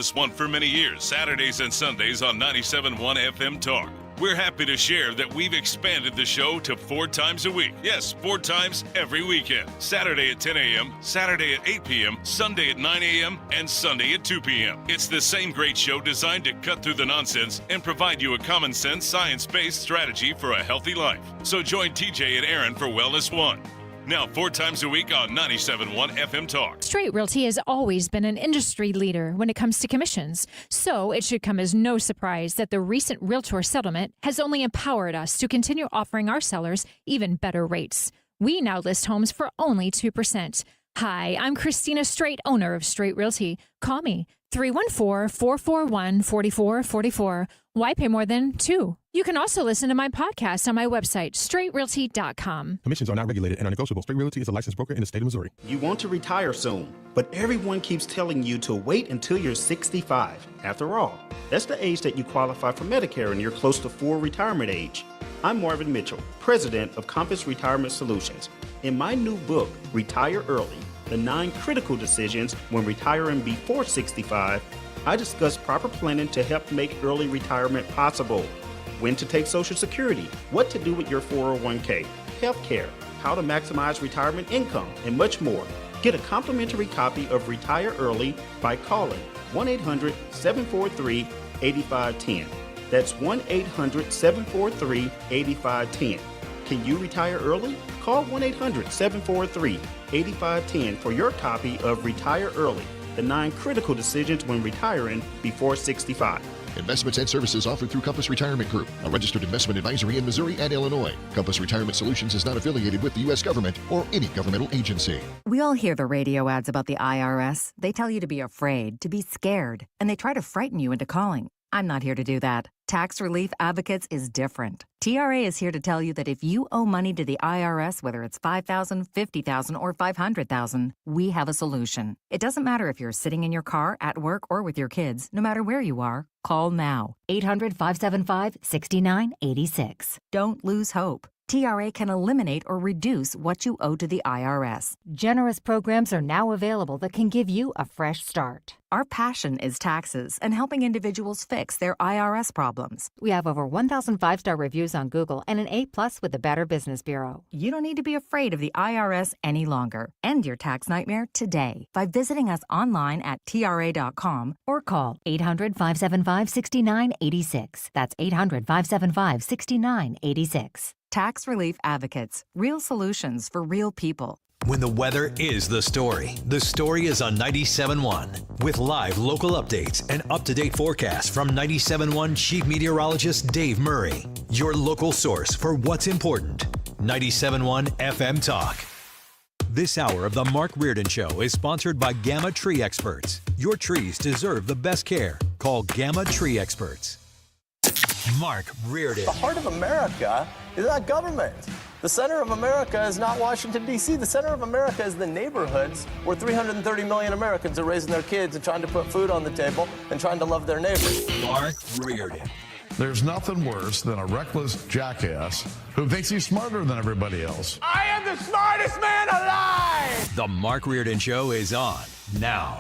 This one for many years, Saturdays and Sundays on 97.1 FM Talk. We're happy to share that we've expanded the show to 4 times a week. Yes, 4 times every weekend. Saturday at 10 a.m., Saturday at 8 p.m., Sunday at 9 a.m., and Sunday at 2 p.m. It's the same great show designed to cut through the nonsense and provide you a common sense, science-based strategy for a healthy life. So join TJ and Aaron for Wellness One. Now 4 times a week on 97.1 FM Talk. Straight Realty has always been an industry leader when it comes to commissions. So it should come as no surprise that the recent Realtor settlement has only empowered us to continue offering our sellers even better rates. We now list homes for only 2%. Hi, I'm Christina Straight, owner of Straight Realty. Call me, 314-441-4444. Why pay more than 2? You can also listen to my podcast on my website, straightrealty.com. Commissions are not regulated and are negotiable. Straight Realty is a licensed broker in the state of Missouri. You want to retire soon, but everyone keeps telling you to wait until you're 65. After all, that's the age that you qualify for Medicare and you're close to full retirement age. I'm Marvin Mitchell, president of Compass Retirement Solutions. In my new book, Retire Early, The 9 Critical Decisions When Retiring Before 65, I discuss proper planning to help make early retirement possible. When to take Social Security, what to do with your 401k, health care, how to maximize retirement income, and much more. Get a complimentary copy of Retire Early by calling 1-800-743-8510. That's 1-800-743-8510. Can you retire early? Call 1-800-743-8510 for your copy of Retire Early, the 9 critical decisions when retiring before 65. Investments and services offered through Compass Retirement Group, a registered investment advisory in Missouri and Illinois. Compass Retirement Solutions is not affiliated with the U.S. government or any governmental agency. We all hear the radio ads about the IRS. They tell you to be afraid, to be scared, and they try to frighten you into calling. I'm not here to do that. Tax Relief Advocates is different. TRA is here to tell you that if you owe money to the IRS, whether it's $5,000, $50,000, or $500,000, we have a solution. It doesn't matter if you're sitting in your car, at work, or with your kids. No matter where you are, call now. 800-575-6986. Don't lose hope. TRA can eliminate or reduce what you owe to the IRS. Generous programs are now available that can give you a fresh start. Our passion is taxes and helping individuals fix their IRS problems. We have over 1,000 5-star reviews on Google and an A+ with the Better Business Bureau. You don't need to be afraid of the IRS any longer. End your tax nightmare today by visiting us online at TRA.com or call 800-575-6986. That's 800-575-6986. Tax Relief Advocates. Real solutions for real people. When the weather is the story is on 97.1. With live local updates and up-to-date forecasts from 97.1 Chief Meteorologist Dave Murray. Your local source for what's important. 97.1 FM Talk. This hour of the Mark Reardon Show is sponsored by Gamma Tree Experts. Your trees deserve the best care. Call Gamma Tree Experts. Mark Reardon. The heart of America is not government. The center of America is not Washington, D.C. The center of America is the neighborhoods where 330 million Americans are raising their kids and trying to put food on the table and trying to love their neighbors. Mark Reardon. There's nothing worse than a reckless jackass who thinks he's smarter than everybody else. I am the smartest man alive! The Mark Reardon Show is on now.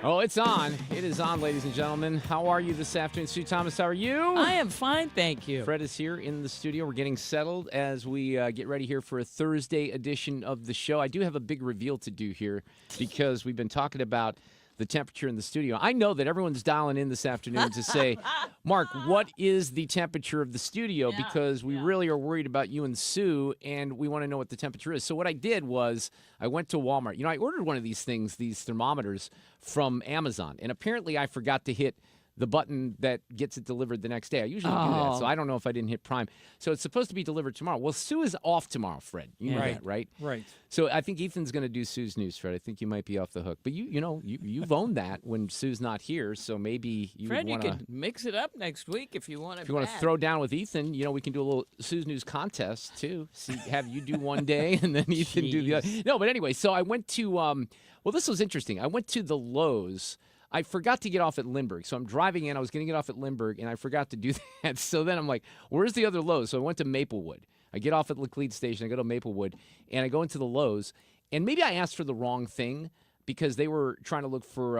Oh, it's on. It is on, ladies and gentlemen. How are you this afternoon? Sue Thomas, how are you? I am fine, thank you. Fred is here in the studio. We're getting settled as we get ready here for a Thursday edition of the show. I do have a big reveal to do here because we've been talking about the temperature in the studio. I know that everyone's dialing in this afternoon to say, Mark, what is the temperature of the studio? Because we really are worried about you and Sue, and we want to know what the temperature is. So what I did was I went to Walmart. You know, I ordered one of these things, these thermometers, from Amazon, and apparently I forgot to hit the button that gets it delivered the next day. I usually do that, so I don't know if I didn't hit Prime. So it's supposed to be delivered tomorrow. Well, Sue is off tomorrow, Fred. You know that, right? Right. So I think Ethan's going to do Sue's news, Fred. I think you might be off the hook. But you've owned that when Sue's not here, so maybe you Fred, want to... you can mix it up next week if you want to. If you want to throw down with Ethan, we can do a little Sue's News contest, too. Have you do one day, and then Ethan do the other. No, but anyway, so I went to... well, this was interesting. I went to the Lowe's. I forgot to get off at Lindbergh. So I'm driving in. I was going to get off at Lindbergh, and I forgot to do that. So then I'm like, where's the other Lowe's? So I went to Maplewood. I get off at Laclede Station. I go to Maplewood, and I go into the Lowe's, And maybe I asked for the wrong thing because they were trying to look for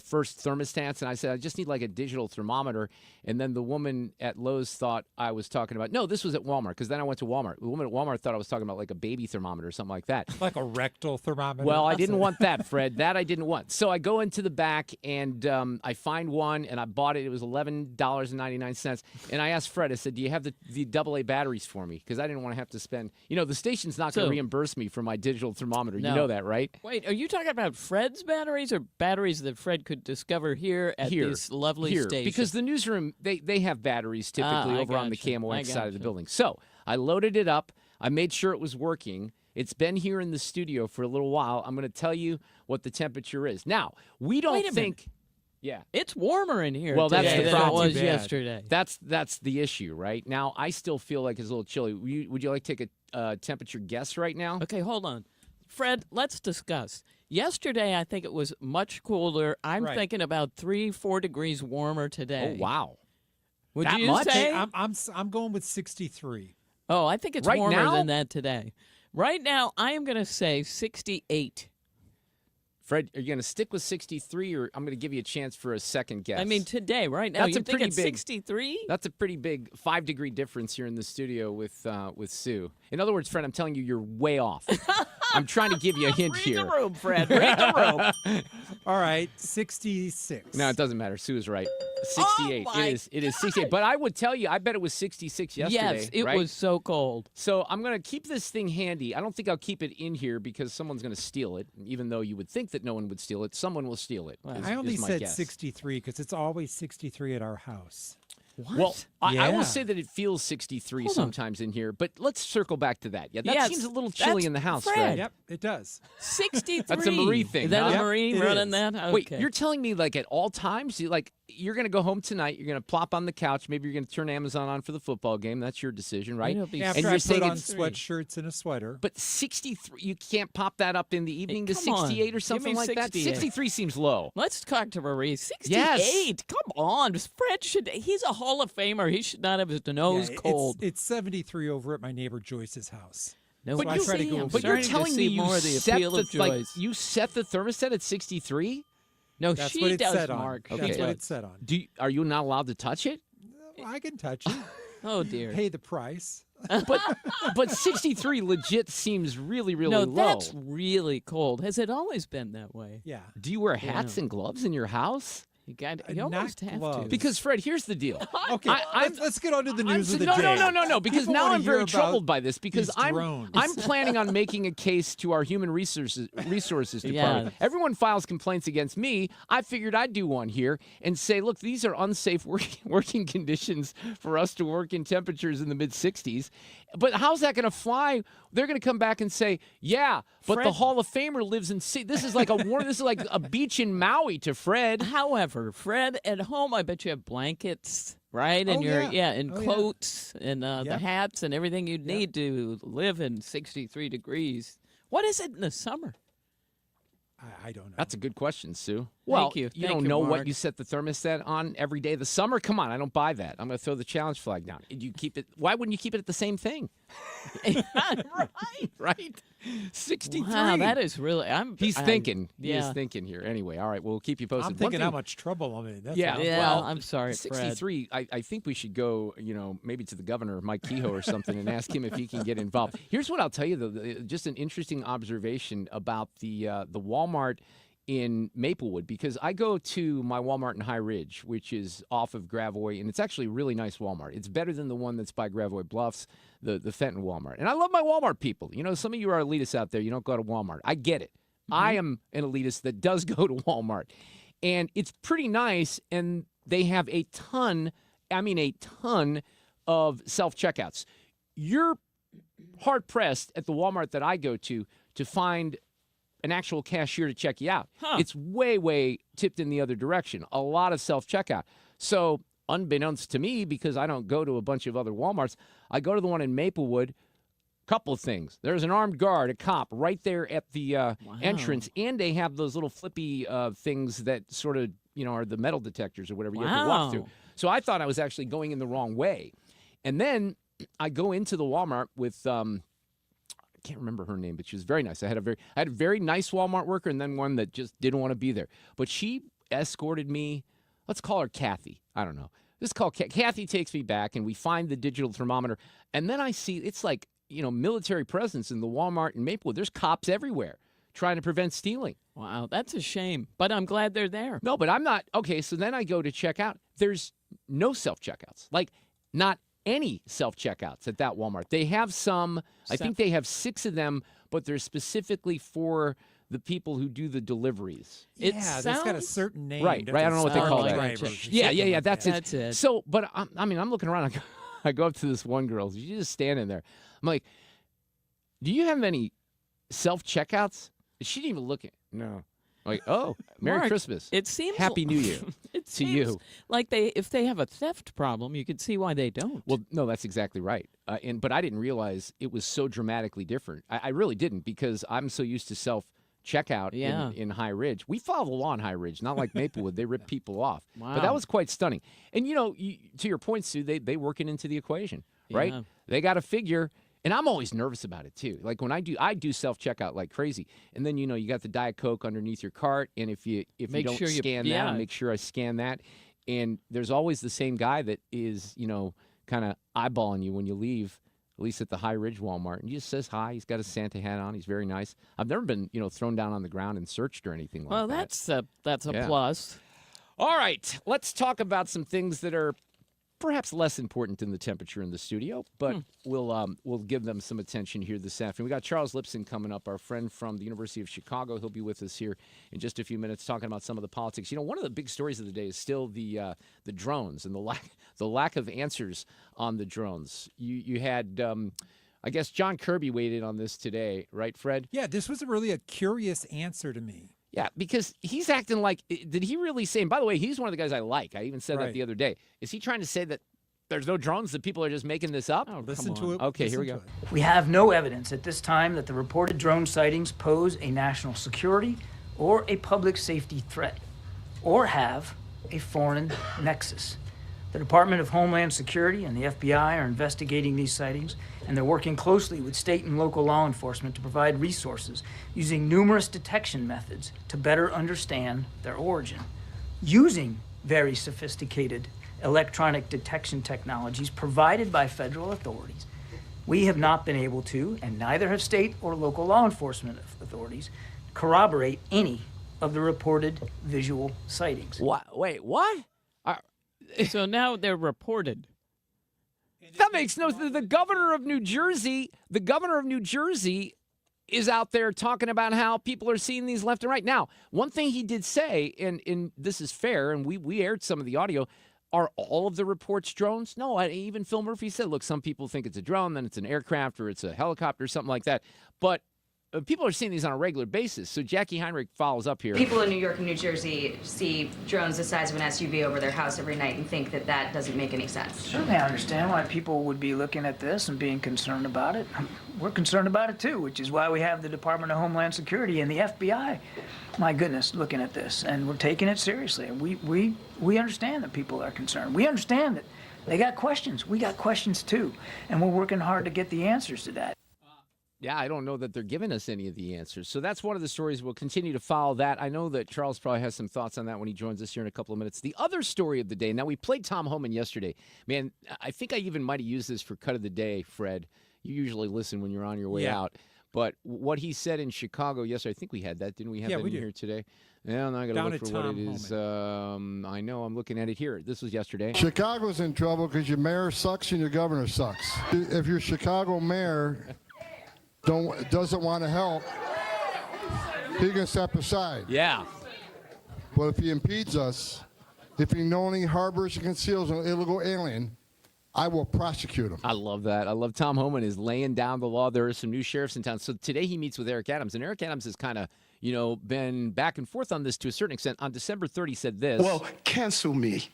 first thermostats, and I said, I just need like a digital thermometer. And then the woman at Lowe's thought I was talking about, no, this was at Walmart, because then I went to Walmart. The woman at Walmart thought I was talking about like a baby thermometer or something like that. Like a rectal thermometer? Well, I didn't want that, Fred. That I didn't want. So I go into the back, and I find one, and I bought it. It was $11.99. And I asked Fred, I said, do you have the AA batteries for me? Because I didn't want to have to spend, the station's not going to reimburse me for my digital thermometer. No. You know that, right? Wait, are you talking about Fred's batteries or batteries that Fred could discover here at these lovely stations? Because the newsroom, they have batteries typically over on the KMOX side of the building. So I loaded it up. I made sure it was working. It's been here in the studio for a little while. I'm going to tell you what the temperature is. Now, we don't think... Yeah. It's warmer in here well, today that's the than problem. it was yesterday. That's the issue, right? Now, I still feel like it's a little chilly. Would you like to take a temperature guess right now? Okay, hold on. Fred, let's discuss. Yesterday, I think it was much cooler. I'm thinking about 3-4 degrees warmer today. Oh, wow. Would that you much? say? I'm going with 63. Oh, I think it's right warmer now? than that today. Right now, I am going to say 68. Fred, are you going to stick with 63, or I'm going to give you a chance for a second guess? I mean, today, right now, That's you a think pretty it's big 63? That's a pretty big 5-degree difference here in the studio with Sue. In other words, Fred, I'm telling you, you're way off. I'm trying to give you a hint here. Read the room, Fred. Read the room. All right, 66. No, it doesn't matter. Sue is right. 68. Oh It is 68. But I would tell you, I bet it was 66 yesterday. Yes, it right? was so cold. So I'm going to keep this thing handy. I don't think I'll keep it in here because someone's going to steal it. Even though you would think that no one would steal it, someone will steal it. I only my said guess. 63 because it's always 63 at our house. What? Well, I Yeah. will say that it feels 63 Hold on. sometimes in here, but let's circle back to that. Yeah, that Yes, seems a little chilly that's in the house, Fred. Fred. Yep, it does. 63. That's a Marie thing, Is that huh? a Marie Yep, it running is. that? Okay. Wait, you're telling me like at all times, you're going to go home tonight, you're going to plop on the couch, maybe you're going to turn Amazon on for the football game. That's your decision, right? It'll be After and I you're put saying on it's sweatshirts and a sweater. But 63, you can't pop that up in the evening to come on. 68 Give or something me like that? 68. 63 seems low. Let's talk to Marie. 68. Yes. Come on. He's a Hall of Famer. He should not have his nose Yeah, cold. It's 73 over at my neighbor Joyce's house. No, But I try to go I'm over But there. you're starting to telling see me you more of the set appeal of Joyce. you set the thermostat at 63? No, That's she what it does, said on. Mark. Okay. That's She what does. it said on. Are you not allowed to touch it? I can touch it. Oh, dear. Pay the price. But 63 legit seems really, really No, low. that's really cold. Has it always been that way? Yeah. Do you wear hats and gloves in your house? You almost Not have gloves. to. Because, Fred, here's the deal. Okay, let's get on to the news of the no, day. No, because People now wanna I'm very hear about troubled by this because these I'm drones. planning on making a case to our human resources department. Yes. Everyone files complaints against me. I figured I'd do one here and say, look, these are unsafe working conditions for us to work in temperatures in the mid-60s. But how's that going to fly? They're going to come back and say, yeah, but the Fred- Hall of Famer lives in this is like this is like a beach in Maui to Fred. However, Fred, at home, I bet you have blankets, right? And Oh, your yeah. and Oh, yeah. coats and the Yep. hats and everything you'd need to live in 63 degrees. What is it in the summer? I don't know. That's a good question, Sue. Well, you. you Thank don't you, know what Mark. you set the thermostat on every day of the summer? Come on, I don't buy that. I'm going to throw the challenge flag down. You keep it. Why wouldn't you keep it at the same thing? Right. Right? 63. Wow, that is really. He's thinking. He is yeah. thinking here. Anyway, all right, we'll keep you posted. I'm thinking One how thing- much trouble I'm in. That's Yeah, all. Yeah, well, I'm sorry, Fred. 63. I think we should go, maybe to the governor, Mike Kehoe or something, and ask him if he can get involved. Here's what I'll tell you, though. Just an interesting observation about the Walmart in Maplewood, because I go to my Walmart in High Ridge, which is off of Gravois, and it's actually a really nice Walmart. It's better than the one that's by Gravois Bluffs, the Fenton Walmart. And I love my Walmart people. Some of you are elitists out there. You don't go to Walmart. I get it. I am an elitist that does go to Walmart. And it's pretty nice, and they have a ton of self-checkouts. You're hard-pressed at the Walmart that I go to find an actual cashier to check you out. Huh. It's way, way tipped in the other direction. A lot of self-checkout. So unbeknownst to me, because I don't go to a bunch of other Walmarts, I go to the one in Maplewood. Couple of things. There's an armed guard, a cop, right there at the entrance, and they have those little flippy things that sort of, are the metal detectors or whatever you have to walk through. So I thought I was actually going in the wrong way. And then I go into the Walmart with can't remember her name, but she was very nice. I had a very nice Walmart worker and then one that just didn't want to be there. But she escorted me. Let's call her Kathy. I don't know. Let's call Kathy takes me back, and we find the digital thermometer. And then I see it's like, military presence in the Walmart in Maplewood. There's cops everywhere trying to prevent stealing. Wow, that's a shame. But I'm glad they're there. No, but I'm not. Okay, so then I go to check out. There's no self-checkouts. Like, not any self-checkouts at that Walmart. They have some. I think they have 6 of them, but they're specifically for the people who do the deliveries. That's got a certain name. Right. I don't know what they call that. Yeah, that's it. So, but I'm looking around. I go up to this one girl. She's just standing there. I'm like, do you have any self-checkouts? She didn't even look at. No. I'm like, oh, Merry Mark, Christmas. It seems Happy New Year to you. Like if they have a theft problem, you could see why they don't. Well, no, that's exactly right. But I didn't realize it was so dramatically different. I really didn't, because I'm so used to self-checkout in High Ridge. We follow the law in High Ridge, not like Maplewood. They rip people off. Wow. But that was quite stunning. And, to your point, Sue, they work it into the equation, right? Yeah. They got to figure. And I'm always nervous about it, too. Like, when I do self-checkout like crazy. And then, you got the Diet Coke underneath your cart. And if you don't scan that, I make sure I scan that. And there's always the same guy that is, kind of eyeballing you when you leave, at least at the High Ridge Walmart. And he just says hi. He's got a Santa hat on. He's very nice. I've never been, thrown down on the ground and searched or anything like that. Well, that's a plus. All right. Let's talk about some things that are perhaps less important than the temperature in the studio, but we'll give them some attention here this afternoon. We got Charles Lipson coming up, our friend from the University of Chicago. He'll be with us here in just a few minutes talking about some of the politics. One of the big stories of the day is still the drones and the lack of answers on the drones. You had I guess John Kirby weighed in on this today, right, Fred? Yeah, this was really a curious answer to me. Yeah, because he's acting like, did he really say, and by the way, he's one of the guys I like. I even said that the other day. Is he trying to say that there's no drones, that people are just making this up? Oh, listen to it. Okay, here we go. We have no evidence at this time that the reported drone sightings pose a national security or a public safety threat, or have a foreign nexus. The Department of Homeland Security and the FBI are investigating these sightings, and they're working closely with state and local law enforcement to provide resources using numerous detection methods to better understand their origin. Using very sophisticated electronic detection technologies provided by federal authorities, we have not been able to, and neither have state or local law enforcement authorities, corroborate any of the reported visual sightings. What? Wait, what? So now they're reported. That makes no sense. The governor of New Jersey is out there talking about how people are seeing these left and right. Now, one thing he did say, and this is fair, and we aired some of the audio, are all of the reports drones? No, even Phil Murphy said, look, some people think it's a drone, then it's an aircraft, or it's a helicopter, or something like that. But people are seeing these on a regular basis. So Jackie Heinrich follows up here. People in New York and New Jersey see drones the size of an SUV over their house every night and think that that doesn't make any sense. Certainly I understand why people would be looking at this and being concerned about it. We're concerned about it too, which is why we have the Department of Homeland Security and the FBI, my goodness, looking at this. And we're taking it seriously. And we understand that people are concerned. We understand that they got questions. We got questions too. And we're working hard to get the answers to that. Yeah, I don't know that they're giving us any of the answers. So that's one of the stories. We'll continue to follow that. I know that Charles probably has some thoughts on that when he joins us here in a couple of minutes. The other story of the day, now we played Tom Homan yesterday. Man, I think I even might have used this for Cut of the Day, Fred. You usually listen when you're on your way out. But what he said in Chicago yesterday, I think we had that. Didn't we have that in here today? Yeah, I'm not going to look for what it is. I know, I'm looking at it here. This was yesterday. Chicago's in trouble because your mayor sucks and your governor sucks. If your Chicago mayor doesn't want to help, he can step aside. Yeah. But if he impedes us, if he knowingly harbors and conceals an illegal alien, I will prosecute him. I love that. I love Tom Homan is laying down the law. There are some new sheriffs in town. So today he meets with Eric Adams, and Eric Adams has kind of, been back and forth on this to a certain extent. On December 3rd, he said this. Well, cancel me,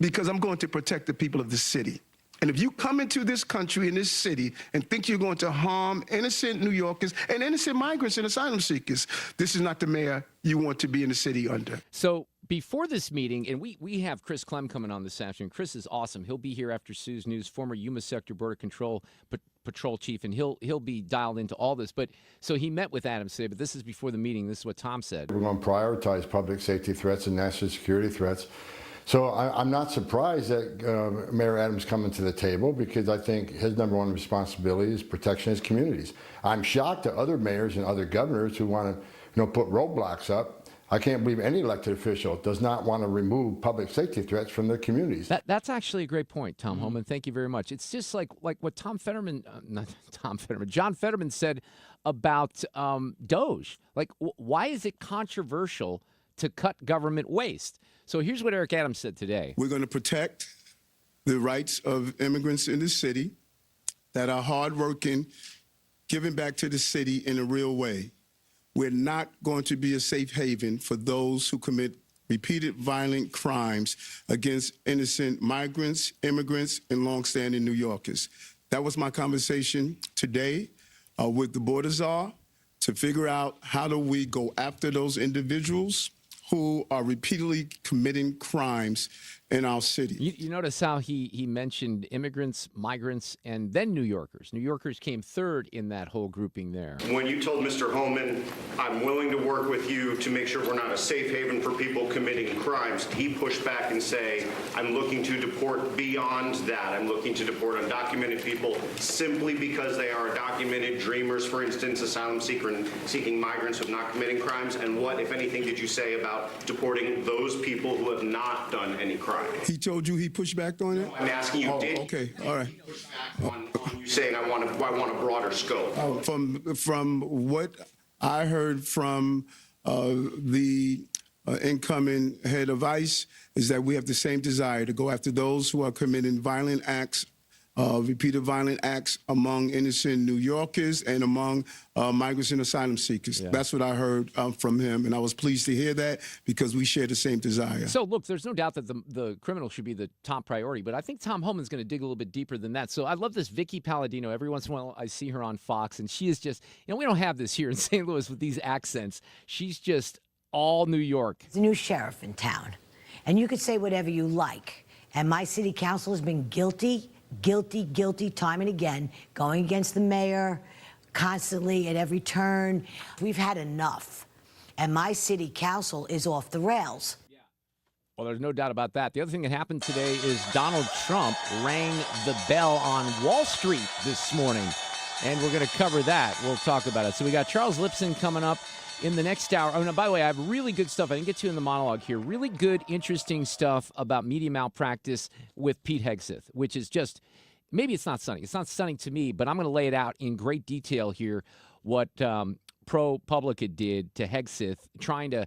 because I'm going to protect the people of the city. And if you come into this country, in this city, and think you're going to harm innocent New Yorkers and innocent migrants and asylum seekers, this is not the mayor you want to be in the city under. So before this meeting, and we have Chris Clem coming on this afternoon. Chris is awesome. He'll be here after Sue's News, former Yuma Sector Border Control patrol chief, and he'll be dialed into all this. But so he met with Adams today, but this is before the meeting. This is what Tom said. We're going to prioritize public safety threats and national security threats. So I'm not surprised that Mayor Adams coming to the table, because I think his number one responsibility is protecting his communities. I'm shocked at other mayors and other governors who want to, put roadblocks up. I can't believe any elected official does not want to remove public safety threats from their communities. That's actually a great point, Tom Homan. Thank you very much. It's just like what John Fetterman said about Doge. Like, why is it controversial to cut government waste? So here's what Eric Adams said today. We're going to protect the rights of immigrants in the city that are hardworking, giving back to the city in a real way. We're not going to be a safe haven for those who commit repeated violent crimes against innocent migrants, immigrants, and longstanding New Yorkers. That was my conversation today with the border czar to figure out how do we go after those individuals who are repeatedly committing crimes in our city. You notice how he mentioned immigrants, migrants, and then New Yorkers. New Yorkers came third in that whole grouping there. When you told Mr. Homan, I'm willing to work with you to make sure we're not a safe haven for people committing crimes, he pushed back and say, I'm looking to deport beyond that. I'm looking to deport undocumented people simply because they are documented dreamers, for instance, asylum seeking migrants who have not committing crimes. And what, if anything, did you say about deporting those people who have not done any crime? He told you he pushed back on it? No, I'm asking you, did okay, all right. on you saying I want a broader scope? From what I heard from the incoming head of ICE is that we have the same desire to go after those who are committing violent acts, repeated violent acts among innocent New Yorkers and among migrants and asylum seekers. Yeah. That's what I heard from him, and I was pleased to hear that because we share the same desire. So, look, there's no doubt that the criminal should be the top priority, but I think Tom Homan's going to dig a little bit deeper than that. So I love this Vicky Palladino. Every once in a while I see her on Fox, and she is just, we don't have this here in St. Louis with these accents. She's just all New York. There's a new sheriff in town, and you could say whatever you like, and my city council has been guilty time and again, going against the mayor constantly at every turn. We've had enough. And my city council is off the rails. Well, there's no doubt about that. The other thing that happened today is Donald Trump rang the bell on Wall Street this morning. And we're going to cover that. We'll talk about it. So we got Charles Lipson coming up in the next hour. Oh, no, by the way, I have really good stuff. I didn't get to in the monologue here. Really good, interesting stuff about media malpractice with Pete Hegseth, which is just, maybe it's not stunning. It's not stunning to me, but I'm going to lay it out in great detail here what ProPublica did to Hegseth, trying to,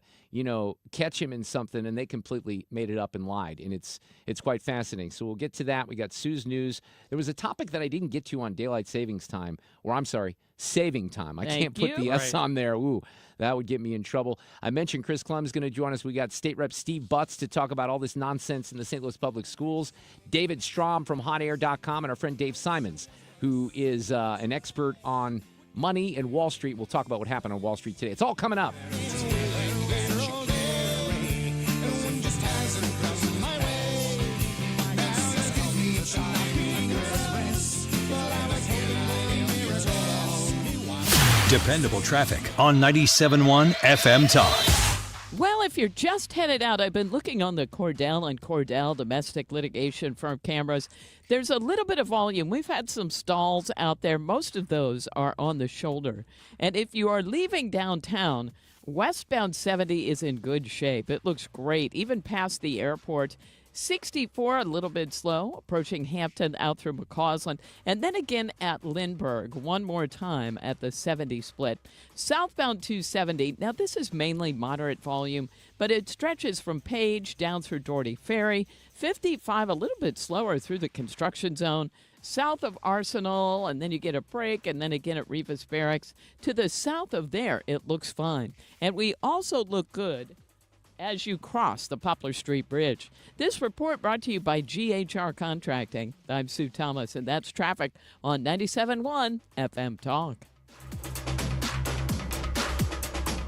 catch him in something, and they completely made it up and lied. And it's quite fascinating. So we'll get to that. We got Sue's News. There was a topic that I didn't get to on Daylight Savings Time, or I'm sorry, Saving Time. I can't put the S on there. Ooh, that would get me in trouble. I mentioned Chris Clem is going to join us. We got State Rep Steve Butz to talk about all this nonsense in the St. Louis Public Schools. David Strom from hotair.com, and our friend Dave Simons, who is an expert on money and Wall Street. We'll talk about what happened on Wall Street today. It's all coming up. Dependable traffic on 97.1 FM Talk. Well, if you're just headed out, I've been looking on the Cordell domestic litigation firm cameras. There's a little bit of volume. We've had some stalls out there. Most of those are on the shoulder. And if you are leaving downtown, westbound 70 is in good shape. It looks great, even past the airport. 64, a little bit slow, approaching Hampton out through McCausland, and then again at Lindbergh, one more time at the 70 split. Southbound 270, now this is mainly moderate volume, but it stretches from Page down through Doherty Ferry. 55, a little bit slower through the construction zone. South of Arsenal, and then you get a break, and then again at Rivas Barracks. To the south of there, it looks fine. And we also look good as you cross the Poplar Street Bridge. This report brought to you by GHR Contracting. I'm Sue Thomas, and that's traffic on 97.1 FM Talk.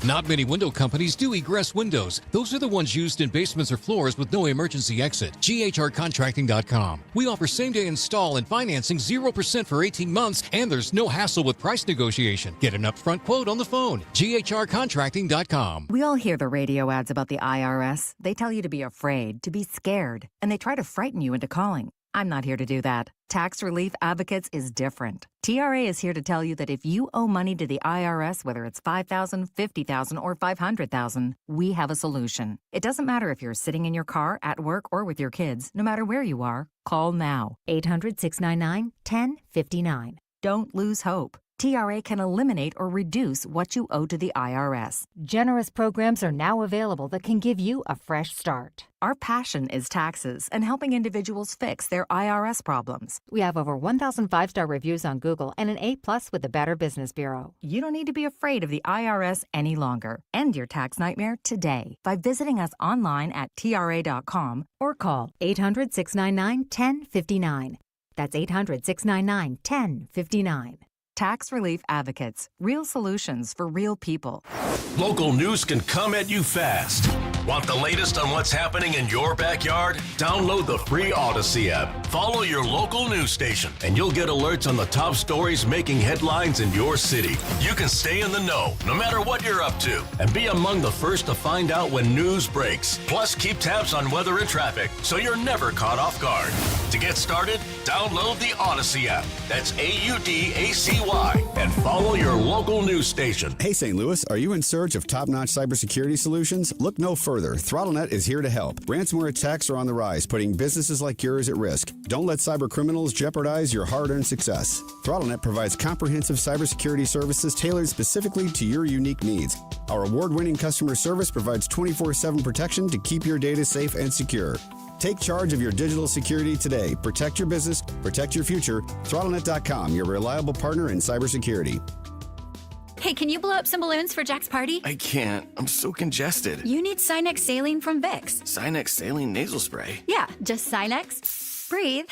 Not many window companies do egress windows. Those are the ones used in basements or floors with no emergency exit. GHRcontracting.com. We offer same-day install and financing 0% for 18 months, and there's no hassle with price negotiation. Get an upfront quote on the phone. GHRcontracting.com. We all hear the radio ads about the IRS. They tell you to be afraid, to be scared, and they try to frighten you into calling. I'm not here to do that. Tax Relief Advocates is different. TRA is here to tell you that if you owe money to the IRS, whether it's $5,000, $50,000, or $500,000, we have a solution. It doesn't matter if you're sitting in your car, at work, or with your kids. No matter where you are, call now. 800-699-1059. Don't lose hope. TRA can eliminate or reduce what you owe to the IRS. Generous programs are now available that can give you a fresh start. Our passion is taxes and helping individuals fix their IRS problems. We have over 1,000 5-star reviews on Google and an A+ with the Better Business Bureau. You don't need to be afraid of the IRS any longer. End your tax nightmare today by visiting us online at TRA.com or call 800-699-1059. That's 800-699-1059. Tax Relief Advocates. Real solutions for real people. Local news can come at you fast. Want the latest on what's happening in your backyard? Download the free Odyssey app. Follow your local news station, and you'll get alerts on the top stories making headlines in your city. You can stay in the know, no matter what you're up to, and be among the first to find out when news breaks. Plus, keep tabs on weather and traffic, so you're never caught off guard. To get started, download the Odyssey app. That's AUDACY, and follow your local news station. Hey, St. Louis, are you in search of top-notch cybersecurity solutions? Look no further. ThrottleNet is here to help. Ransomware attacks are on the rise, putting businesses like yours at risk. Don't let cyber criminals jeopardize your hard-earned success. ThrottleNet provides comprehensive cybersecurity services tailored specifically to your unique needs. Our award-winning customer service provides 24/7 protection to keep your data safe and secure. Take charge of your digital security today. Protect your business, protect your future. ThrottleNet.com, your reliable partner in cybersecurity. Hey, can you blow up some balloons for Jack's party? I can't. I'm so congested. You need Sinex Saline from Vicks. Sinex Saline Nasal Spray? Yeah, just Sinex. Breathe.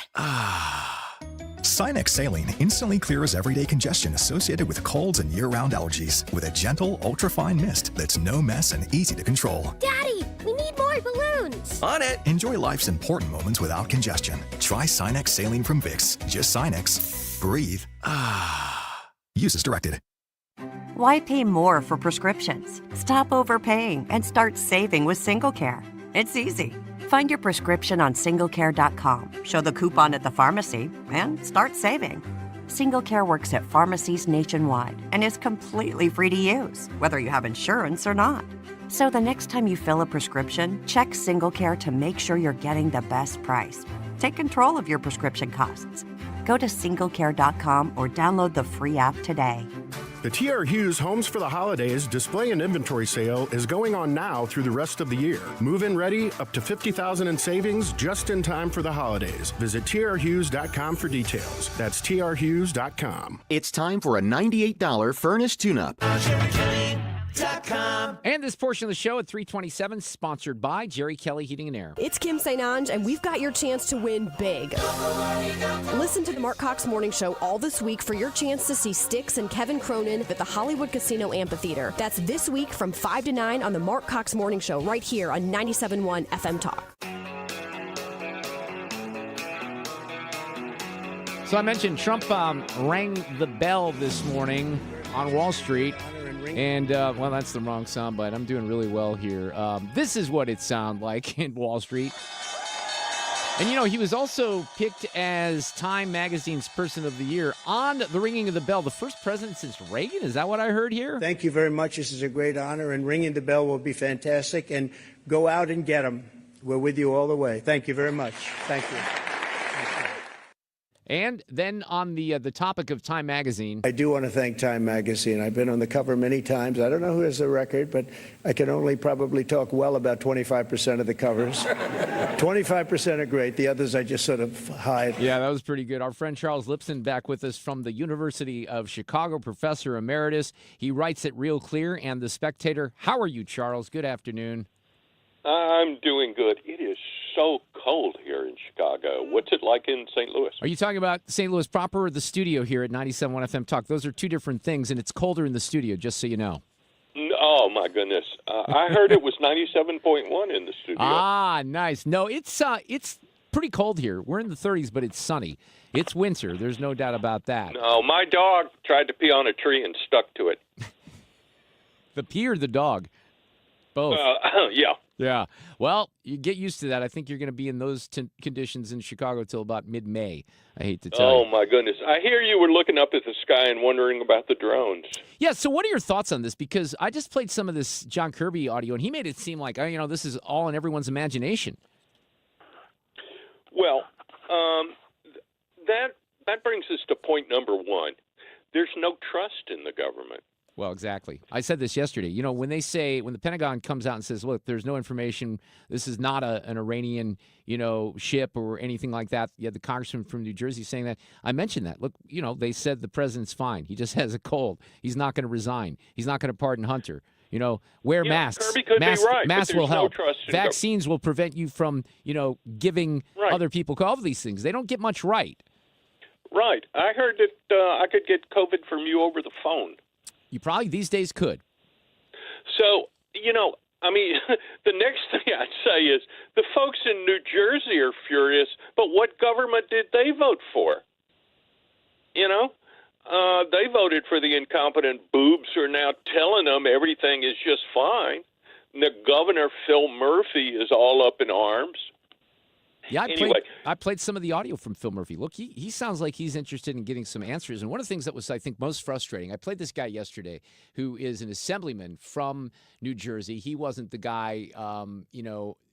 Sinex Saline instantly clears everyday congestion associated with colds and year-round allergies with a gentle, ultra-fine mist that's no mess and easy to control. Daddy, we need more balloons. On it. Enjoy life's important moments without congestion. Try Sinex Saline from Vicks. Just Sinex. Breathe. Use as directed. Why pay more for prescriptions? Stop overpaying and start saving with SingleCare. It's easy. Find your prescription on singlecare.com, show the coupon at the pharmacy, and start saving. SingleCare works at pharmacies nationwide and is completely free to use, whether you have insurance or not. So the next time you fill a prescription, check SingleCare to make sure you're getting the best price. Take control of your prescription costs. Go to singlecare.com or download the free app today. The TR Hughes Homes for the Holidays display and inventory sale is going on now through the rest of the year. Move-in ready, up to $50,000 in savings just in time for the holidays. Visit trhughes.com for details. That's trhughes.com. It's time for a $98 furnace tune-up. And this portion of the show at 327, sponsored by Jerry Kelly Heating and Air. It's Kim St. Ange, and we've got your chance to win big. Listen to the Mark Cox Morning Show all this week for your chance to see Styx and Kevin Cronin at the Hollywood Casino Amphitheater. That's this week from 5 to 9 on the Mark Cox Morning Show right here on 97.1 FM Talk. So I mentioned Trump rang the bell this morning on Wall Street. And, well, that's the wrong soundbite. I'm doing really well here. This is what it sounded like in Wall Street. And, you know, he was also picked as Time Magazine's Person of the Year on the ringing of the bell. The first president since Reagan? Is that what I heard here? Thank you very much. This is a great honor, and ringing the bell will be fantastic. And go out and get them. We're with you all the way. Thank you very much. Thank you. And then on the topic of Time Magazine. I do want to thank Time Magazine. I've been on the cover many times. I don't know who has the record, but I can only probably talk well about 25% of the covers. 25% are great. The others I just sort of hide. Yeah, that was pretty good. Our friend Charles Lipson back with us from the University of Chicago, professor emeritus. He writes at Real Clear and The Spectator. How are you, Charles? Good afternoon. I'm doing good. It is so cold here in Chicago. What's it like in St. Louis? Are you talking about St. Louis proper or the studio here at 97.1 FM Talk? Those are two different things, and it's colder in the studio, just so you know. Oh, my goodness. I heard it was 97.1 in the studio. Ah, nice. No, it's pretty cold here. We're in the 30s, but it's sunny. It's winter. There's no doubt about that. No, my dog tried to pee on a tree and stuck to it. The pee or the dog? Both. Yeah. Yeah. Well, you get used to that. I think you're going to be in those conditions in Chicago till about mid-May, I hate to tell you. Oh, my goodness. I hear you were looking up at the sky and wondering about the drones. Yeah, so what are your thoughts on this? Because I just played some of this John Kirby audio, and he made it seem like, this is all in everyone's imagination. Well, that brings us to point number one. There's no trust in the government. Well, exactly. I said this yesterday. When the Pentagon comes out and says, look, there's no information, this is not an Iranian, ship or anything like that. You had the congressman from New Jersey saying that. I mentioned that. Look, they said the president's fine. He just has a cold. He's not going to resign. He's not going to pardon Hunter. Wear masks. Kirby could be right, masks but will there's help. no trust in Vaccines will prevent you from, giving other people all of these things. They don't get much right. Right. I heard that I could get COVID from you over the phone. You probably these days could. So, the next thing I'd say is the folks in New Jersey are furious, but what government did they vote for? They voted for the incompetent boobs who are now telling them everything is just fine. And the governor, Phil Murphy, is all up in arms. Yeah, Anyway. I played some of the audio from Phil Murphy. Look, he sounds like he's interested in getting some answers. And one of the things that was, I think, most frustrating, I played this guy yesterday who is an assemblyman from New Jersey. He wasn't the guy,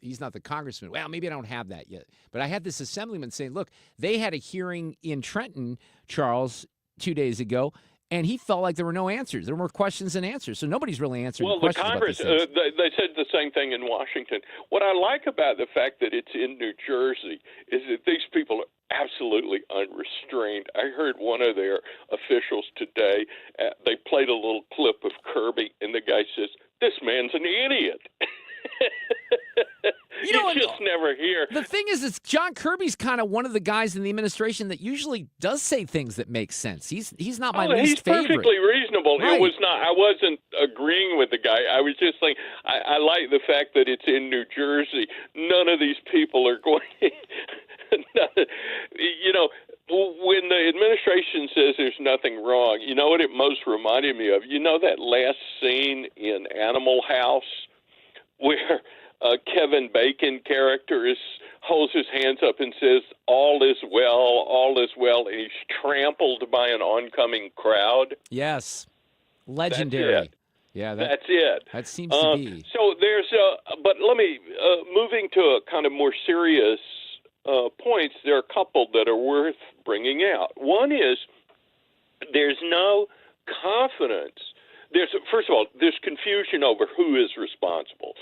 he's not the congressman. Well, maybe I don't have that yet. But I had this assemblyman saying, look, they had a hearing in Trenton, Charles, 2 days ago, and he felt like there were no answers. There were more questions than answers. So nobody's really answering Well, questions the Congress, about these things. they said the same thing in Washington. What I like about the fact that it's in New Jersey is that these people are absolutely unrestrained. I heard one of their officials today, they played a little clip of Kirby, and the guy says, this man's an idiot. You just never hear. The thing is, John Kirby's kind of one of the guys in the administration that usually does say things that make sense. He's not my least favorite. He's perfectly reasonable. Right. It was not. I wasn't agreeing with the guy. I was just saying I like the fact that it's in New Jersey. None of these people are going. When the administration says there's nothing wrong, you know what it most reminded me of? That last scene in Animal House where Kevin Bacon character holds his hands up and says, all is well, and he's trampled by an oncoming crowd. Yes. Legendary. That's it. Yeah, that's it. That seems to be. So but let me, moving to a kind of more serious points, there are a couple that are worth bringing out. One is there's no confidence. First of all, there's confusion over who is responsible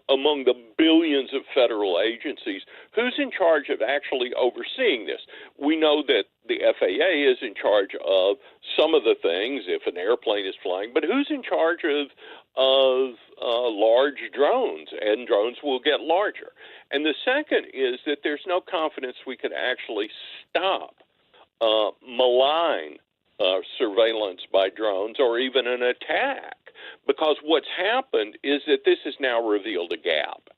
among the billions of federal agencies. Who's in charge of actually overseeing this? We know that the FAA is in charge of some of the things if an airplane is flying, but who's in charge of large drones? And drones will get larger. And the second is that there's no confidence we could actually stop malign surveillance by drones or even an attack, because what's happened is that this has now revealed a gap.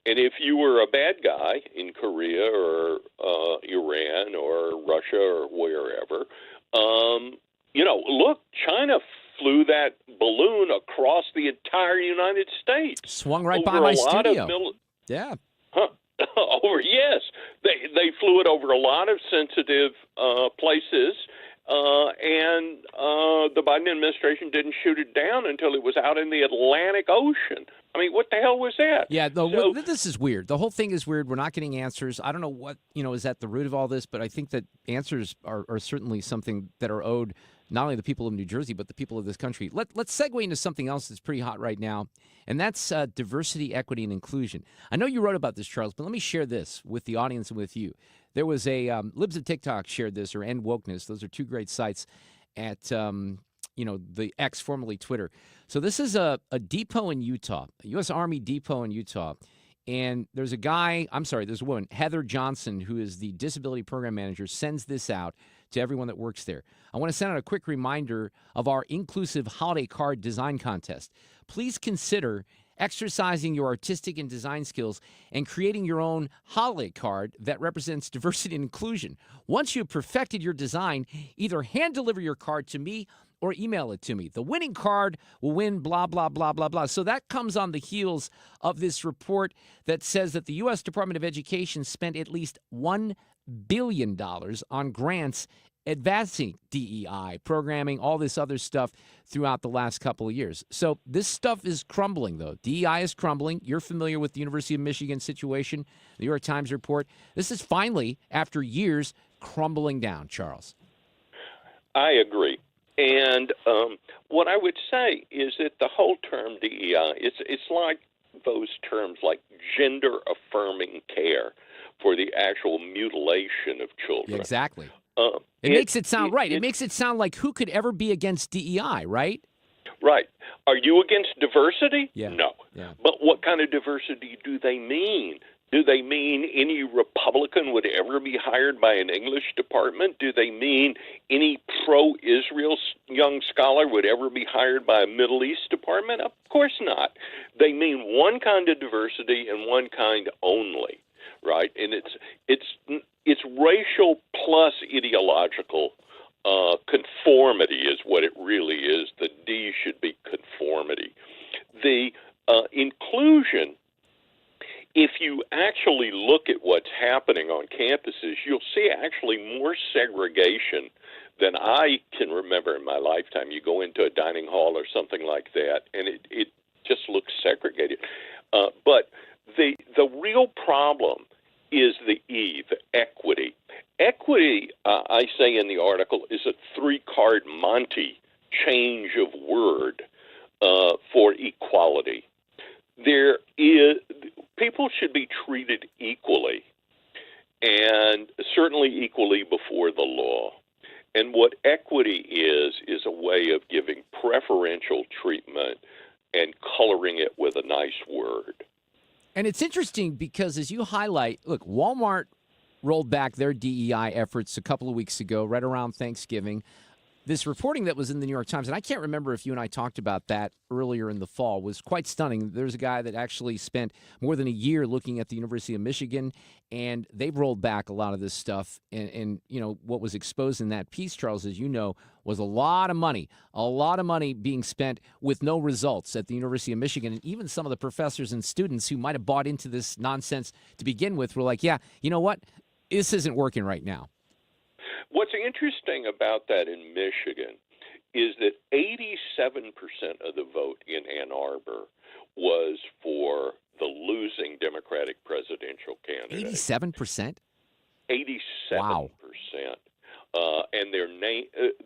And if you were a bad guy in Korea or Iran or Russia or wherever, look, China flew that balloon across the entire United States. Swung right by my studio. Yeah. Yes. They flew it over a lot of sensitive places. And the Biden administration didn't shoot it down until it was out in the Atlantic Ocean. I mean, what the hell was that? Yeah, this is weird. The whole thing is weird. We're not getting answers. I don't know what, is at the root of all this, but I think that answers are certainly something that are owed not only the people of New Jersey, but the people of this country. Let's segue into something else that's pretty hot right now, and that's diversity, equity, and inclusion. I know you wrote about this, Charles, but let me share this with the audience and with you. There was a Libs of TikTok shared this, or End Wokeness. Those are two great sites at the X, formerly Twitter. So this is a depot in Utah, a U.S. Army depot in Utah, and there's a woman, Heather Johnson, who is the disability program manager, sends this out to everyone that works there. I want to send out a quick reminder of our inclusive holiday card design contest. Please consider exercising your artistic and design skills and creating your own holiday card that represents diversity and inclusion. Once you've perfected your design, either hand deliver your card to me or email it to me. The winning card will win blah, blah, blah, blah, blah. So that comes on the heels of this report that says that the U.S. Department of Education spent at least $1 billion on grants advancing DEI, programming, all this other stuff throughout the last couple of years. So this stuff is crumbling, though. DEI is crumbling. You're familiar with the University of Michigan situation, the New York Times report. This is finally, after years, crumbling down, Charles. I agree. And what I would say is that the whole term DEI, it's like those terms like gender-affirming care for the actual mutilation of children. Exactly. It makes it sound right. It makes it sound like who could ever be against DEI, right? Right. Are you against diversity? Yeah. No. Yeah. But what kind of diversity do they mean? Do they mean any Republican would ever be hired by an English department? Do they mean any pro-Israel young scholar would ever be hired by a Middle East department? Of course not. They mean one kind of diversity and one kind only, right? And it's racial plus ideological conformity is what it really is. The D should be conformity. The inclusion, if you actually look at what's happening on campuses, you'll see actually more segregation than I can remember in my lifetime. You go into a dining hall or something like that, and it just looks segregated. But the real problem is the E, the equity. Equity, I say in the article, is a three-card Monte change of word for equality. People should be treated equally, and certainly equally before the law. And what equity is a way of giving preferential treatment and coloring it with a nice word. And it's interesting because as you highlight, look, Walmart rolled back their DEI efforts a couple of weeks ago, right around Thanksgiving. This reporting that was in the New York Times, and I can't remember if you and I talked about that earlier in the fall, was quite stunning. There's a guy that actually spent more than a year looking at the University of Michigan, and they've rolled back a lot of this stuff. And you know, what was exposed in that piece, Charles, as you know, was a lot of money being spent with no results at the University of Michigan. And even some of the professors and students who might have bought into this nonsense to begin with were like, yeah, you know what? This isn't working right now. What's interesting about that in Michigan is that 87% of the vote in Ann Arbor was for the losing Democratic presidential candidate. 87%? 87%. Wow. And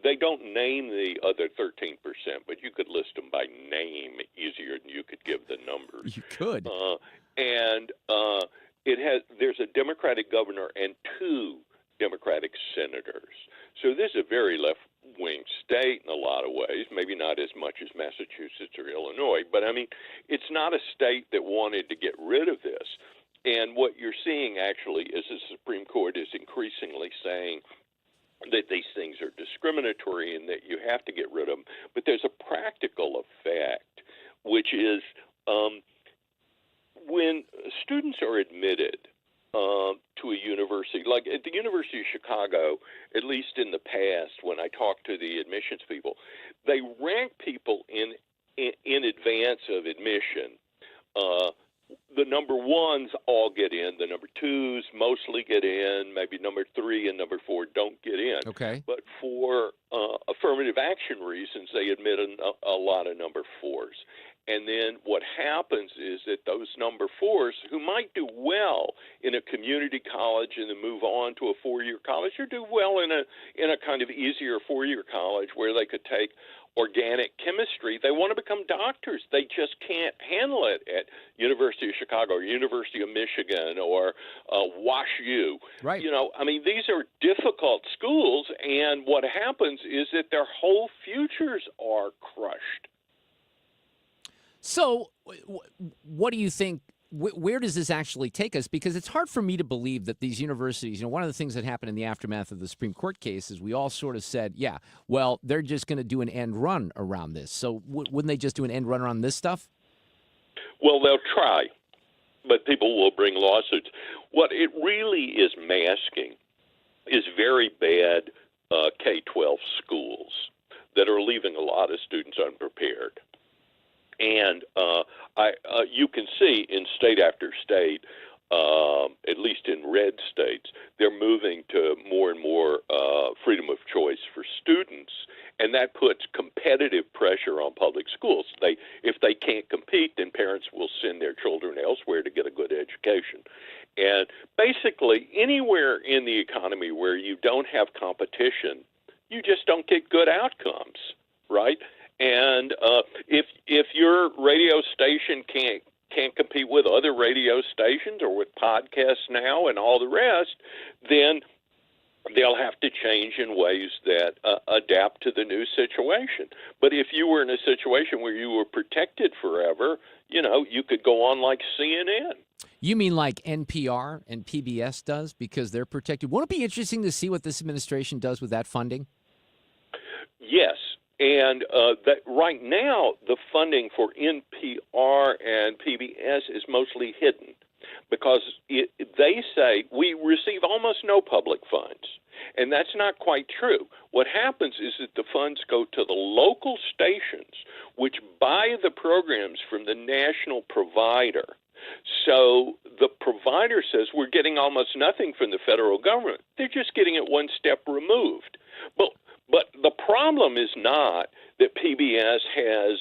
they don't name the other 13%, but you could list them by name easier than you could give the numbers. You could. There's a Democratic governor and two Democratic senators. So this is a very left-wing state in a lot of ways, maybe not as much as Massachusetts or Illinois, but I mean, it's not a state that wanted to get rid of this. And what you're seeing actually is the Supreme Court is increasingly saying that these things are discriminatory and that you have to get rid of them. But there's a practical effect, which is when students are admitted to a university, like at the University of Chicago, at least in the past, when I talked to the admissions people, they rank people in advance of admission. The number ones all get in. The number twos mostly get in. Maybe number three and number four don't get in. Okay. But for affirmative action reasons, they admit a lot of number fours. And then what happens is that those number fours who might do well in a community college and then move on to a four-year college, or do well in a kind of easier four-year college where they could take organic chemistry, they want to become doctors. They just can't handle it at University of Chicago or University of Michigan or Wash U. Right. You know, I mean, these are difficult schools, and what happens is that their whole futures are crushed. So what do you think where does this actually take us? Because it's hard for me to believe that these universities, one of the things that happened in the aftermath of the Supreme Court case is we all sort of said, yeah, well, they're just going to do an end run around this. So wouldn't they just do an end run around this stuff? Well, they'll try, but people will bring lawsuits. What it really is masking is very bad K-12 schools that are leaving a lot of students unprepared. And you can see in state after state, at least in red states, they're moving to more and more freedom of choice for students, and that puts competitive pressure on public schools. If they can't compete, then parents will send their children elsewhere to get a good education. And basically, anywhere in the economy where you don't have competition, you just don't get good outcomes, right? And if your radio station can't compete with other radio stations or with podcasts now and all the rest, then they'll have to change in ways that adapt to the new situation. But if you were in a situation where you were protected forever, you could go on like CNN. You mean like NPR and PBS does because they're protected? Won't it be interesting to see what this administration does with that funding? Yes. And that right now, the funding for NPR and PBS is mostly hidden because they say we receive almost no public funds. And that's not quite true. What happens is that the funds go to the local stations, which buy the programs from the national provider. So the provider says we're getting almost nothing from the federal government. They're just getting it one step removed. But the problem is not that PBS has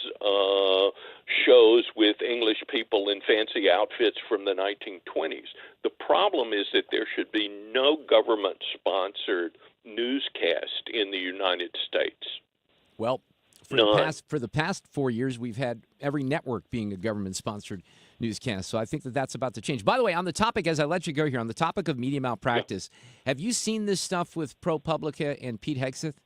shows with English people in fancy outfits from the 1920s. The problem is that there should be no government-sponsored newscast in the United States. Well, for the past 4 years, we've had every network being a government-sponsored newscast. So I think that's about to change. By the way, on the topic, as I let you go here, on the topic of media malpractice, have you seen this stuff with ProPublica and Pete Hegseth?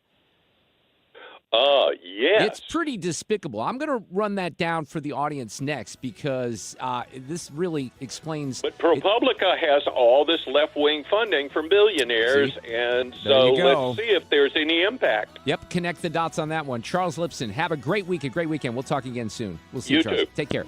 Yes. It's pretty despicable. I'm going to run that down for the audience next because this really explains. But ProPublica has all this left-wing funding from billionaires, and so let's see if there's any impact. Yep, connect the dots on that one. Charles Lipson, have a great week, a great weekend. We'll talk again soon. We'll see you, Charles. Too. Take care.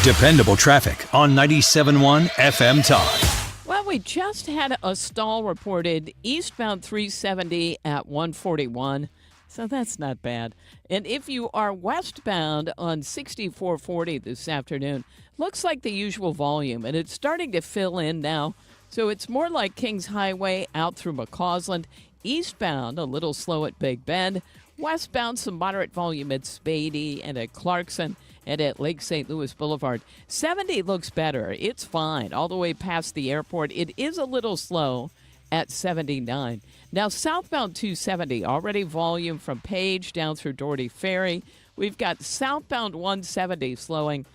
Dependable traffic on 97.1 FM Talk. Well, we just had a stall reported eastbound 370 at 141, so that's not bad. And if you are westbound on 6440 this afternoon, looks like the usual volume, and it's starting to fill in now. So it's more like Kings Highway out through McCausland. Eastbound, a little slow at Big Bend. Westbound, some moderate volume at Spady and at Clarkson and at Lake St. Louis Boulevard. 70 looks better. It's fine all the way past the airport. It is a little slow at 79. Now, southbound 270, already volume from Page down through Doherty Ferry. We've got southbound 170 slowing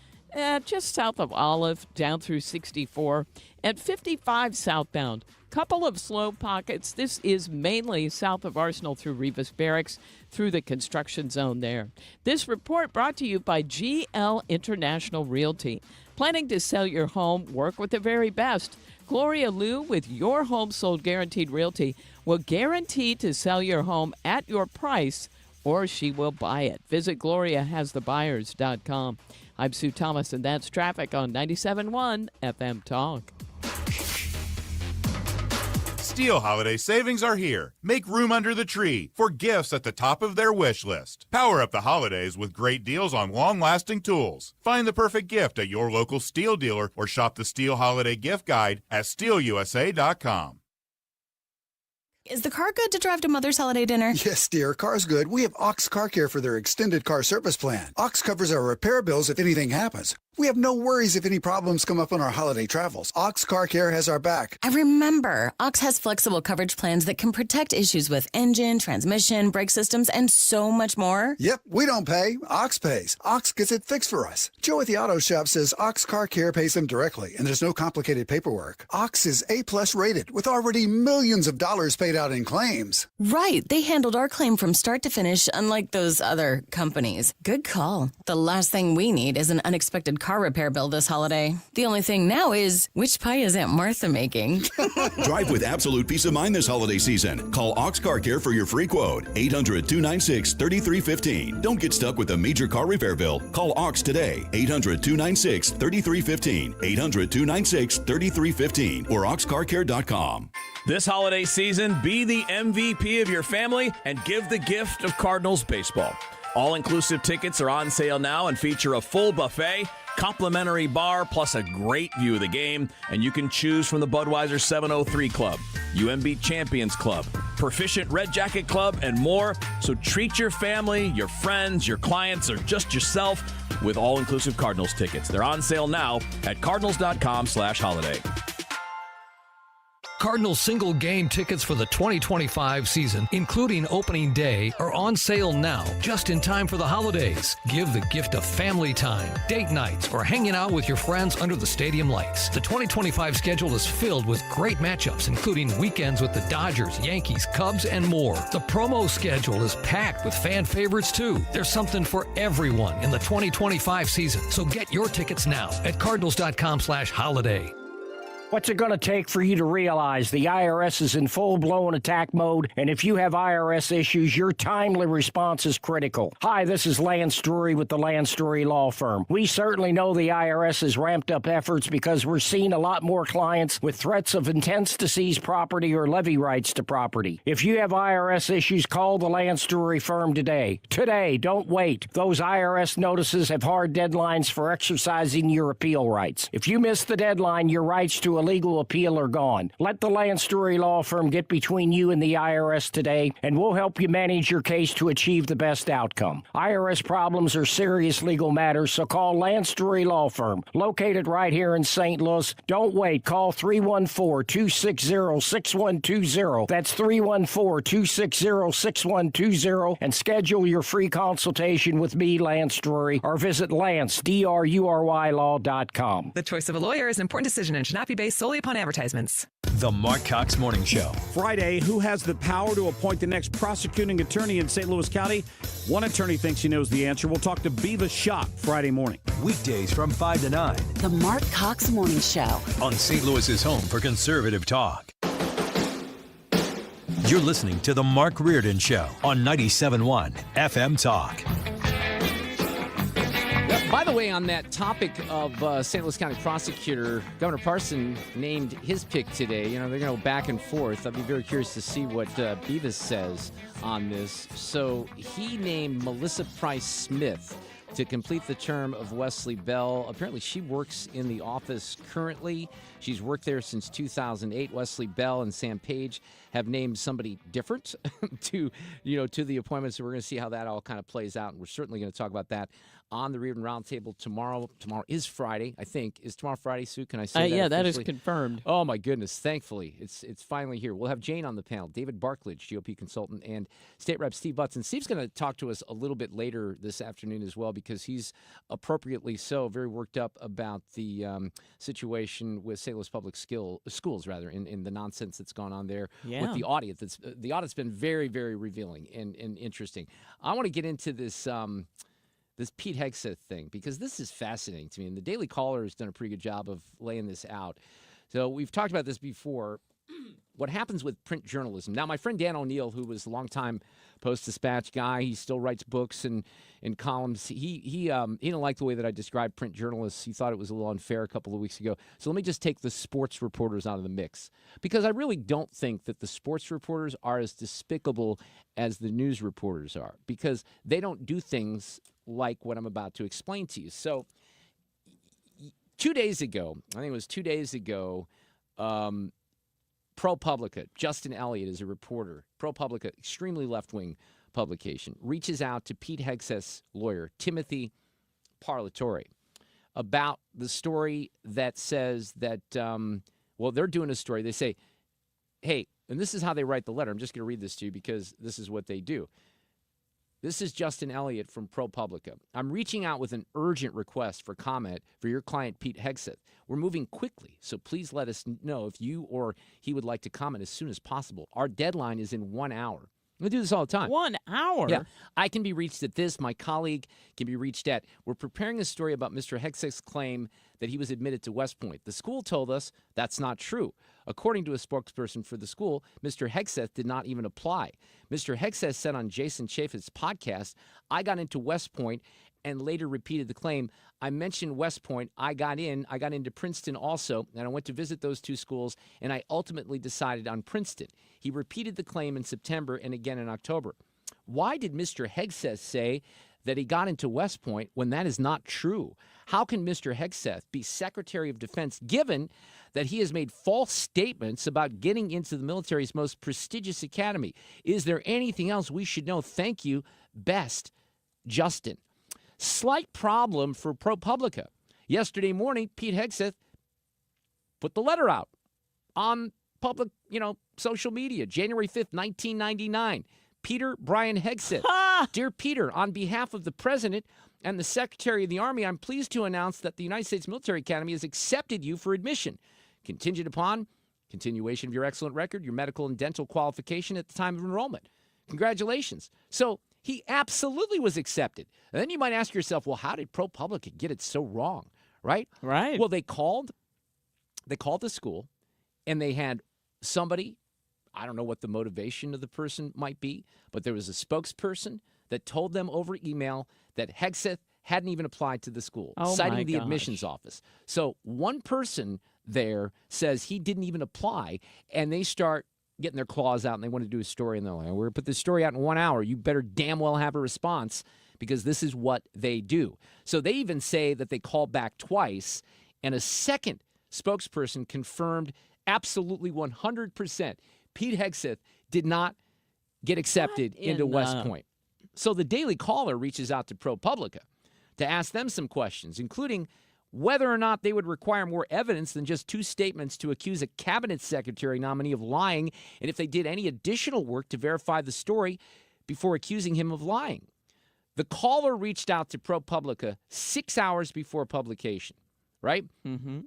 just south of Olive down through 64. At 55 southbound, couple of slow pockets. This is mainly south of Arsenal through Revis Barracks through the construction zone there. This report brought to you by GL International Realty. Planning to sell your home? Work with the very best. Gloria Liu with Your Home Sold Guaranteed Realty will guarantee to sell your home at your price or she will buy it. Visit GloriaHasTheBuyers.com. I'm Sue Thomas, and that's traffic on 97.1 FM Talk. Steel holiday savings are here. Make room under the tree for gifts at the top of their wish list. Power up the holidays with great deals on long-lasting tools. Find the perfect gift at your local Steel dealer or shop the Steel Holiday Gift Guide at SteelUSA.com. Is the car good to drive to Mother's holiday dinner? Yes, dear. Car's good. We have Ox Car Care for their extended car service plan. Ox covers our repair bills if anything happens. We have no worries if any problems come up on our holiday travels. Ox Car Care has our back. I remember, Ox has flexible coverage plans that can protect issues with engine, transmission, brake systems, and so much more. Yep, we don't pay. Ox pays. Ox gets it fixed for us. Joe at the auto shop says Ox Car Care pays them directly, and there's no complicated paperwork. Ox is A+ rated, with already millions of dollars paid out in claims. Right, they handled our claim from start to finish, unlike those other companies. Good call. The last thing we need is an unexpected car repair bill this holiday. The only thing now is, which pie is Aunt Martha making? Drive with absolute peace of mind this holiday season. Call Ox Car Care for your free quote. 800-296-3315. Don't get stuck with a major car repair bill. Call Ox today. 800-296-3315. 800-296-3315 or oxcarcare.com. This holiday season, be the MVP of your family and give the gift of Cardinals baseball. All-inclusive tickets are on sale now and feature a full buffet, complimentary bar, plus a great view of the game, and you can choose from the Budweiser 703 Club, UMB Champions Club, Proficient Red Jacket Club, and more. So treat your family, your friends, your clients, or just yourself with all-inclusive Cardinals tickets. They're on sale now at cardinals.com/holiday. Cardinals single game tickets for the 2025 season, including opening day, are on sale now, just in time for the holidays. Give the gift of family time, date nights, or hanging out with your friends under the stadium lights. The 2025 schedule is filled with great matchups, including weekends with the Dodgers, Yankees, Cubs, and more. The promo schedule is packed with fan favorites, too. There's something for everyone in the 2025 season, so get your tickets now at cardinals.com/holiday. What's it going to take for you to realize the IRS is in full-blown attack mode, and if you have IRS issues, your timely response is critical? Hi, this is Lance Drury with the Lance Drury Law Firm. We certainly know the IRS has ramped up efforts because we're seeing a lot more clients with threats of intents to seize property or levy rights to property. If you have IRS issues, call the Lance Drury Firm today. Today, don't wait. Those IRS notices have hard deadlines for exercising your appeal rights. If you miss the deadline, your rights to a legal appeal are gone. Let the Lance Drury Law Firm get between you and the IRS today, and we'll help you manage your case to achieve the best outcome. IRS problems are serious legal matters, so call Lance Drury Law Firm, located right here in St. Louis. Don't wait. Call 314-260-6120. That's 314-260-6120, and schedule your free consultation with me, Lance Drury, or visit LanceDruryLaw.com. The choice of a lawyer is an important decision and should not be based solely upon advertisements. The Mark Cox Morning Show. Friday, who has the power to appoint the next prosecuting attorney in St. Louis County? One attorney thinks he knows the answer. We'll talk to Beavis Schott Friday morning. Weekdays from 5 to 9. The Mark Cox Morning Show. On St. Louis's home for conservative talk. You're listening to The Mark Reardon Show on 97.1 FM Talk. By the way, on that topic of St. Louis County prosecutor, Governor Parson named his pick today. You know, they're going to go back and forth. I'd be very curious to see what Beavis says on this. So he named Melissa Price Smith to complete the term of Wesley Bell. Apparently, she works in the office currently. She's worked there since 2008. Wesley Bell and Sam Page have named somebody different to the appointments. So we're going to see how that all kind of plays out, and we're certainly going to talk about that on the Reardon Roundtable tomorrow. Tomorrow is Friday, I think. Is tomorrow Friday, Sue? Can I say that? Yeah, officially? that is confirmed. Oh, my goodness. Thankfully, it's finally here. We'll have Jane on the panel, David Barklage, GOP consultant, and State Rep Steve Butz. And Steve's going to talk to us a little bit later this afternoon as well, because he's appropriately so very worked up about the situation with St. Louis Public Schools, in the nonsense that's gone on there with the audit. The audit's been very, very revealing and interesting. I want to get into this Pete Hegseth thing, because this is fascinating to me, and the Daily Caller has done a pretty good job of laying this out. So we've talked about this before. What happens with print journalism. Now, my friend Dan O'Neill, who was a longtime Post-Dispatch guy, he still writes books and columns. He didn't like the way that I described print journalists. He thought it was a little unfair a couple of weeks ago. So let me just take the sports reporters out of the mix, because I really don't think that the sports reporters are as despicable as the news reporters are, because they don't do things like what I'm about to explain to you. So 2 days ago, I think it was 2 days ago, ProPublica, Justin Elliott is a reporter. ProPublica, extremely left-wing publication, reaches out to Pete Hegseth's lawyer, Timothy Parlatore. about the story that says that, they're doing a story. They say, hey, and this is how they write the letter. I'm just going to read this to you because this is what they do. This is Justin Elliott from ProPublica. I'm reaching out with an urgent request for comment for your client, Pete Hegseth. We're moving quickly, so please let us know if you or he would like to comment as soon as possible. Our deadline is in 1 hour. We do this all the time. 1 hour? Yeah. I can be reached at this. My colleague can be reached at. We're preparing a story about Mr. Hegseth's claim that he was admitted to West Point. The school told us that's not true. According to a spokesperson for the school, Mr. Hegseth did not even apply. Mr. Hegseth said on Jason Chaffetz's podcast, I got into West Point, and later repeated the claim. I mentioned West Point. I got into Princeton also, and I went to visit those two schools, and I ultimately decided on Princeton. He repeated the claim in September and again in October. Why did Mr. Hegseth say that he got into West Point when that is not true? How can Mr. Hegseth be Secretary of Defense given that he has made false statements about getting into the military's most prestigious academy? Is there anything else we should know? Thank you. Best, Justin. Slight problem for ProPublica. Yesterday morning, Pete Hegseth put the letter out on public, social media. January 5th, 1999. Peter Brian Hegseth. Dear Peter, on behalf of the President and the Secretary of the Army, I'm pleased to announce that the United States Military Academy has accepted you for admission, contingent upon continuation of your excellent record, your medical and dental qualification at the time of enrollment. Congratulations. So he absolutely was accepted. And then you might ask yourself, well, how did ProPublica get it so wrong, right? Right. Well, they called the school, and they had somebody, I don't know what the motivation of the person might be, but there was a spokesperson that told them over email that Hegseth hadn't even applied to the school, citing the admissions office. So one person there says he didn't even apply, and they start getting their claws out, and they want to do a story, and they're like, we're going to put this story out in 1 hour. You better damn well have a response, because this is what they do. So they even say that they called back twice, and a second spokesperson confirmed absolutely 100% Pete Hegseth did not get accepted into West Point. So the Daily Caller reaches out to ProPublica to ask them some questions, including whether or not they would require more evidence than just two statements to accuse a cabinet secretary nominee of lying, and if they did any additional work to verify the story before accusing him of lying. The Caller reached out to ProPublica 6 hours before publication, right? Mm-hmm.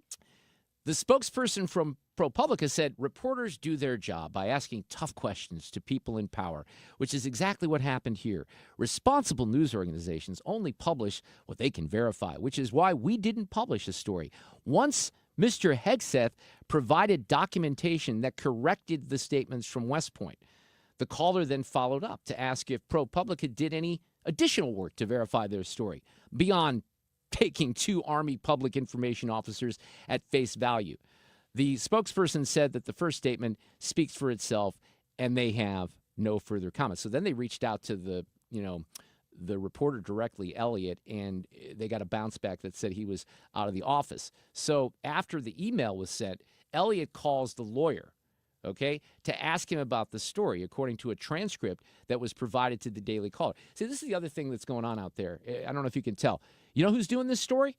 The spokesperson from ProPublica said reporters do their job by asking tough questions to people in power, which is exactly what happened here. Responsible news organizations only publish what they can verify, which is why we didn't publish a story. Once Mr. Hegseth provided documentation that corrected the statements from West Point, the Caller then followed up to ask if ProPublica did any additional work to verify their story beyond taking two Army public information officers at face value. The spokesperson said that the first statement speaks for itself, and they have no further comments. So then they reached out to the reporter directly, Elliott, and they got a bounce back that said he was out of the office. So after the email was sent, Elliott calls the lawyer, to ask him about the story, according to a transcript that was provided to the Daily Caller. See, this is the other thing that's going on out there. I don't know if you can tell. You know who's doing this story?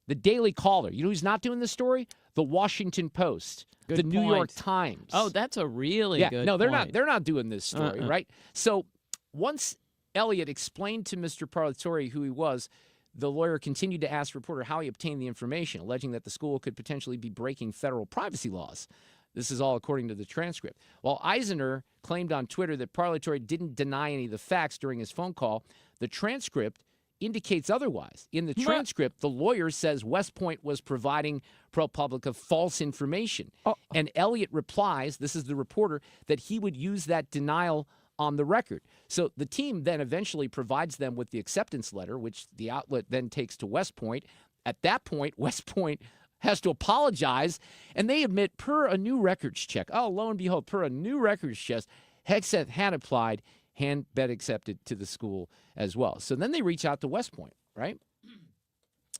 The Daily Caller. You know who's not doing this story? The Washington Post, the New York Times. Oh, that's a really good no, they're point. They're not doing this story, right? So once Elliott explained to Mr. Parlatore who he was, the lawyer continued to ask the reporter how he obtained the information, alleging that the school could potentially be breaking federal privacy laws. This is all according to the transcript. While Eisner claimed on Twitter that Parlatore didn't deny any of the facts during his phone call, the transcript indicates otherwise. In the transcript, the lawyer says West Point was providing ProPublica false information. And Elliott replies, this is the reporter, that he would use that denial on the record. So the team then eventually provides them with the acceptance letter, which the outlet then takes to West Point. At that point, West Point has to apologize, and they admit per a new records check. Oh, lo and behold, per a new records check, Hegseth had applied, had been accepted to the school as well. So then they reach out to West Point, right?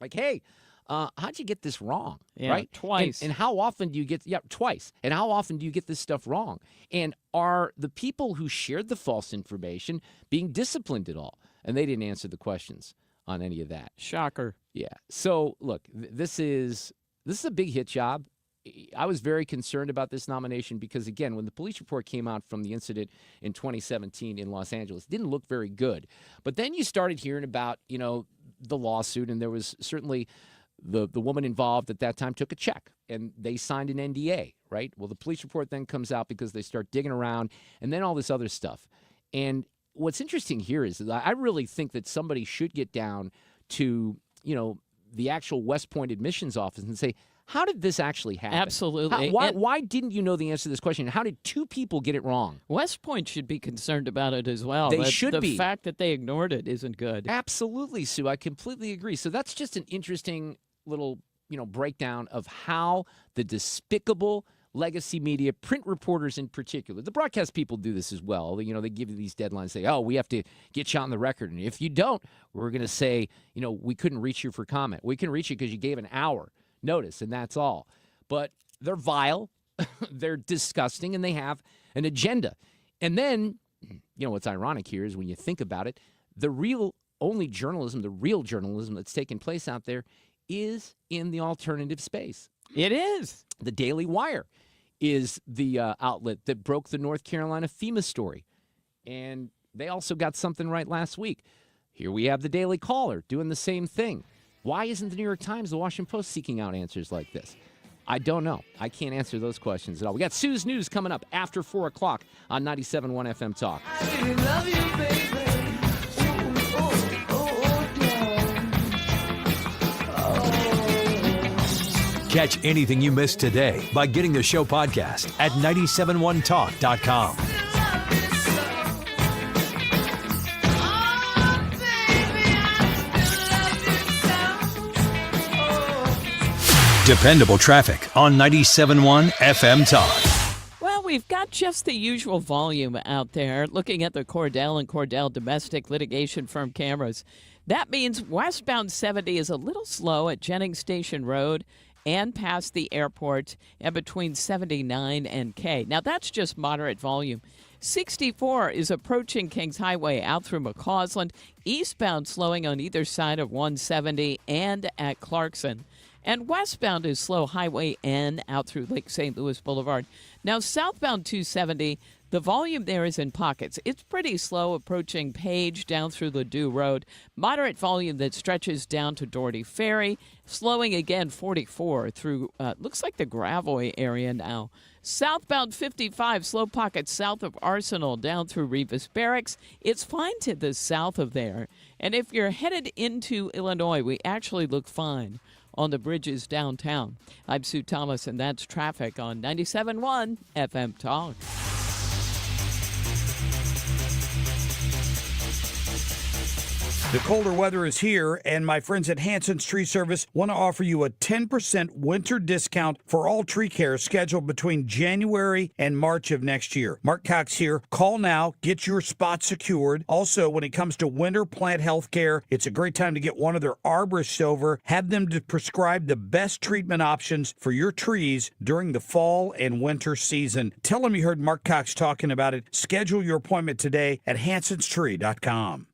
Like, hey, how'd you get this wrong? Yeah, right? twice. And how often do you get, twice. And how often do you get this stuff wrong? And are the people who shared the false information being disciplined at all? And they didn't answer the questions. on any of that. Shocker. Yeah. So, look, this is a big hit job. I was very concerned about this nomination because, again, when the police report came out from the incident in 2017 in Los Angeles, it didn't look very good. But then you started hearing about, the lawsuit, and there was certainly the woman involved at that time took a check, and they signed an NDA, right? Well, the police report then comes out because they start digging around, and then all this other stuff. And what's interesting here is that I really think that somebody should get down to, the actual West Point admissions office and say, how did this actually happen? Absolutely. Why didn't you know the answer to this question? How did two people get it wrong? West Point should be concerned about it as well. They should be. The fact that they ignored it isn't good. Absolutely, Sue. I completely agree. So that's just an interesting little, breakdown of how the despicable legacy media, print reporters in particular, the broadcast people do this as well. They give you these deadlines, say, oh, we have to get you on the record. And if you don't, we're going to say, we couldn't reach you for comment. We can reach you because you gave an hour notice, and that's all. But they're vile, they're disgusting, and they have an agenda. And then, what's ironic here is when you think about it, the real journalism that's taking place out there is in the alternative space. It is. The Daily Wire is the outlet that broke the North Carolina FEMA story. And they also got something right last week. Here we have the Daily Caller doing the same thing. Why isn't the New York Times, the Washington Post seeking out answers like this? I don't know. I can't answer those questions at all. We got Sue's News coming up after 4 o'clock on 97.1 FM Talk. I love you, baby. Catch anything you missed today by getting the show podcast at 971talk.com. Dependable traffic on 97.1 FM Talk. Well, we've got just the usual volume out there looking at the Cordell and Cordell domestic litigation firm cameras. That means westbound 70 is a little slow at Jennings Station Road and past the airport and between 79 and K. Now, that's just moderate volume. 64 is approaching Kings Highway out through McCausland, eastbound slowing on either side of 170 and at Clarkson. And westbound is slow Highway N out through Lake St. Louis Boulevard. Now, southbound 270, the volume there is in pockets. It's pretty slow approaching Page down through Ladue Road. Moderate volume that stretches down to Doherty Ferry. Slowing again 44 through, looks like the Gravois area now. Southbound 55, slow pockets south of Arsenal down through Revis Barracks. It's fine to the south of there. And if you're headed into Illinois, we actually look fine on the bridges downtown. I'm Sue Thomas, and that's traffic on 97.1 FM Talk. The colder weather is here, and my friends at Hanson's Tree Service want to offer you a 10% winter discount for all tree care scheduled between January and March of next year. Mark Cox here. Call now. Get your spot secured. Also, when it comes to winter plant health care, it's a great time to get one of their arborists over. Have them to prescribe the best treatment options for your trees during the fall and winter season. Tell them you heard Mark Cox talking about it. Schedule your appointment today at hansonstree.com.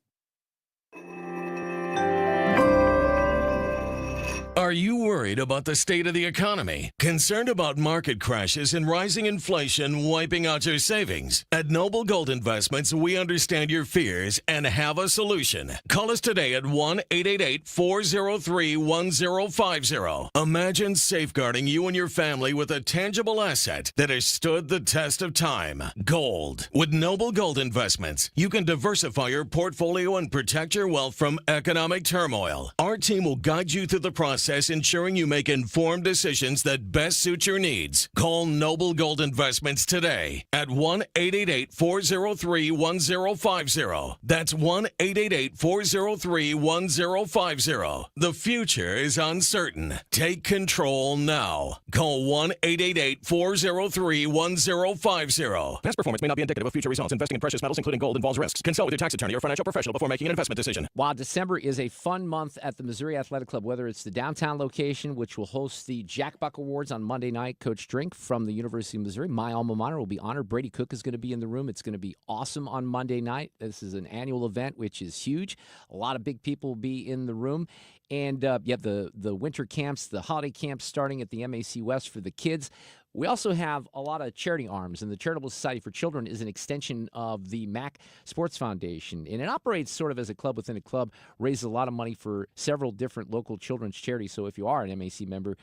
Are you worried about the state of the economy? Concerned about market crashes and rising inflation wiping out your savings? At Noble Gold Investments, we understand your fears and have a solution. Call us today at 1-888-403-1050. Imagine safeguarding you and your family with a tangible asset that has stood the test of time. Gold. With Noble Gold Investments, you can diversify your portfolio and protect your wealth from economic turmoil. Our team will guide you through the process, ensuring you make informed decisions that best suit your needs. Call Noble Gold Investments today at 1-888-403-1050. That's 1-888-403-1050. The future is uncertain. Take control now. Call 1-888-403-1050. Past performance may not be indicative of future results. Investing in precious metals, including gold, involves risks. Consult with your tax attorney or financial professional before making an investment decision. While December is a fun month at the Missouri Athletic Club, whether it's the downtown downtown location, which will host the Jack Buck Awards on Monday night. Coach Drink from the University of Missouri, my alma mater, will be honored. Brady Cook is going to be in the room. It's going to be awesome on Monday night. This is an annual event, which is huge. A lot of big people will be in the room. And you have the winter camps, the holiday camps starting at the MAC West for the kids. We also have a lot of charity arms, and the Charitable Society for Children is an extension of the MAC Sports Foundation, and it operates sort of as a club within a club, raises a lot of money for several different local children's charities. So if you are an MAC member,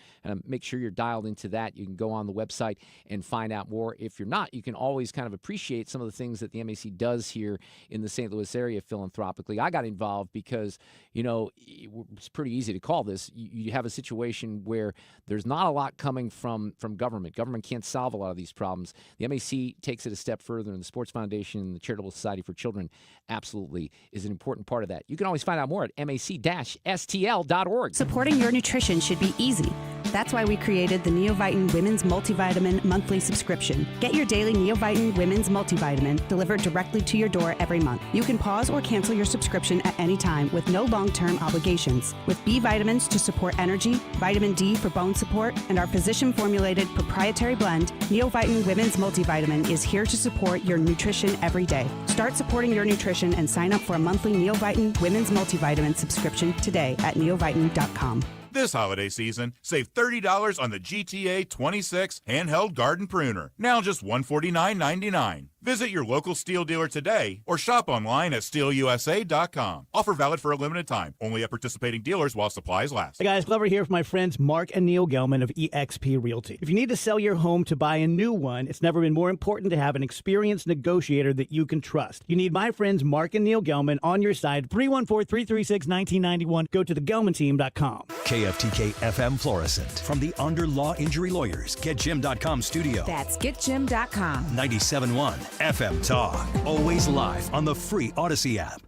make sure you're dialed into that. You can go on the website and find out more. If you're not, you can always kind of appreciate some of the things that the MAC does here in the St. Louis area philanthropically. I got involved because, it's pretty easy to call this. You have a situation where there's not a lot coming from government. Government can't solve a lot of these problems. The MAC takes it a step further, and the Sports Foundation and the Charitable Society for Children absolutely is an important part of that. You can always find out more at mac-stl.org. Supporting your nutrition should be easy. That's why we created the Neovitin Women's Multivitamin monthly subscription. Get your daily Neovitin Women's Multivitamin delivered directly to your door every month. You can pause or cancel your subscription at any time with no long-term obligations. With B vitamins to support energy, vitamin D for bone support, and our physician-formulated proprietary blend, Neovitin Women's Multivitamin is here to support your nutrition every day. Start supporting your nutrition and sign up for a monthly Neovitin Women's Multivitamin subscription today at neovitin.com. This holiday season, save $30 on the GTA 26 handheld garden pruner. Now just $149.99. Visit your local Steel dealer today or shop online at steelusa.com. Offer valid for a limited time. Only at participating dealers while supplies last. Hey guys, Glover here with my friends Mark and Neil Gelman of eXp Realty. If you need to sell your home to buy a new one, it's never been more important to have an experienced negotiator that you can trust. You need my friends Mark and Neil Gelman on your side. 314-336-1991. Go to thegelmanteam.com. KFTK FM Florissant. From the Under Law Injury Lawyers, GetJim.com studio. That's GetJim.com. 97.1 FM Talk. Always live on the free Odyssey app.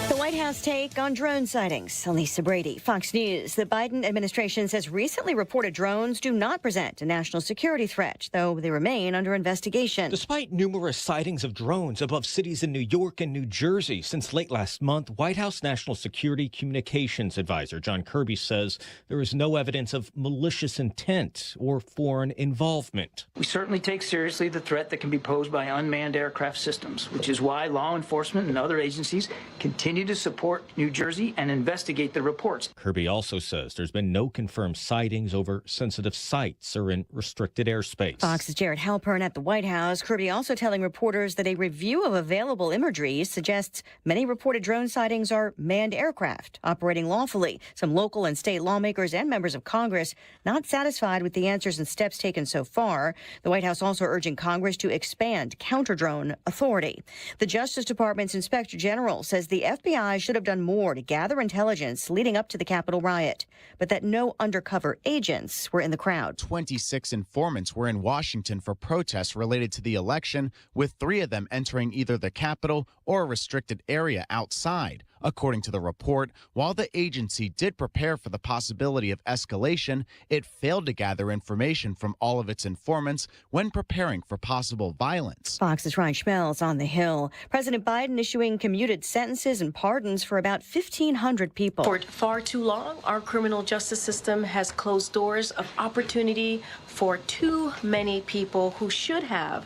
The White House take on drone sightings. Elisa Brady, Fox News. The Biden administration says recently reported drones do not present a national security threat, though they remain under investigation. Despite numerous sightings of drones above cities in New York and New Jersey since late last month, White House National Security Communications Advisor John Kirby says there is no evidence of malicious intent or foreign involvement. We certainly take seriously the threat that can be posed by unmanned aircraft systems, which is why law enforcement and other agencies continue to support New Jersey and investigate the reports. Kirby also says there's been no confirmed sightings over sensitive sites or in restricted airspace. Fox's Jared Halpern at the White House. Kirby also telling reporters that a review of available imagery suggests many reported drone sightings are manned aircraft operating lawfully. Some local and state lawmakers and members of Congress not satisfied with the answers and steps taken so far. The White House also urging Congress to expand counter-drone authority. The Justice Department's Inspector General says the FBI should have done more to gather intelligence leading up to the Capitol riot, but that no undercover agents were in the crowd. 26 informants were in Washington for protests related to the election, with 3 of them entering either the Capitol or a restricted area outside. According to the report, while the agency did prepare for the possibility of escalation, it failed to gather information from all of its informants when preparing for possible violence. Fox's Ryan Schmelz on the Hill. President Biden issuing commuted sentences and pardons for about 1,500 people. For far too long, our criminal justice system has closed doors of opportunity for too many people who should have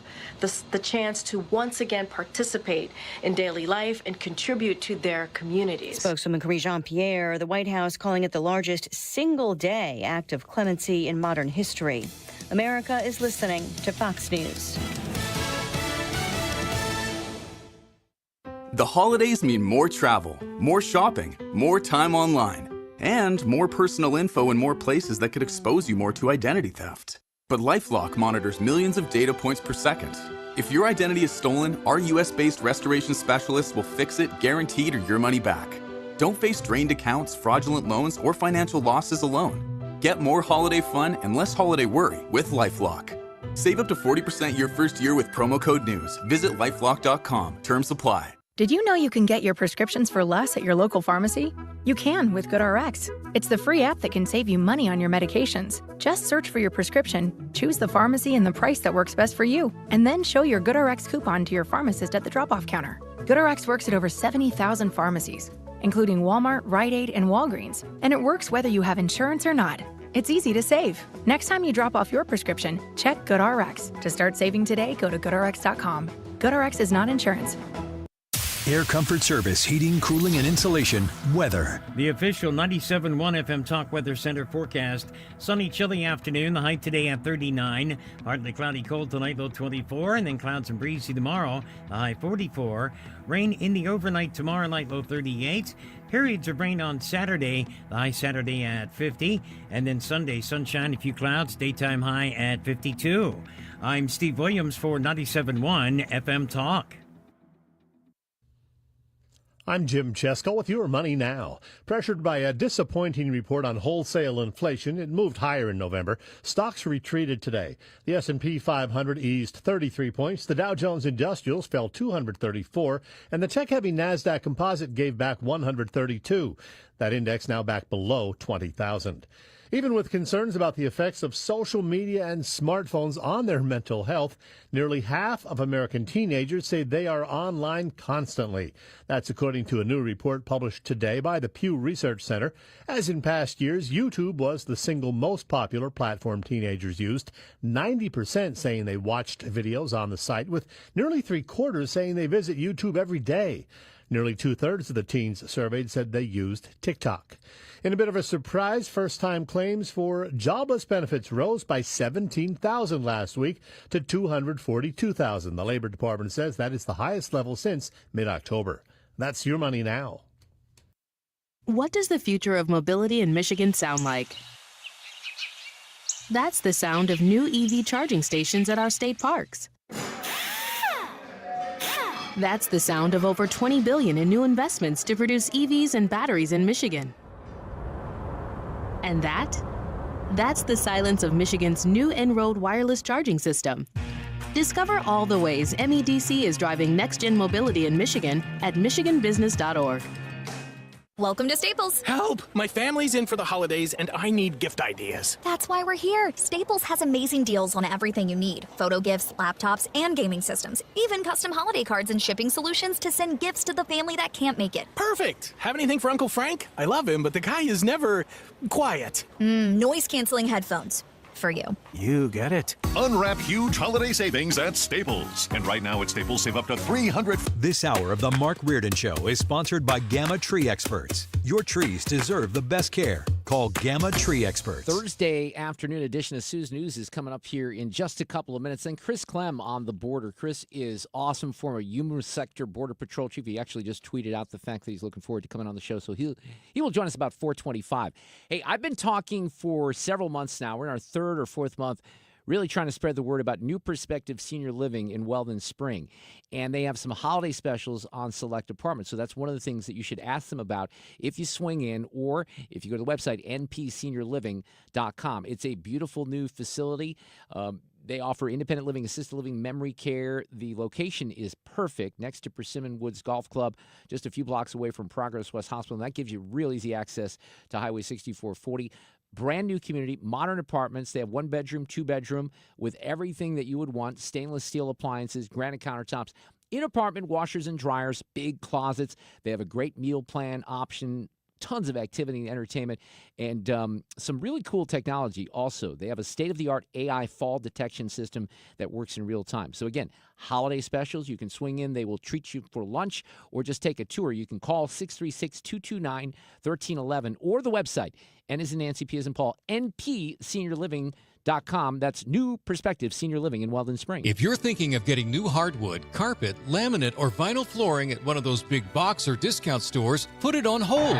the chance to once again participate in daily life and contribute to their communities. Spokeswoman Marie Jean-Pierre, the White House calling it the largest single-day act of clemency in modern history. America is listening to Fox News. The holidays mean more travel, more shopping, more time online, and more personal info in more places that could expose you more to identity theft. But LifeLock monitors millions of data points per second. If your identity is stolen, our US-based restoration specialists will fix it, guaranteed, or your money back. Don't face drained accounts, fraudulent loans, or financial losses alone. Get more holiday fun and less holiday worry with LifeLock. Save up to 40% your first year with promo code NEWS. Visit lifelock.com. Terms apply. Did you know you can get your prescriptions for less at your local pharmacy? You can with GoodRx. It's the free app that can save you money on your medications. Just search for your prescription, choose the pharmacy and the price that works best for you, and then show your GoodRx coupon to your pharmacist at the drop-off counter. GoodRx works at over 70,000 pharmacies. including Walmart, Rite Aid, and Walgreens. And it works whether you have insurance or not. It's easy to save. Next time you drop off your prescription, check GoodRx. To start saving today, go to GoodRx.com. GoodRx is not insurance. Air Comfort Service, heating, cooling, and insulation. Weather. The official 97.1 FM Talk Weather Center forecast. Sunny, chilly afternoon. The high today at 39. Partly cloudy, cold tonight, low 24. And then clouds and breezy tomorrow, the high 44. Rain in the overnight tomorrow night, low 38. Periods of rain on Saturday, the high Saturday at 50. And then Sunday, sunshine, a few clouds, daytime high at 52. I'm Steve Williams for 97.1 FM Talk. I'm Jim Chesko with your Money Now. Pressured by a disappointing report on wholesale inflation, it moved higher in November. Stocks retreated today. The S&P 500 eased 33 points. The Dow Jones Industrials fell 234, and the tech-heavy NASDAQ Composite gave back 132. That index now back below 20,000. Even with concerns about the effects of social media and smartphones on their mental health, nearly half of American teenagers say they are online constantly. That's according to a new report published today by the Pew Research Center. As in past years, YouTube was the single most popular platform teenagers used, 90% saying they watched videos on the site, with nearly three-quarters saying they visit YouTube every day. Nearly two-thirds of the teens surveyed said they used TikTok. In a bit of a surprise, first-time claims for jobless benefits rose by 17,000 last week to 242,000. The Labor Department says that is the highest level since mid-October. That's your Money Now. What does the future of mobility in Michigan sound like? That's the sound of new EV charging stations at our state parks. That's the sound of over $20 billion in new investments to produce EVs and batteries in Michigan. And that's the silence of Michigan's new En-Road wireless charging system. Discover all the ways MEDC is driving next-gen mobility in Michigan at michiganbusiness.org. Welcome to Staples. Help! My family's in for the holidays and I need gift ideas. That's why we're here. Staples has amazing deals on everything you need. Photo gifts, laptops, and gaming systems. Even custom holiday cards and shipping solutions to send gifts to the family that can't make it. Perfect! Have anything for Uncle Frank? I love him, but the guy is never quiet. Noise-canceling headphones. For you. You get it. Unwrap huge holiday savings at Staples. And right now at Staples, save up to $300. This hour of the Mark Reardon Show is sponsored by Gamma Tree Experts. Your trees deserve the best care. Call Gamma Tree Experts. Thursday afternoon edition of Sue's News is coming up here in just a couple of minutes. And Chris Clem on the border. Chris is awesome, former Yuma Sector Border Patrol Chief. He actually just tweeted out the fact that he's looking forward to coming on the show. So he will join us about 4:25. Hey, I've been talking for several months now. We're in our third or fourth month, really trying to spread the word about New Perspective Senior Living in Weldon Spring. And they have some holiday specials on select apartments. So that's one of the things that you should ask them about if you swing in or if you go to the website, npseniorliving.com. It's a beautiful new facility. They offer independent living, assisted living, memory care. The location is perfect next to Persimmon Woods Golf Club, just a few blocks away from Progress West Hospital. And that gives you real easy access to Highway 6440. Brand new community, modern apartments. They have 1-bedroom, 2-bedroom with everything that you would want, stainless steel appliances, granite countertops, in-apartment washers and dryers, big closets. They have a great meal plan option, tons of activity and entertainment, and some really cool technology also. They have a state-of-the-art AI fall detection system that works in real time. So again, holiday specials, you can swing in. They will treat you for lunch or just take a tour. You can call 636-229-1311 or the website, N as in Nancy, P as in Paul, npseniorliving.com. That's New Perspective Senior Living in Weldon Springs. If you're thinking of getting new hardwood, carpet, laminate, or vinyl flooring at one of those big box or discount stores, put it on hold.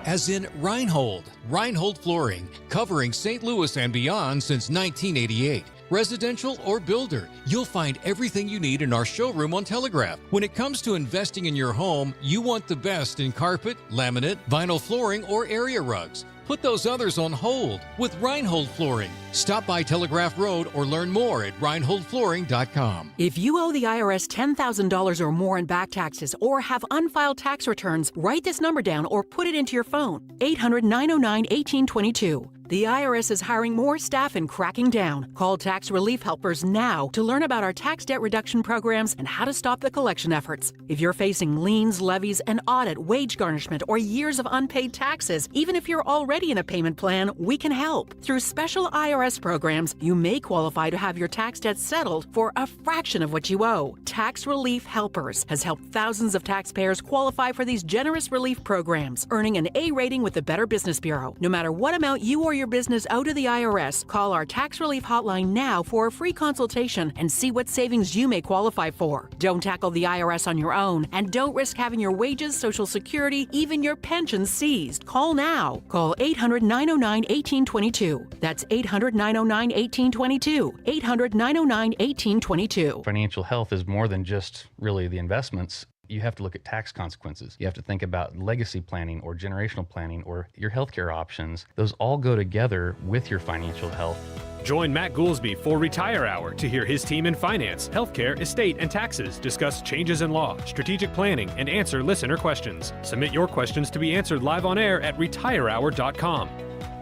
As in Reinhold. Reinhold Flooring, covering St. Louis and beyond since 1988. Residential or builder, you'll find everything you need in our showroom on Telegraph. When it comes to investing in your home, you want the best in carpet, laminate, vinyl flooring, or area rugs. Put those others on hold with Reinhold Flooring. Stop by Telegraph Road or learn more at reinholdflooring.com. If you owe the IRS $10,000 or more in back taxes or have unfiled tax returns, write this number down or put it into your phone. 800-909-1822. The IRS is hiring more staff and cracking down. Call Tax Relief Helpers now to learn about our tax debt reduction programs and how to stop the collection efforts. If you're facing liens, levies, an audit, wage garnishment, or years of unpaid taxes, even if you're already in a payment plan, we can help. Through special IRS programs, you may qualify to have your tax debt settled for a fraction of what you owe. Tax Relief Helpers has helped thousands of taxpayers qualify for these generous relief programs, earning an A rating with the Better Business Bureau. No matter what amount you or your business owe to the IRS, call our tax relief hotline now for a free consultation and see what savings you may qualify for. Don't tackle the IRS on your own, and don't risk having your wages, Social Security, even your pension seized. Call now. Call 800-909-1822. That's 800-909-1822. 800-909-1822. Financial health is more than just really the investments. You have to look at tax consequences. You have to think about legacy planning or generational planning or your healthcare options. Those all go together with your financial health. Join Matt Goolsby for Retire Hour to hear his team in finance, healthcare, estate, and taxes discuss changes in law, strategic planning, and answer listener questions. Submit your questions to be answered live on air at retirehour.com.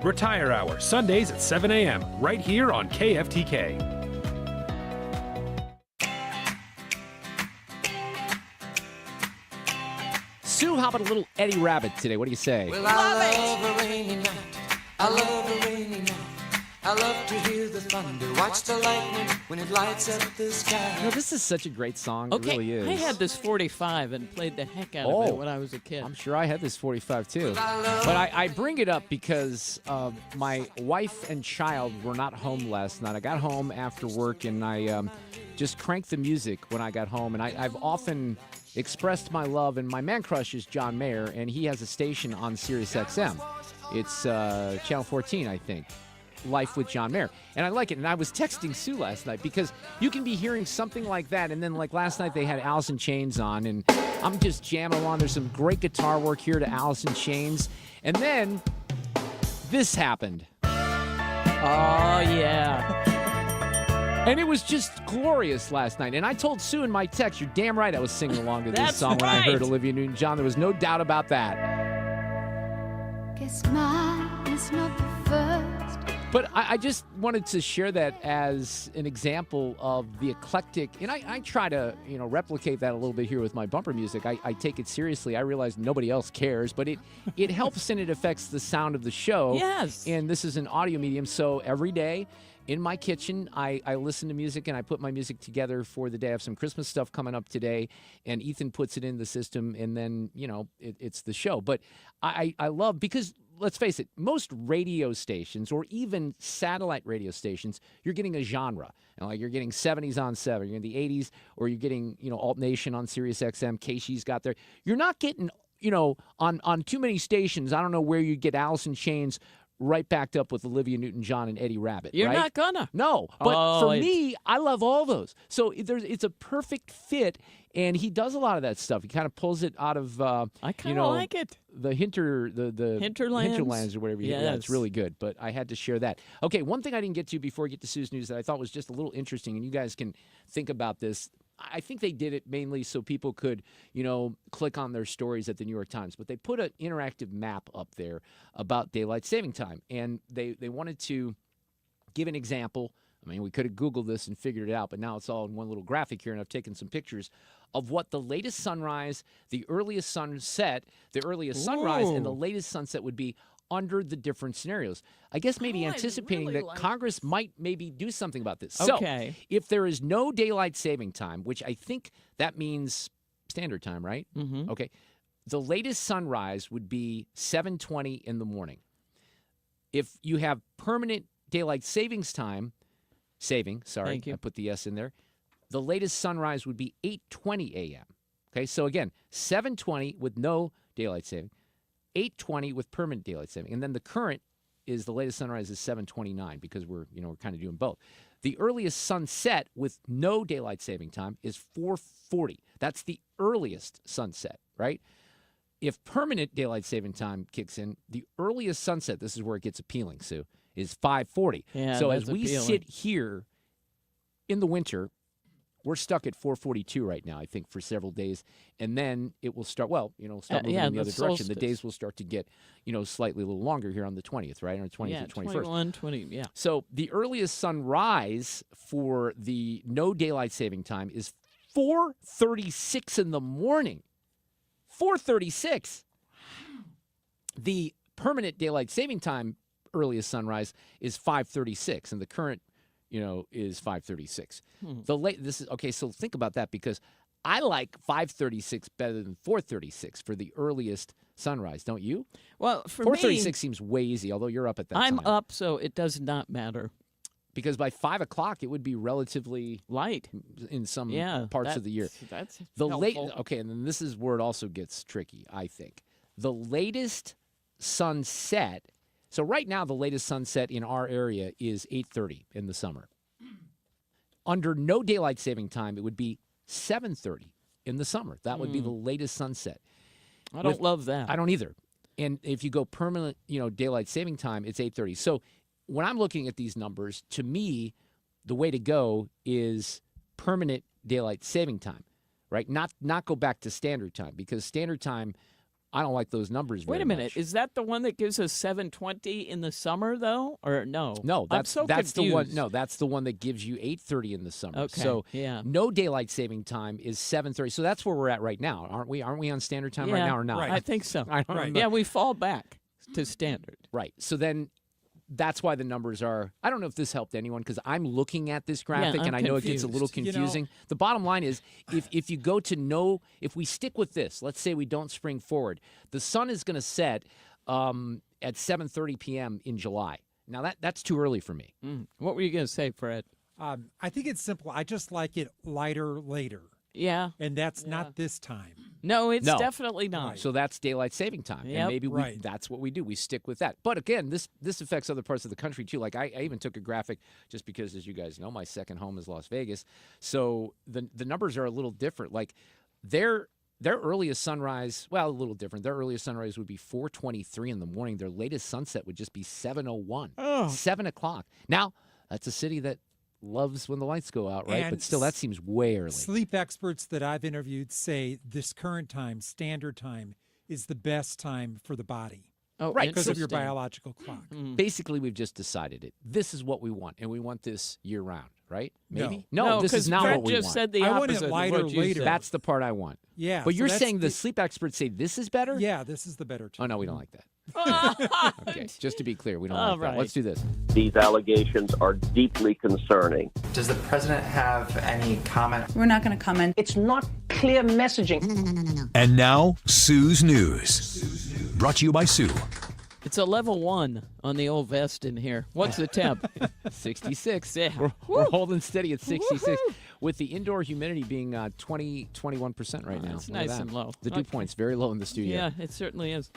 Retire Hour, Sundays at 7 a.m., right here on KFTK. Sue, how about a little Eddie Rabbit today? What do you say? Well, I love a rainy night. I love a rainy night. I love to hear the thunder, watch the lightning when it lights up the sky. You know, this is such a great song. Okay, It really is. I had this 45 and played the heck out of it when I was a kid. I'm sure I had this 45 too. But I bring it up because my wife and child were not home last night. I got home after work and I just cranked the music when I got home. And I've often expressed my love, and my man crush is John Mayer, and he has a station on Sirius XM. It's Channel 14, I think. Life with John Mayer. And I like it. And I was texting Sue last night because you can be hearing something like that. And then like last night they had Alice in Chains on and I'm just jamming along. There's some great guitar work here to Alice in Chains. And then this happened. Oh, yeah. And it was just glorious last night. And I told Sue in my text, you're damn right I was singing along to this song when I heard Olivia Newton-John. There was no doubt about that. Guess mine is not the first. But I just wanted to share that as an example of the eclectic, and I try to, replicate that a little bit here with my bumper music. I take it seriously. I realize nobody else cares, but it helps and it affects the sound of the show. Yes. And this is an audio medium, so every day in my kitchen, I listen to music and I put my music together for the day. I have some Christmas stuff coming up today, and Ethan puts it in the system, and then, it's the show. But I love, because let's face it, most radio stations or even satellite radio stations, you're getting a genre. Like you're getting 70s on 7, you're getting the 80s, or you're getting, Alt Nation on Sirius XM, Casey's got there. You're not getting, on too many stations, I don't know where you get Alice in Chains right backed up with Olivia Newton-John and Eddie Rabbit. You're right? not gonna. No. But for me, I love all those. So it's a perfect fit, and he does a lot of that stuff. He kind of pulls it out of, I kind of like it. The hinterlands or whatever. Yes. Yeah, it's really good. But I had to share that. Okay, one thing I didn't get to before I get to Sue's News that I thought was just a little interesting, and you guys can think about this. I think they did it mainly so people could, click on their stories at the New York Times. But they put an interactive map up there about daylight saving time. And they wanted to give an example. I mean, we could have Googled this and figured it out, but now it's all in one little graphic here, and I've taken some pictures of what the latest sunrise, the earliest sunset, the earliest sunrise, and the latest sunset would be under the different scenarios. I guess maybe anticipating that Congress might maybe do something about this. Okay. So if there is no daylight saving time, which I think that means standard time, right? Mm-hmm. Okay. The latest sunrise would be 7:20 in the morning. If you have permanent daylight savings time, Thank you. I put the S in there, the latest sunrise would be 8:20 a.m. Okay, so again, 7:20 with no daylight saving, 8:20 with permanent daylight saving, and then the current is the latest sunrise is 7:29 because we're kind of doing both. The earliest sunset with no daylight saving time is 4:40. That's the earliest sunset, right? If permanent daylight saving time kicks in, the earliest sunset, this is where it gets appealing, Sue, is 5:40. Yeah, so that's as we appealing. sit here in the winter we're stuck at 4:42 right now, I think, for several days. And then it will start, start moving in the other direction. The days will start to get, slightly a little longer here on the 20th, right? Or 20th or 21st. 21, 20, yeah. So the earliest sunrise for the no daylight saving time is 4:36 in the morning. 4:36. The permanent daylight saving time earliest sunrise is 5:36, and the current, is 5:36. So think about that, because I like 5:36 better than 4:36 for the earliest sunrise, don't you? Well, for 4:36 seems way easy, although you're up at that time. I'm up, so it does not matter. Because by 5 o'clock, it would be relatively light in some parts of the year. That's the helpful. Okay, and then this is where it also gets tricky, I think. The latest sunset. So right now, the latest sunset in our area is 8:30 in the summer. Under no daylight saving time, it would be 7:30 in the summer. That would be the latest sunset. I don't love that. I don't either. And if you go permanent, daylight saving time, it's 8:30. So when I'm looking at these numbers, to me, the way to go is permanent daylight saving time, right? Not go back to standard time, because standard time, I don't like those numbers very much. Wait a minute. Is that the one that gives us 7:20 in the summer, though? Or no? No, that's confused. the one. No, that's the one that gives you 8:30 in the summer. Okay. So yeah. No daylight saving time is 7:30. So that's where we're at right now, aren't we? Aren't we on standard time right now or not? Right. I think so. I don't remember. Yeah, we fall back to standard. Right. So then that's why the numbers are. I don't know if this helped anyone, because I'm looking at this graphic and I know it gets a little confusing. The bottom line is, if you go to if we stick with this, let's say we don't spring forward, the sun is going to set at 7:30 p.m. in July. Now that's too early for me. What were you going to say, Fred? I think it's simple. I just like it lighter later. Yeah. And that's not this time. No, it's definitely not. So that's daylight saving time. Yep. And maybe that's what we do. We stick with that. But again, this affects other parts of the country too. Like I even took a graphic just because, as you guys know, my second home is Las Vegas. So the numbers are a little different. Like their earliest sunrise, a little different. Their earliest sunrise would be 4:23 in the morning. Their latest sunset would just be 7:01, 7 o'clock. Now, that's a city that loves when the lights go out, right? And but still, that seems way early. Sleep experts that I've interviewed say this current time, standard time, is the best time for the body. Oh, right. Because of your biological clock. Basically, we've just decided it. This is what we want, and we want this year round, right? No. Maybe? No, this is not Fred what we just want. said the I opposite want it lighter of what you later. said. That's the part I want. Yeah. But so you're that's saying the sleep experts say this is better? Yeah, this is the better time. Oh, no, we don't like that. Okay, just to be clear, we don't like that. Let's do this. These allegations are deeply concerning. Does the president have any comment? We're not going to comment. It's not clear messaging. No. And now, Sue's News. Brought to you by Sue. It's a level 1 on the old vest in here. What's the temp? 66. Yeah. We're holding steady at 66, with the indoor humidity being 20-21% right now. It's nice and low. The dew point's very low in the studio. Yeah, it certainly is.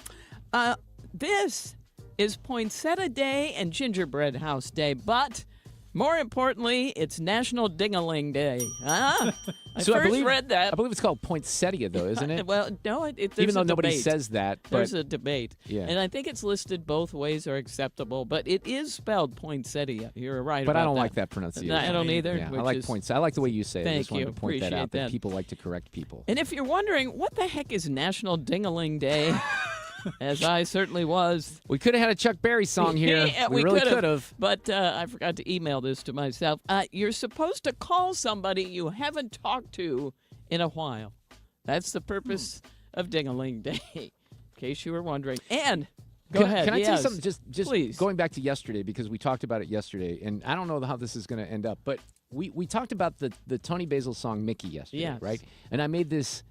This is Poinsettia Day and Gingerbread House Day, but more importantly, it's National Ding-a-ling Day. I read that. I believe it's called poinsettia, though, isn't it? Well, no, there's even though a nobody debate. says that. But There's a debate. Yeah. And I think it's listed both ways are acceptable, but it is spelled poinsettia. You're right But about I don't that. like that pronunciation. I don't either. Yeah, I which like is- points. I like the way you say it. I Thank just wanted you. to point that out Appreciate that. people like to correct people. And if you're wondering, what the heck is National Ding-a-ling Day? As I certainly was. We could have had a Chuck Berry song here. Yeah, we really could have. But I forgot to email this to myself. You're supposed to call somebody you haven't talked to in a while. That's the purpose of Ding-a-ling Day, in case you were wondering. And go ahead. Can I tell you yes. something? Just Please. Going back to yesterday, because we talked about it yesterday, and I don't know how this is going to end up, but we talked about the Tony Basil song Mickey yesterday, Yes. right? And I made this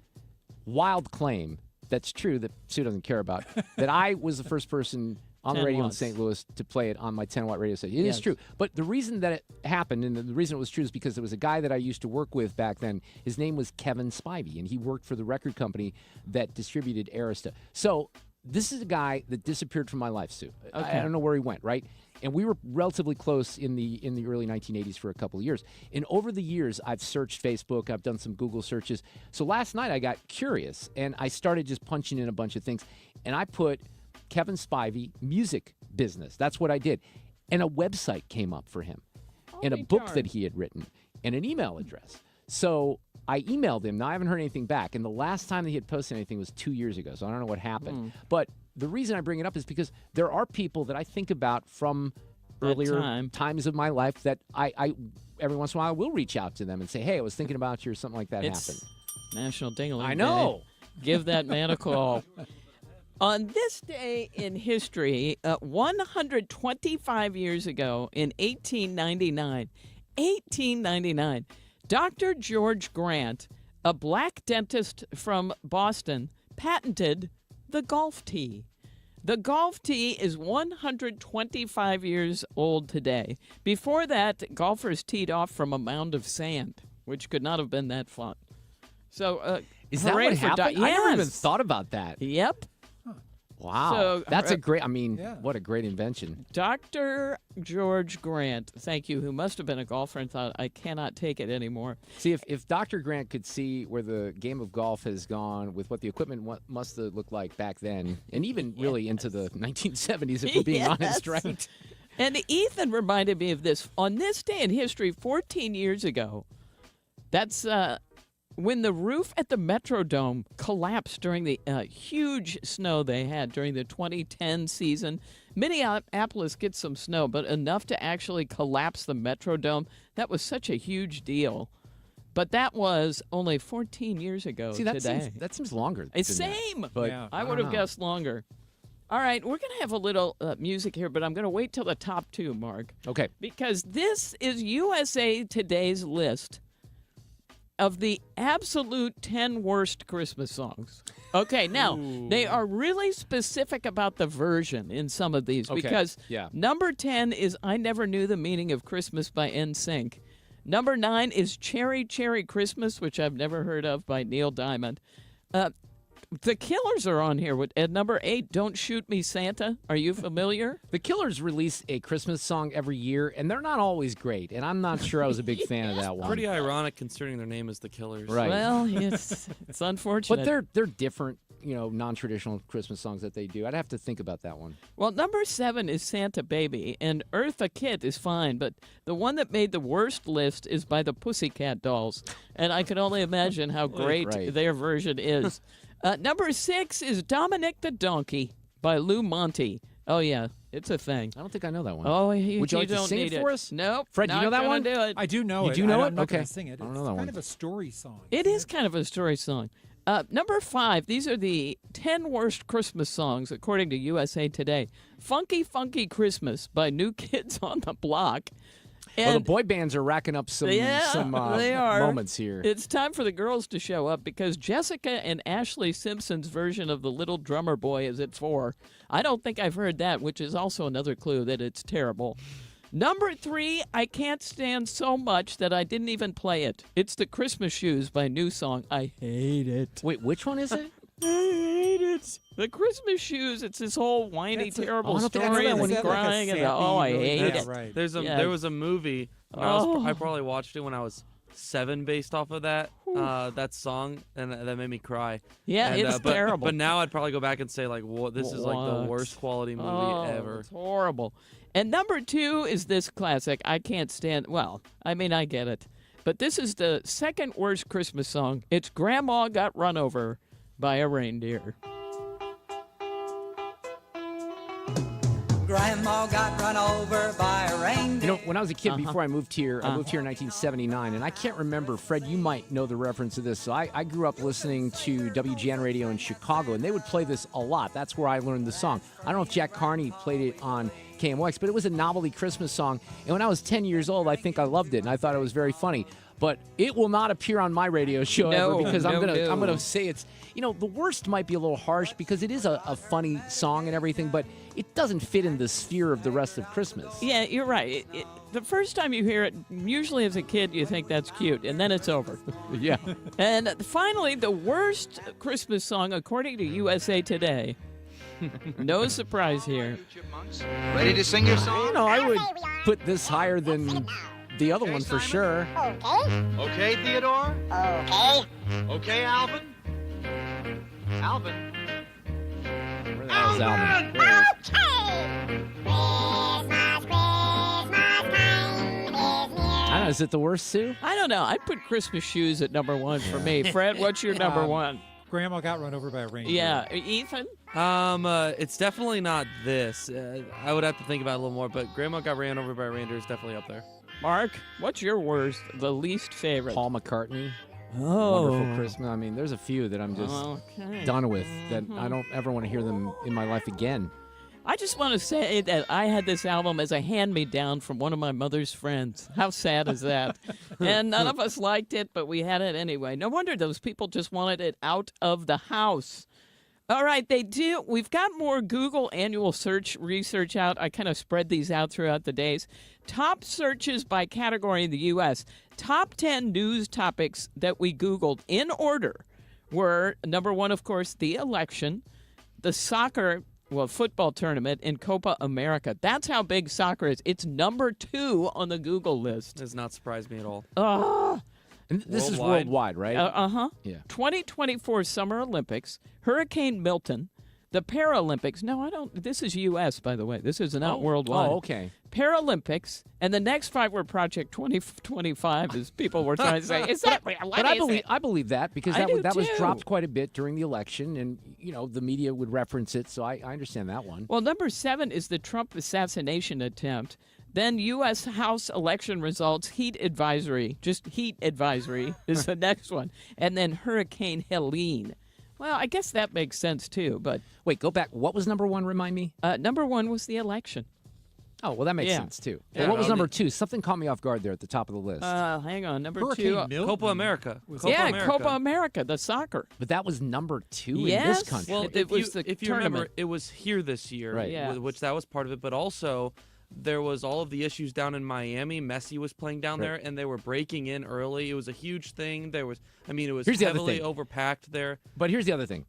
wild claim that's true that Sue doesn't care about, that I was the first person on the 10 radio watts. in St. Louis to play it on my 10-watt radio set. It is Yes. true. But the reason that it happened, and the reason it was true, is because there was a guy that I used to work with back then. His name was Kevin Spivey, and he worked for the record company that distributed Arista. So this is a guy that disappeared from my life, Sue. Okay. I don't know where he went, right? And we were relatively close in the early 1980s for a couple of years. And over the years, I've searched Facebook. I've done some Google searches. So last night I got curious, and I started just punching in a bunch of things. And I put Kevin Spivey music business. That's what I did. And a website came up for him, and a book that he had written, and an email address. So I emailed him. Now, I haven't heard anything back. And the last time that he had posted anything was 2 years ago. So I don't know what happened. But the reason I bring it up is because there are people that I think about from earlier times of my life that I every once in a while I will reach out to them and say, hey, I was thinking about you, or something like that happened. National Ding-a-Ling I know. Day. Give that man a call. On this day in history, 125 years ago in 1899, Dr. George Grant, a black dentist from Boston, patented the golf tee. The golf tee is 125 years old today. Before that, golfers teed off from a mound of sand, which could not have been that fun. So, is that what happened? I never even thought about that. Yep. Wow. So, that's a great, what a great invention. Dr. George Grant, thank you, who must have been a golfer and thought, I cannot take it anymore. See, if Dr. Grant could see where the game of golf has gone with what the equipment must have looked like back then, and even really into the 1970s, if we're being honest, right? And Ethan reminded me of this. On this day in history, 14 years ago, that's when the roof at the Metrodome collapsed during the huge snow they had during the 2010 season. Minneapolis gets some snow, but enough to actually collapse the Metrodome. That was such a huge deal. But that was only 14 years ago today. That seems longer. It's than same. That, but I would have guessed longer. All right, we're going to have a little music here, but I'm going to wait till the top two, Mark. Okay. Because this is USA Today's list of the absolute 10 worst Christmas songs. Okay, now, they are really specific about the version in some of these because number 10 is I Never Knew the Meaning of Christmas by NSYNC. Number 9 is Cherry Cherry Christmas, which I've never heard of, by Neil Diamond. The Killers are on here. At number 8, Don't Shoot Me, Santa. Are you familiar? The Killers release a Christmas song every year, and they're not always great. And I'm not sure I was a big fan of that one. Pretty ironic considering their name is The Killers. Right. Well, it's unfortunate. But they're different, non-traditional Christmas songs that they do. I'd have to think about that one. Well, number 7 is Santa Baby, and Eartha Kitt is fine, but the one that made the worst list is by the Pussycat Dolls, and I can only imagine how great their version is. Number 6 is Dominic the Donkey by Lou Monte. Oh, yeah, it's a thing. I don't think I know that one. Oh, Would you like to don't sing need it for us? Nope. Fred, do you know that one? Do it. I do know it. You do know it? I'm not Okay. going to sing it. I don't It's know that kind one. of a story song. It is kind of a story song. Number 5, these are the 10 worst Christmas songs, according to USA Today. Funky Funky Christmas by New Kids on the Block. Well, the boy bands are racking up some they are. moments here. It's time for the girls to show up because Jessica and Ashley Simpson's version of The Little Drummer Boy is at 4. I don't think I've heard that, which is also another clue that it's terrible. Number 3, I Can't Stand So Much That I Didn't Even Play It. It's The Christmas Shoes by New Song. I hate it. Wait, which one is it? I hate it. The Christmas Shoes. It's this whole whiny, terrible story and crying. I hate it. Right. There was a movie. I probably watched it when I was 7, based off of that song, and that made me cry. Yeah, it's terrible. But now I'd probably go back and say this is like the worst quality movie ever. It's horrible. And number 2 is this classic. I can't stand. Well, I mean, I get it, but this is the second worst Christmas song. It's Grandma Got Run Over by a Reindeer. Grandma got run over by a reindeer. When I was a kid, before I moved here, I moved here in 1979, and I can't remember, Fred, you might know the reference to this. So I grew up listening to WGN radio in Chicago, and they would play this a lot. That's where I learned the song. I don't know if Jack Carney played it on KMOX, but it was a novelty Christmas song. And when I was 10 years old, I think I loved it, and I thought it was very funny. But it will not appear on my radio show ever because I'm gonna say it's, the worst might be a little harsh because it is a funny song and everything, but it doesn't fit in the sphere of the rest of Christmas. Yeah, you're right. The first time you hear it, usually as a kid, you think that's cute, and then it's over. Yeah. And finally, the worst Christmas song, according to USA Today. No surprise here. Ready to sing your song? I would put this higher than the other one for sure. Okay. Okay, Theodore? Okay. Okay, Alvin? Alvin? Where the hell is Alvin? Okay. I don't know, Was it the worst, Sue? I don't know. I'd put Christmas shoes at number one for me. Fred, what's your number one? Grandma got run over by a reindeer. Yeah. Ethan? It's definitely not this. I would have to think about it a little more, but Grandma got ran over by a reindeer is definitely up there. Mark, what's your worst, the least favorite? Paul McCartney. Oh. Wonderful Christmas. I mean, there's a few that I'm just done with that I don't ever want to hear them in my life again. I just want to say that I had this album as a hand-me-down from one of my mother's friends. How sad is that? And none of us liked it, but we had it anyway. No wonder those people just wanted it out of the house. All right, they do. We've got more Google annual search research out. I kind of spread these out throughout the days. Top searches by category in the U.S. Top 10 news topics that we Googled in order were, number one, of course, the election, the football tournament in Copa America. That's how big soccer is. It's number 2 on the Google list. Does not surprise me at all. And this is worldwide, right? Yeah. 2024 Summer Olympics, Hurricane Milton, the Paralympics. No, I don't. This is U.S., by the way. This is not worldwide. Oh, okay. Paralympics, and the next 5 were Project 2025, as people were trying to say. Is that real? But I believe that because that was too. dropped quite a bit during the election, and the media would reference it, so I understand that one. Well, number 7 is the Trump assassination attempt. Then U.S. House election results, heat advisory. Just heat advisory is the next one. And then Hurricane Helene. Well, I guess that makes sense, too. But wait, go back. What was number 1, remind me? Number 1 was the election. Oh, well, that makes sense, too. Yeah, what was number 2? Something caught me off guard there at the top of the list. Hang on. Number Hurricane 2. Copa America. Copa America, the soccer. But that was number 2 in Yes. this country. Well, It was the if you tournament. remember, it was here this year, Right. Yeah. which that was part of it, but also there was all of the issues down in Miami. Messi was playing down there, and they were breaking in early. It was a huge thing. It was Here's the other heavily thing. overpacked there. But here's the other thing.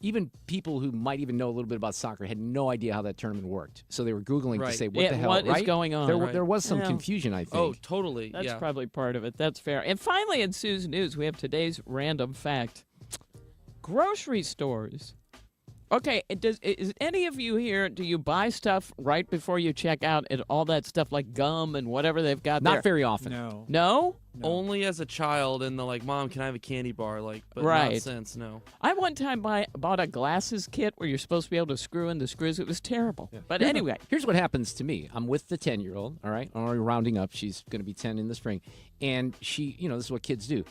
Even people who might even know a little bit about soccer had no idea how that tournament worked. So they were Googling to say, what the hell, what right? is going on? There was some Yeah. confusion, I think. Oh, totally. That's yeah. probably part of it. That's fair. And finally, in Sue's News, we have today's random fact. Grocery stores. Okay, is any of you here, do you buy stuff right before you check out and all that stuff like gum and whatever they've got there? Not very often. No. No? Only as a child, and the Mom, can I have a candy bar? But Right. not since, no. I one time bought a glasses kit where you're supposed to be able to screw in the screws. It was terrible. But anyway. Here's what happens to me. I'm with the 10-year-old, all right? I'm already rounding up. She's going to be 10 in the spring. And she, this is what kids do.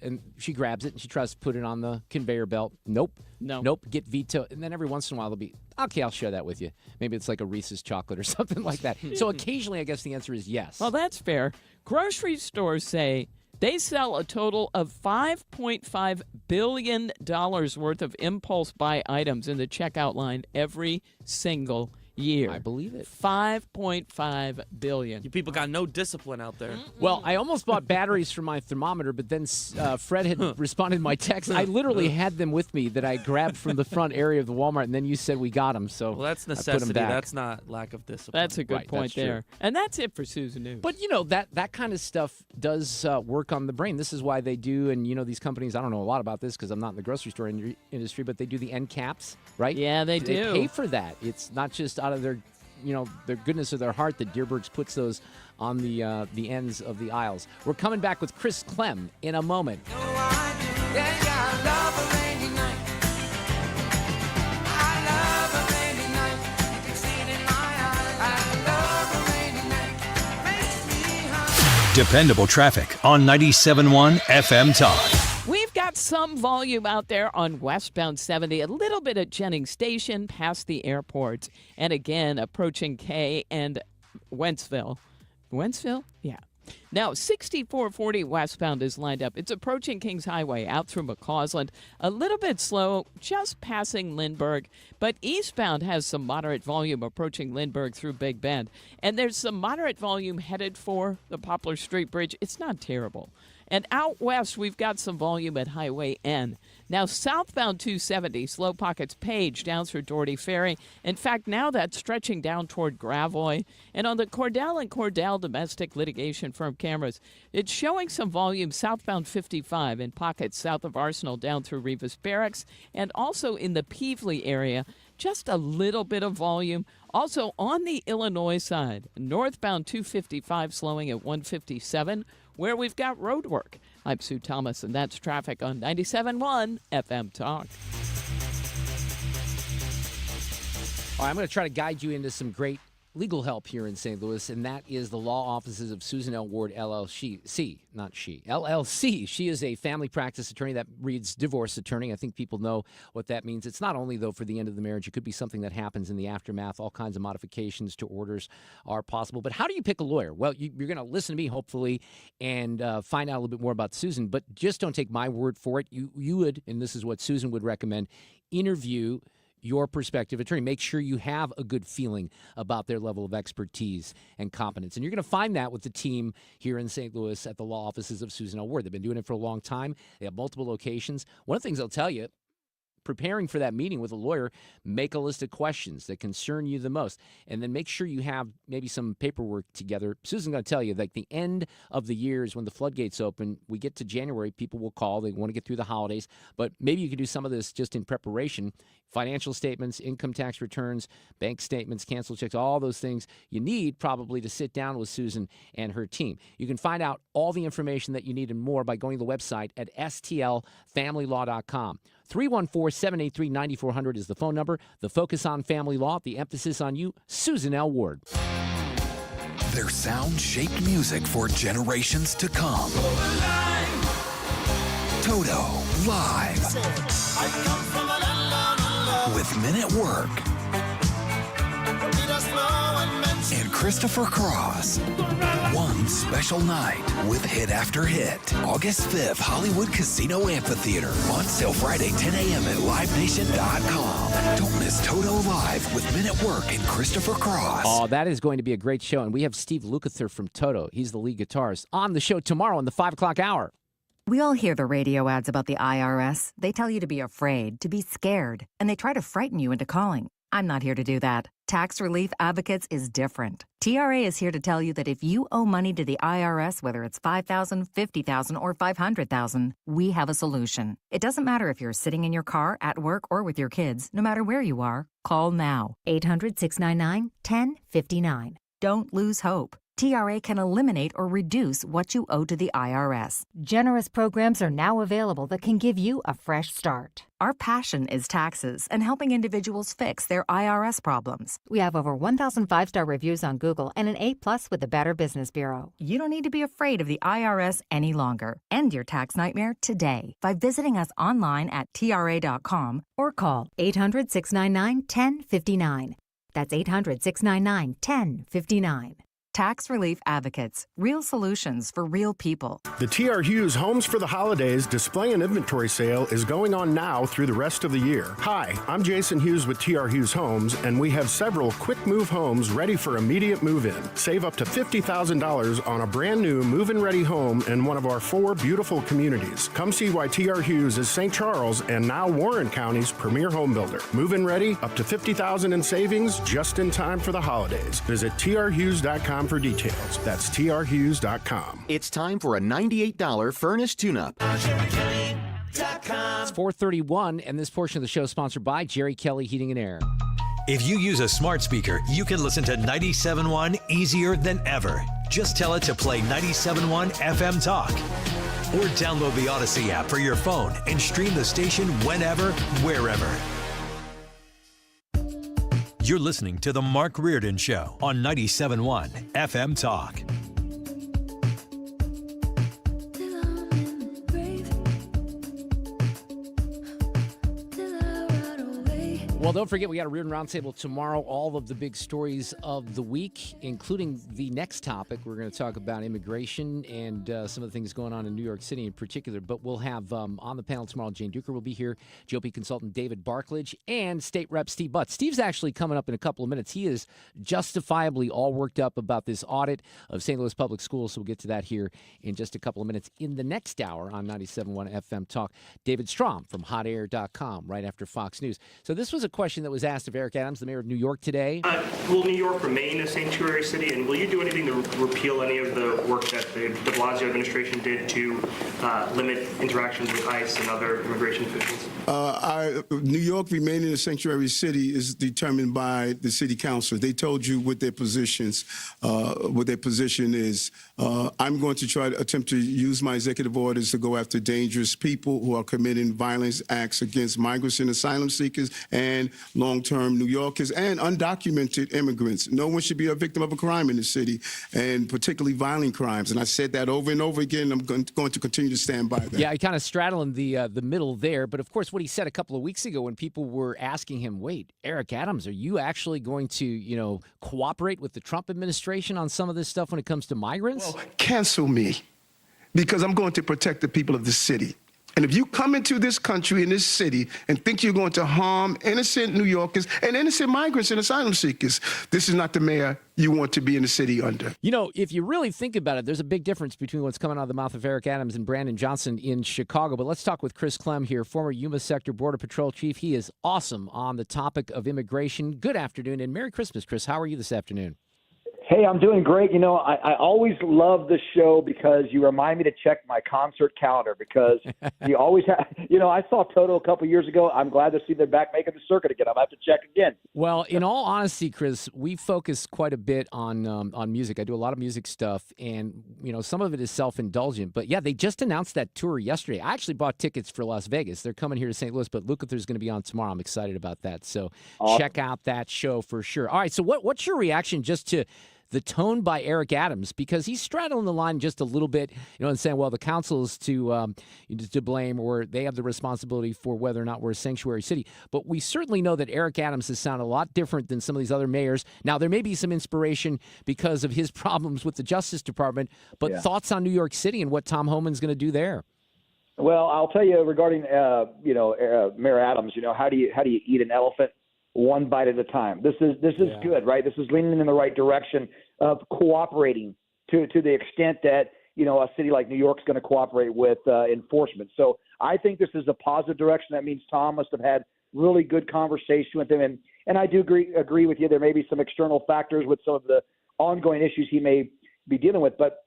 And she grabs it and she tries to put it on the conveyor belt. Nope. No. Nope. Get veto. And then every once in a while they'll be, okay, I'll share that with you. Maybe it's like a Reese's chocolate or something like that. So occasionally I guess the answer is yes. Well, that's fair. Grocery stores say they sell a total of $5.5 billion worth of impulse buy items in the checkout line every single year. I believe it. $5.5 billion. You people got no discipline out there. Well, I almost bought batteries for my thermometer, but then Fred had responded to my text. I literally had them with me that I grabbed from the front area of the Walmart, and then you said we got them. So Well, that's I put 'em necessity. back. That's not lack of discipline. That's a good Right, point that's true. there. And that's it for Susan News. But, that kind of stuff does work on the brain. This is why they do, and, these companies, I don't know a lot about this because I'm not in the grocery store industry, but they do the end caps, right? Yeah, they do. They pay for that. It's not just out of their goodness of their heart that Deerbergs puts those on the ends of the aisles. We're coming back with Chris Clem in a moment. Dependable traffic on 97.1 FM Talk. We've got some volume out there on westbound 70, a little bit at Jennings Station past the airport, and again approaching K and Wentzville. Wentzville? Yeah. Now, 6440 westbound is lined up. It's approaching Kings Highway out through McCausland. A little bit slow, just passing Lindbergh. But eastbound has some moderate volume approaching Lindbergh through Big Bend. And there's some moderate volume headed for the Poplar Street Bridge. It's not terrible. And out west, we've got some volume at Highway N. Now, southbound 270, slow pockets Page down through Doherty Ferry. In fact, now that's stretching down toward Gravois. And on the Cordell and Cordell domestic litigation firm cameras, it's showing some volume southbound 55 in pockets south of Arsenal down through Rivas Barracks. And also in the Peevely area, just a little bit of volume. Also on the Illinois side, northbound 255 slowing at 157. where we've got road work. I'm Sue Thomas, and that's traffic on 97.1 FM Talk. All right, I'm going to try to guide you into some great legal help here in St. Louis, and that is the law offices of Susan L. Ward, LLC. She is a family practice attorney that reads divorce attorney. I think people know what that means. It's not only, though, for the end of the marriage. It could be something that happens in the aftermath. All kinds of modifications to orders are possible. But how do you pick a lawyer? Well, you're going to listen to me, hopefully, and find out a little bit more about Susan. But just don't take my word for it. You would, and this is what Susan would recommend, interview your prospective attorney. Make sure you have a good feeling about their level of expertise and competence. And you're going to find that with the team here in St. Louis at the law offices of Susan L. Ward. They've been doing it for a long time. They have multiple locations. One of the things I'll tell you, preparing for that meeting with a lawyer, make a list of questions that concern you the most, and then make sure you have maybe some paperwork together. Susan's going to tell you, like, the end of the year is when the floodgates open. We get to January, people will call. They want to get through the holidays, but maybe you could do some of this just in preparation. Financial statements, income tax returns, bank statements, cancel checks, all those things you need probably to sit down with Susan and her team. You can find out all the information that you need and more by going to the website at stlfamilylaw.com. 314-783-9400 is the phone number. The focus on family law, the emphasis on you, Susan L. Ward. Their sound shaped music for generations to come. Toto live with Men at Work and Christopher Cross. One special night with hit after hit. August 5th, Hollywood Casino Amphitheater. On sale Friday, 10 a.m. at LiveNation.com. Don't miss Toto Live with Men at Work and Christopher Cross. Oh, that is going to be a great show. And we have Steve Lukather from Toto. He's the lead guitarist on the show tomorrow in the 5 o'clock hour. We all hear the radio ads about the IRS. They tell you to be afraid, to be scared, and they try to frighten you into calling. I'm not here to do that. Tax Relief Advocates is different. TRA is here to tell you that if you owe money to the IRS, whether it's $5,000, $50,000, or $500,000, we have a solution. It doesn't matter if you're sitting in your car, at work, or with your kids. No matter where you are, call now. 800-699-1059. Don't lose hope. TRA can eliminate or reduce what you owe to the IRS. Generous programs are now available that can give you a fresh start. Our passion is taxes and helping individuals fix their IRS problems. We have over 1,000 5-star reviews on Google and an A+ with the Better Business Bureau. You don't need to be afraid of the IRS any longer. End your tax nightmare today by visiting us online at TRA.com or call 800-699-1059. That's 800-699-1059. Tax Relief Advocates. Real solutions for real people. The TR Hughes Homes for the Holidays display and inventory sale is going on now through the rest of the year. Hi, I'm Jason Hughes with TR Hughes Homes, and we have several quick move homes ready for immediate move-in. Save up to $50,000 on a brand new move-in ready home in one of our 4 beautiful communities. Come see why TR Hughes is St. Charles and now Warren County's premier home builder. Move-in ready, up to $50,000 in savings just in time for the holidays. Visit trhughes.com for details. That's trhughes.com. It's time for a $98 furnace tune-up. It's 4:31, and this portion of the show is sponsored by Jerry Kelly Heating and Air. If you use a smart speaker, you can listen to 97.1 easier than ever. Just tell it to play 97.1 FM Talk. Or download the Odyssey app for your phone and stream the station whenever, wherever. You're listening to The Mark Reardon Show on 97.1 FM Talk. Well, don't forget, we got a Reardon Roundtable tomorrow. All of the big stories of the week, including the next topic. We're going to talk about immigration and some of the things going on in New York City in particular. But we'll have on the panel tomorrow, Jane Duker will be here, GOP consultant David Barklage, and State Rep Steve Butz. Steve's actually coming up in a couple of minutes. He is justifiably all worked up about this audit of St. Louis Public Schools, so we'll get to that here in just a couple of minutes. In the next hour on 97.1 FM Talk, David Strom from hotair.com right after Fox News. So this was a question that was asked of Eric Adams, the mayor of New York, today. Will New York remain a sanctuary city, and will you do anything to repeal any of the work that the de Blasio administration did to limit interactions with ICE and other immigration officials? New York remaining a sanctuary city is determined by the city council. They told you what their positions, what their position is. I'm going to try to attempt to use my executive orders to go after dangerous people who are committing violence acts against migrants and asylum seekers and long-term New Yorkers and undocumented immigrants. No one should be a victim of a crime in the city, and particularly violent crimes. And I said that over and over again. I'm going to continue to stand by that. Yeah, he kind of straddling the middle there. But of course, what he said a couple of weeks ago when people were asking him, wait, Eric Adams, are you actually going to, cooperate with the Trump administration on some of this stuff when it comes to migrants? Well, cancel me, because I'm going to protect the people of the city. And if you come into this country, in this city, and think you're going to harm innocent New Yorkers and innocent migrants and asylum seekers, this is not the mayor you want to be in the city under. If you really think about it, there's a big difference between what's coming out of the mouth of Eric Adams and Brandon Johnson in Chicago. But let's talk with Chris Clem here, former Yuma Sector Border Patrol Chief. He is awesome on the topic of immigration. Good afternoon, and Merry Christmas, Chris. How are you this afternoon? Hey, I'm doing great. I always love the show because you remind me to check my concert calendar because you always have, I saw Toto a couple years ago. I'm glad to see they're back making the circuit again. I'm going to have to check again. Well, in all honesty, Chris, we focus quite a bit on music. I do a lot of music stuff, and, some of it is self-indulgent. But, yeah, they just announced that tour yesterday. I actually bought tickets for Las Vegas. They're coming here to St. Louis, but Lukather's going to be on tomorrow. I'm excited about that. So Check out that show for sure. All right, so what's your reaction just to the tone by Eric Adams, because he's straddling the line just a little bit, and saying, well, the council is to blame, or they have the responsibility for whether or not we're a sanctuary city. But we certainly know that Eric Adams has sounded a lot different than some of these other mayors. Now, there may be some inspiration because of his problems with the Justice Department, but thoughts on New York City and what Tom Homan's going to do there? Well, I'll tell you regarding, Mayor Adams, how do you eat an elephant? One bite at a time. This is good, right? This is leaning in the right direction of cooperating to the extent that, a city like New York's going to cooperate with enforcement. So I think this is a positive direction. That means Tom must have had really good conversation with him. And I do agree with you. There may be some external factors with some of the ongoing issues he may be dealing with. But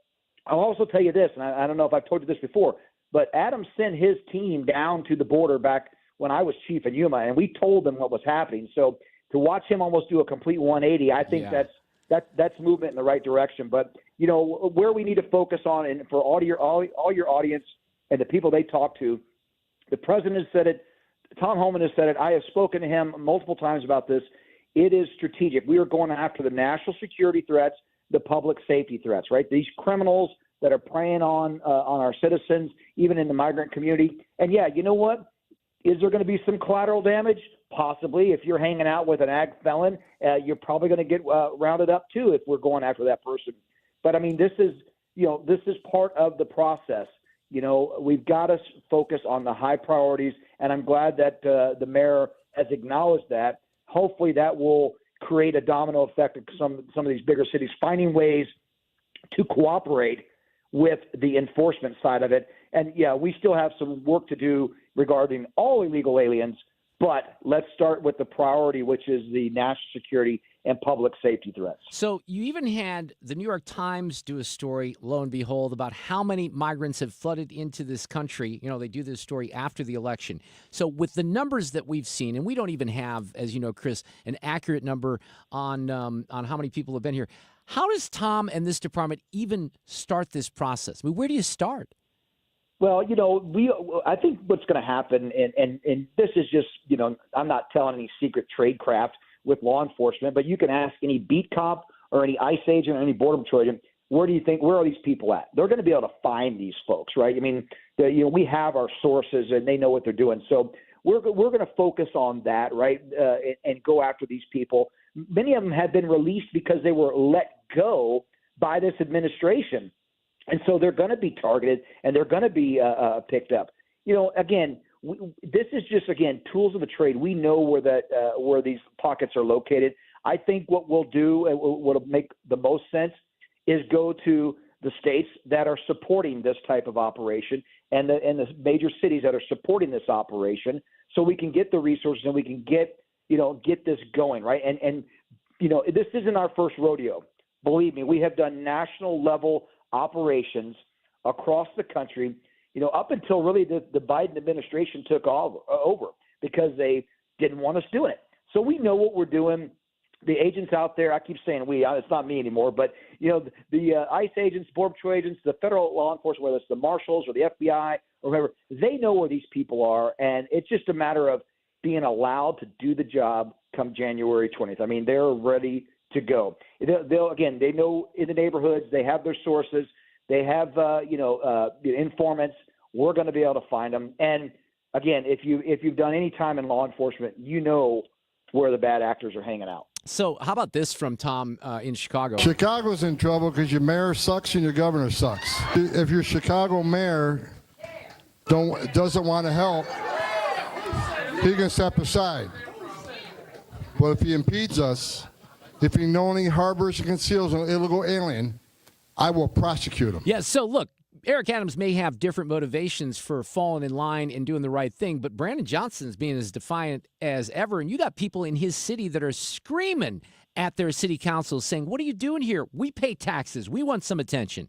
I'll also tell you this, and I don't know if I've told you this before, but Adams sent his team down to the border back when I was chief in Yuma, and we told them what was happening. So to watch him almost do a complete 180, I think that's movement in the right direction. But where we need to focus on, and for all your audience and the people they talk to, the president has said it, Tom Homan has said it. I have spoken to him multiple times about this. It is strategic. We are going after the national security threats, the public safety threats. Right, these criminals that are preying on our citizens, even in the migrant community. And you know what? Is there going to be some collateral damage? Possibly. If you're hanging out with an ag felon, you're probably going to get rounded up too if we're going after that person. But I mean, this is part of the process. We've got to focus on the high priorities, and I'm glad that the mayor has acknowledged that. Hopefully, that will create a domino effect of some of these bigger cities finding ways to cooperate with the enforcement side of it. And we still have some work to do regarding all illegal aliens, but let's start with the priority, which is the national security and public safety threats. So you even had the New York Times do a story, lo and behold, about how many migrants have flooded into this country. They do this story after the election. So with the numbers that we've seen, and we don't even have, as you know, Chris, an accurate number on how many people have been here. How does Tom and this department even start this process? I mean, where do you start? Well, I think what's going to happen, and this is just, I'm not telling any secret tradecraft with law enforcement, but you can ask any beat cop or any ICE agent or any Border Patrol agent, where are these people at? They're going to be able to find these folks, right? I mean, we have our sources and they know what they're doing. So we're going to focus on that, right, and go after these people. Many of them have been released because they were let go by this administration. And so they're going to be targeted and they're going to be picked up. Again, this is just, tools of the trade. We know where these pockets are located. I think what we'll do, and what'll make the most sense, is go to the states that are supporting this type of operation and the major cities that are supporting this operation, so we can get the resources and we can get get this going, right? And this isn't our first rodeo. Believe me, we have done national level operations across the country, up until really the Biden administration took over because they didn't want us doing it. So we know what we're doing. The agents out there, I keep saying we, it's not me anymore, but, the ICE agents, Border Patrol agents, the federal law enforcement, whether it's the marshals or the FBI or whoever, they know where these people are, and it's just a matter of being allowed to do the job come January 20th. I mean, they're ready to go. They know in the neighborhoods, they have their sources, they have, informants. We're going to be able to find them. And again, if you've done any time in law enforcement, you know where the bad actors are hanging out. So how about this from Tom in Chicago? Chicago's in trouble because your mayor sucks and your governor sucks. If your Chicago mayor doesn't want to help, he can step aside. But if he impedes us, if he knowingly harbors and conceals an illegal alien, I will prosecute him. Yeah, so look, Eric Adams may have different motivations for falling in line and doing the right thing, but Brandon Johnson's being as defiant as ever, and you got people in his city that are screaming at their city councils saying, what are you doing here? We pay taxes. We want some attention.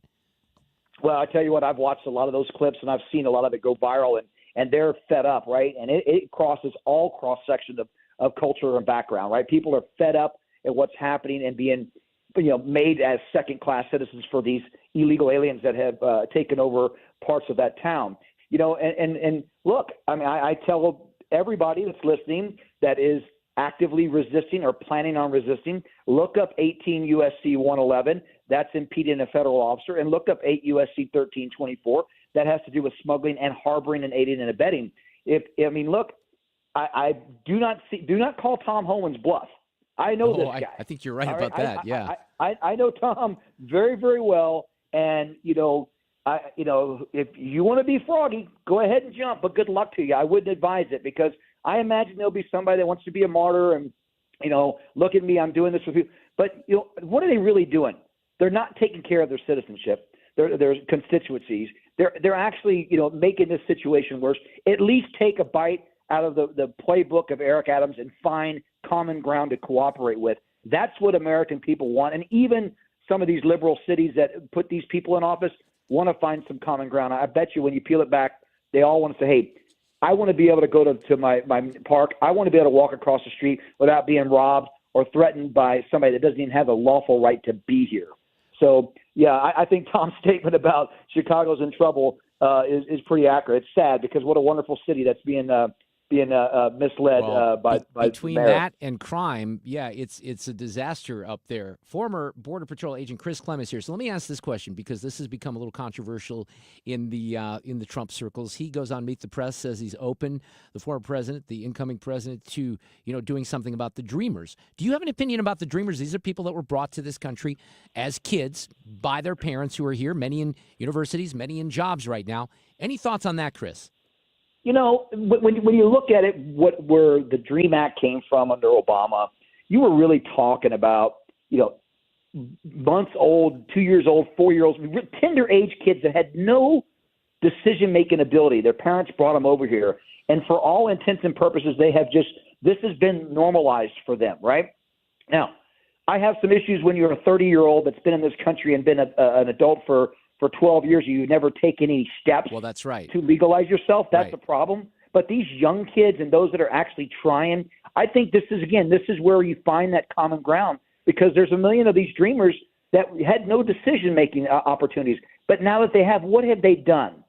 Well, I tell you what, I've watched a lot of those clips, and I've seen a lot of it go viral, and they're fed up, right? And it crosses all cross-sections of culture and background, right? People are fed up at what's happening and being made as second-class citizens for these illegal aliens that have taken over parts of that town. And look, I mean, I tell everybody that's listening that is actively resisting or planning on resisting, look up 18 U.S.C. 111. That's impeding a federal officer. And look up 8 U.S.C. 1324. That has to do with smuggling and harboring and aiding and abetting. Look, I do not call Tom Homan's bluff. I know this guy. I think you're right about that. Yeah. I know Tom very, very well. And, if you want to be froggy, go ahead and jump, but good luck to you. I wouldn't advise it because I imagine there'll be somebody that wants to be a martyr and, look at me, I'm doing this with you. But, what are they really doing? They're not taking care of their citizenship, their constituencies. They're actually, making this situation worse. At least take a bite out of the playbook of Eric Adams and find common ground to cooperate with. That's what American people want. And even some of these liberal cities that put these people in office want to find some common ground. I bet you when you peel it back, they all want to say, hey, I want to be able to go to my park. I want to be able to walk across the street without being robbed or threatened by somebody that doesn't even have a lawful right to be here. So, yeah, I think Tom's statement about Chicago's in trouble is pretty accurate. It's sad because what a wonderful city that's being misled by between mayor. that and crime, yeah, it's a disaster up there. Former Border Patrol agent Chris Clem is here. So let me ask this question because this has become a little controversial in the Trump circles. He goes on Meet the Press, says he's open, the former president, the incoming president, to doing something about the Dreamers. Do you have an opinion about the Dreamers? These are people that were brought to this country as kids by their parents who are here, many in universities, many in jobs right now. Any thoughts on that, Chris? When you look at it, where the DREAM Act came from under Obama, you were really talking about, months old, 2 years old, 4-year-olds, tender age kids that had no decision-making ability. Their parents brought them over here. And for all intents and purposes, this has been normalized for them, right? Now, I have some issues when you're a 30-year-old that's been in this country and been an adult for 12 years, you never take any steps that's right. to legalize yourself. That's Right. a problem. But these young kids and those that are actually trying, I think this is where you find that common ground because there's a million of these dreamers that had no decision-making opportunities. But now that they have, what have they done?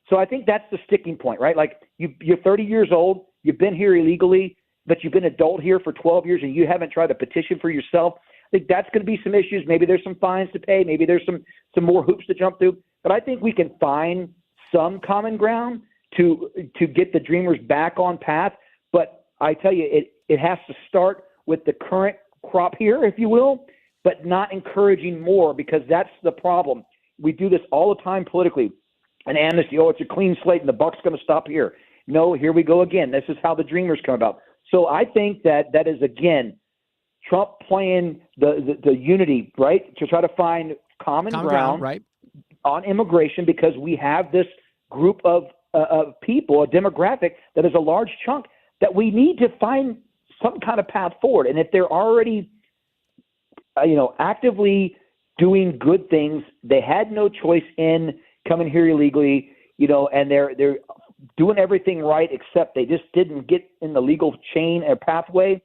So I think that's the sticking point, right? Like you're 30 years old, you've been here illegally, but you've been adult here for 12 years and you haven't tried to petition for yourself. I think that's going to be some issues. Maybe there's some fines to pay. Maybe there's some more hoops to jump through. But I think we can find some common ground to get the Dreamers back on path. But I tell you, it has to start with the current crop here, if you will, but not encouraging more because that's the problem. We do this all the time politically. An amnesty, it's a clean slate and the buck's going to stop here. No, here we go again. This is how the Dreamers come about. So I think that is, again, Trump playing the unity, right, to try to find common ground right, on immigration because we have this group of people, a demographic that is a large chunk that we need to find some kind of path forward. And if they're already, actively doing good things, they had no choice in coming here illegally, and they're doing everything right, except they just didn't get in the legal chain or pathway.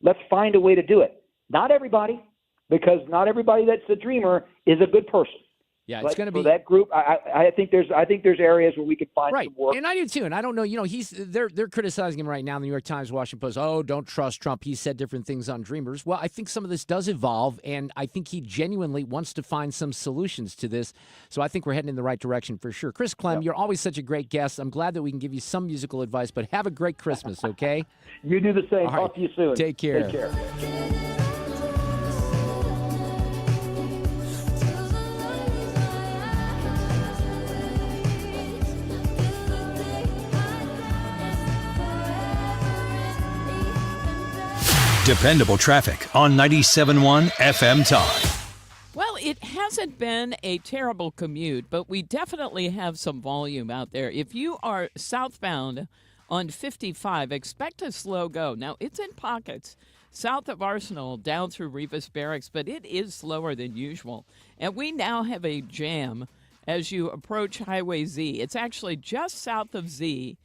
Let's find a way to do it. Not everybody, because not everybody that's a dreamer is a good person. Yeah, it's going to be that group. I think there's areas where we could find some work. And I do too. And I don't know. They're criticizing him right now in the New York Times, Washington Post. Oh, don't trust Trump. He said different things on Dreamers. Well, I think some of this does evolve, and I think he genuinely wants to find some solutions to this. So I think we're heading in the right direction for sure. Chris Clem, you're always such a great guest. I'm glad that we can give you some musical advice. But have a great Christmas, okay? You do the same. Talk to you soon. Take care. Take care. Dependable traffic on 97.1 FM Talk. Well, it hasn't been a terrible commute, but we definitely have some volume out there. If you are southbound on 55, expect a slow go. Now, it's in pockets south of Arsenal down through Revis Barracks, but it is slower than usual. And we now have a jam as you approach Highway Z. It's actually just south of Z.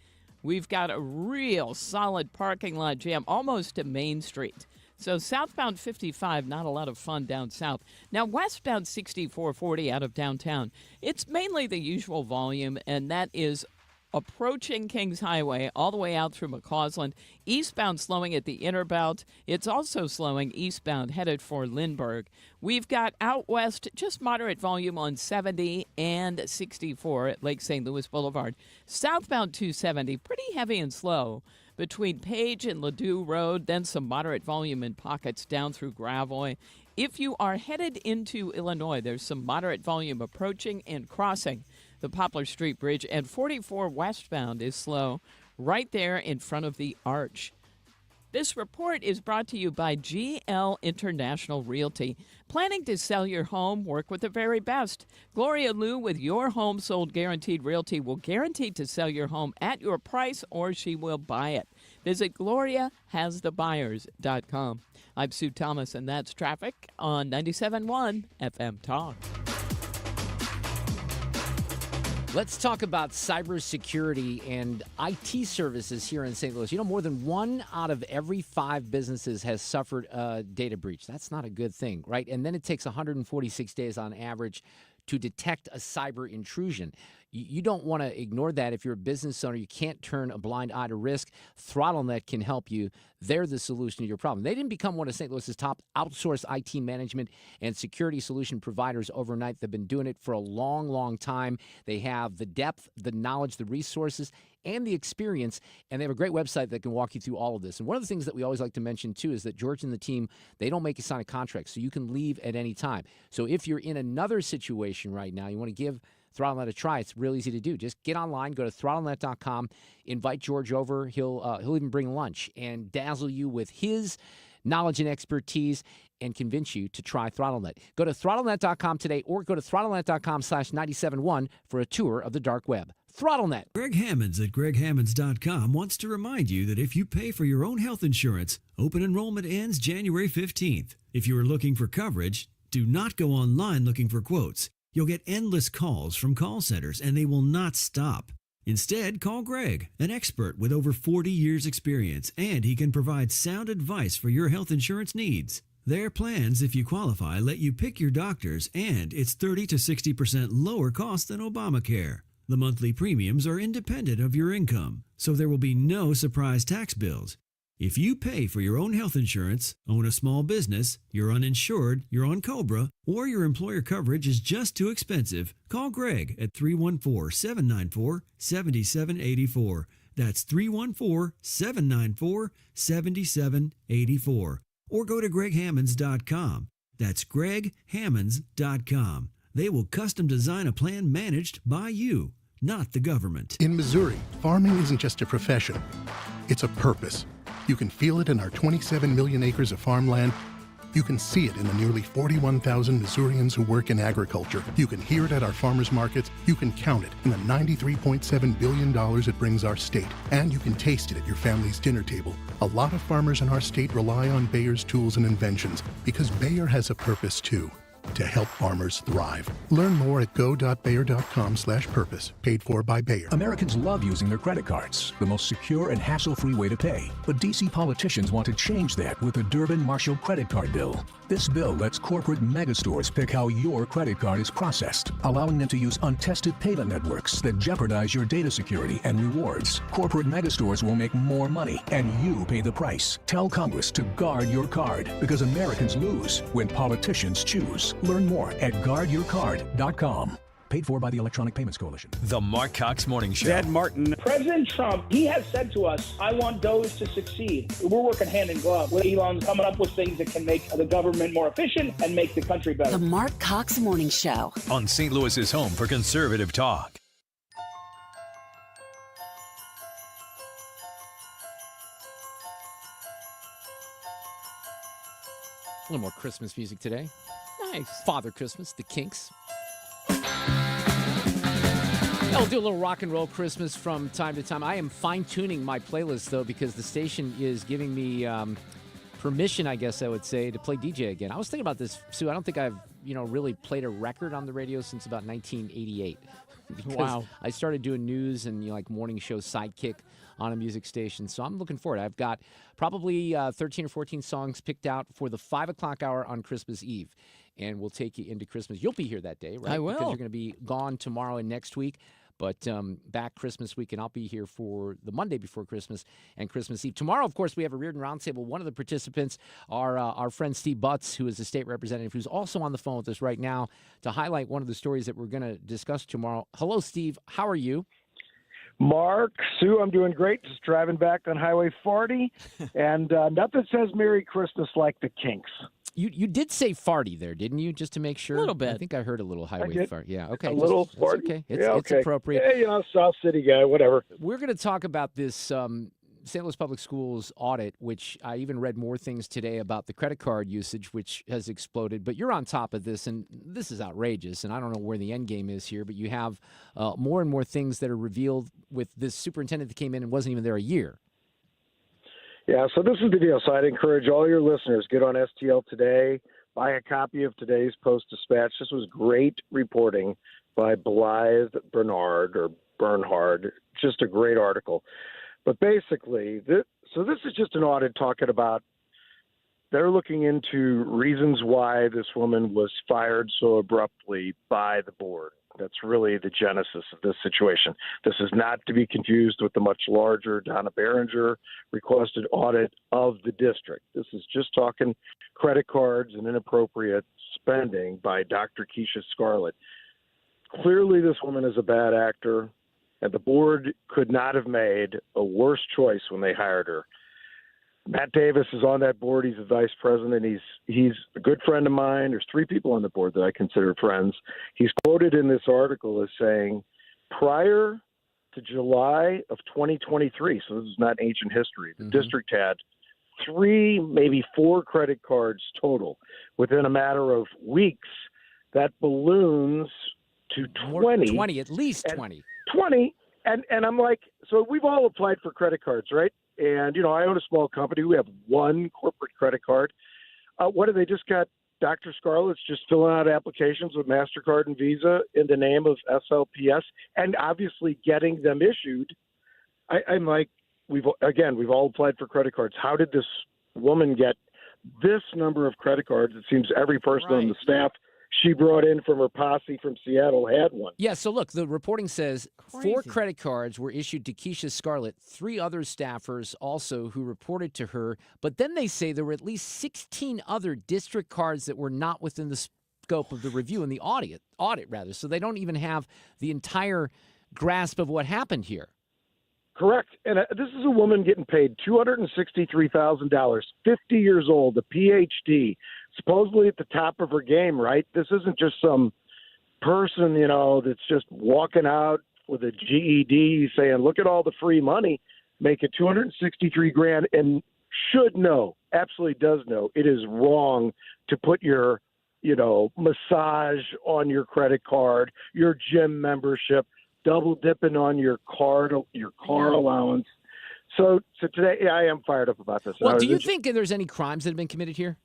We've got a real solid parking lot jam almost to Main Street. So southbound 55, not a lot of fun down south. Now westbound 6440 out of downtown, it's mainly the usual volume, and that is approaching Kings Highway all the way out through McCausland. Eastbound slowing at the inner belt. It's also slowing eastbound headed for Lindbergh. We've got out west just moderate volume on 70 and 64 at Lake St. Louis Boulevard. Southbound 270, pretty heavy and slow between Page and Ladue Road, then some moderate volume in pockets down through Gravois. If you are headed into Illinois, there's some moderate volume approaching and crossing the Poplar Street Bridge, and 44 westbound is slow right there in front of the Arch. This report is brought to you by GL International Realty. Planning to sell your home? Work with the very best. Gloria Liu with Your Home Sold Guaranteed Realty will guarantee to sell your home at your price, or she will buy it. Visit GloriaHasTheBuyers.com. I'm Sue Thomas, and that's traffic on 97.1 FM Talk. Let's talk about cybersecurity and IT services here in St. Louis. More than 1 out of every 5 businesses has suffered a data breach. That's not a good thing, right? And then it takes 146 days on average to detect a cyber intrusion. You don't want to ignore that. If you're a business owner, you can't turn a blind eye to risk. ThrottleNet can help you. They're the solution to your problem. They didn't become one of St. Louis's top outsourced IT management and security solution providers overnight. They've been doing it for a long, long time. They have the depth, the knowledge, the resources, and the experience, and they have a great website that can walk you through all of this. And one of the things that we always like to mention, too, is that George and the team, they don't make you sign a contract, so you can leave at any time. So if you're in another situation right now, you want to give ThrottleNet a try. It's real easy to do. Just get online, go to throttlenet.com, invite George over. He'll even bring lunch and dazzle you with his knowledge and expertise and convince you to try ThrottleNet. Go to throttlenet.com today, or go to throttlenet.com/971 for a tour of the dark web. ThrottleNet. Greg Hammonds at greghammonds.com wants to remind you that if you pay for your own health insurance, open enrollment ends January 15th. If you are looking for coverage, do not go online looking for quotes. You'll get endless calls from call centers, and they will not stop. Instead, call Greg, an expert with over 40 years' experience, and he can provide sound advice for your health insurance needs. Their plans, if you qualify, let you pick your doctors, and it's 30 to 60% lower cost than Obamacare. The monthly premiums are independent of your income, so there will be no surprise tax bills. If you pay for your own health insurance, own a small business, you're uninsured, you're on COBRA, or your employer coverage is just too expensive, call Greg at 314-794-7784. That's 314-794-7784. Or go to greghammonds.com. That's greghammonds.com. They will custom design a plan managed by you, not the government. In Missouri, farming isn't just a profession, it's a purpose. You can feel it in our 27 million acres of farmland You can see it in the nearly 41,000 Missourians who work in agriculture. You can hear it at our farmers markets. You can count it in the $93.7 billion it brings our state. And you can taste it at your family's dinner table. A lot of farmers in our state rely on Bayer's tools and inventions because Bayer has a purpose too. To help farmers thrive. Learn more at go.bayer.com/purpose. Paid for by Bayer. Americans love using their credit cards, the most secure and hassle-free way to pay. But D.C. politicians want to change that with the Durbin-Marshall credit card bill. This bill lets corporate megastores pick how your credit card is processed, allowing them to use untested payment networks that jeopardize your data security and rewards. Corporate megastores will make more money, and you pay the price. Tell Congress to guard your card, because Americans lose when politicians choose. Learn more at guardyourcard.com. Paid for by the Electronic Payments Coalition. The Mark Cox Morning Show. Dad Martin. President Trump, he has said to us, I want those to succeed. We're working hand in glove with Elon, coming up with things that can make the government more efficient and make the country better. The Mark Cox Morning Show. On St. Louis's home for conservative talk. A little more Christmas music today. Nice. Father Christmas, the Kinks. I'll do a little rock and roll Christmas from time to time. I am fine-tuning my playlist, though, because the station is giving me permission, I guess I would say, to play DJ again. I was thinking about this, Sue. I don't think I've, really played a record on the radio since about 1988. Because Wow. I started doing news and, like morning show sidekick on a music station. So I'm looking forward. I've got probably 13 or 14 songs picked out for the 5 o'clock hour on Christmas Eve. And we'll take you into Christmas. You'll be here that day, right? I will. Because you're going to be gone tomorrow and next week. But back Christmas week, and I'll be here for the Monday before Christmas and Christmas Eve. Tomorrow, of course, we have a Reardon Roundtable. One of the participants are our friend Steve Butz, who is a state representative, who's also on the phone with us right now to highlight one of the stories that we're going to discuss tomorrow. Hello, Steve. How are you? Mark, Sue, I'm doing great. Just driving back on Highway 40, and nothing says Merry Christmas like the Kinks. You did say farty there, didn't you? Just to make sure. A little bit. I think I heard a little highway did. fart. Yeah. Okay. A little It's farty. okay. It's, Yeah, it's okay. appropriate. Yeah, South City guy, whatever. We're going to talk about this St. Louis Public Schools audit, which I even read more things today about the credit card usage, which has exploded. But you're on top of this, and this is outrageous. And I don't know where the end game is here, but you have more and more things that are revealed with this superintendent that came in and wasn't even there a year. Yeah, so this is the deal. So I'd encourage all your listeners, get on STL today, buy a copy of today's Post-Dispatch. This was great reporting by Blythe Bernhard. Just a great article. But basically, this is just an audit talking about they're looking into reasons why this woman was fired so abruptly by the board. That's really the genesis of this situation. This is not to be confused with the much larger Donna Behringer requested audit of the district. This is just talking credit cards and inappropriate spending by Dr. Keisha Scarlett. Clearly, this woman is a bad actor, and the board could not have made a worse choice when they hired her. Matt Davis is on that board. He's the vice president. He's a good friend of mine. There's 3 people on the board that I consider friends. He's quoted in this article as saying, prior to July of 2023, so this is not ancient history, the district had 3, maybe 4 credit cards total. Within a matter of weeks, that balloons to 20. 20, at least 20. 20. And I'm like, so we've all applied for credit cards, right? And, I own a small company. We have 1 corporate credit card. What do they just got? Dr. Scarlett's just filling out applications with MasterCard and Visa in the name of SLPS and obviously getting them issued. I'm like, we've all applied for credit cards. How did this woman get this number of credit cards? It seems every person on the staff she brought in from her posse from Seattle had one. Yeah, so look, the reporting says Crazy. 4 credit cards were issued to Keisha Scarlett, 3 other staffers also who reported to her, but then they say there were at least 16 other district cards that were not within the scope of the review and the audit rather. So they don't even have the entire grasp of what happened here. Correct. And this is a woman getting paid $263,000, 50 years old, a PhD, supposedly at the top of her game, right? This isn't just some person, that's just walking out with a GED saying, look at all the free money, making $263,000 and should know, absolutely does know, it is wrong to put your, massage on your credit card, your gym membership, double dipping on your car allowance. So today, I am fired up about this. Well, do you think there's any crimes that have been committed here?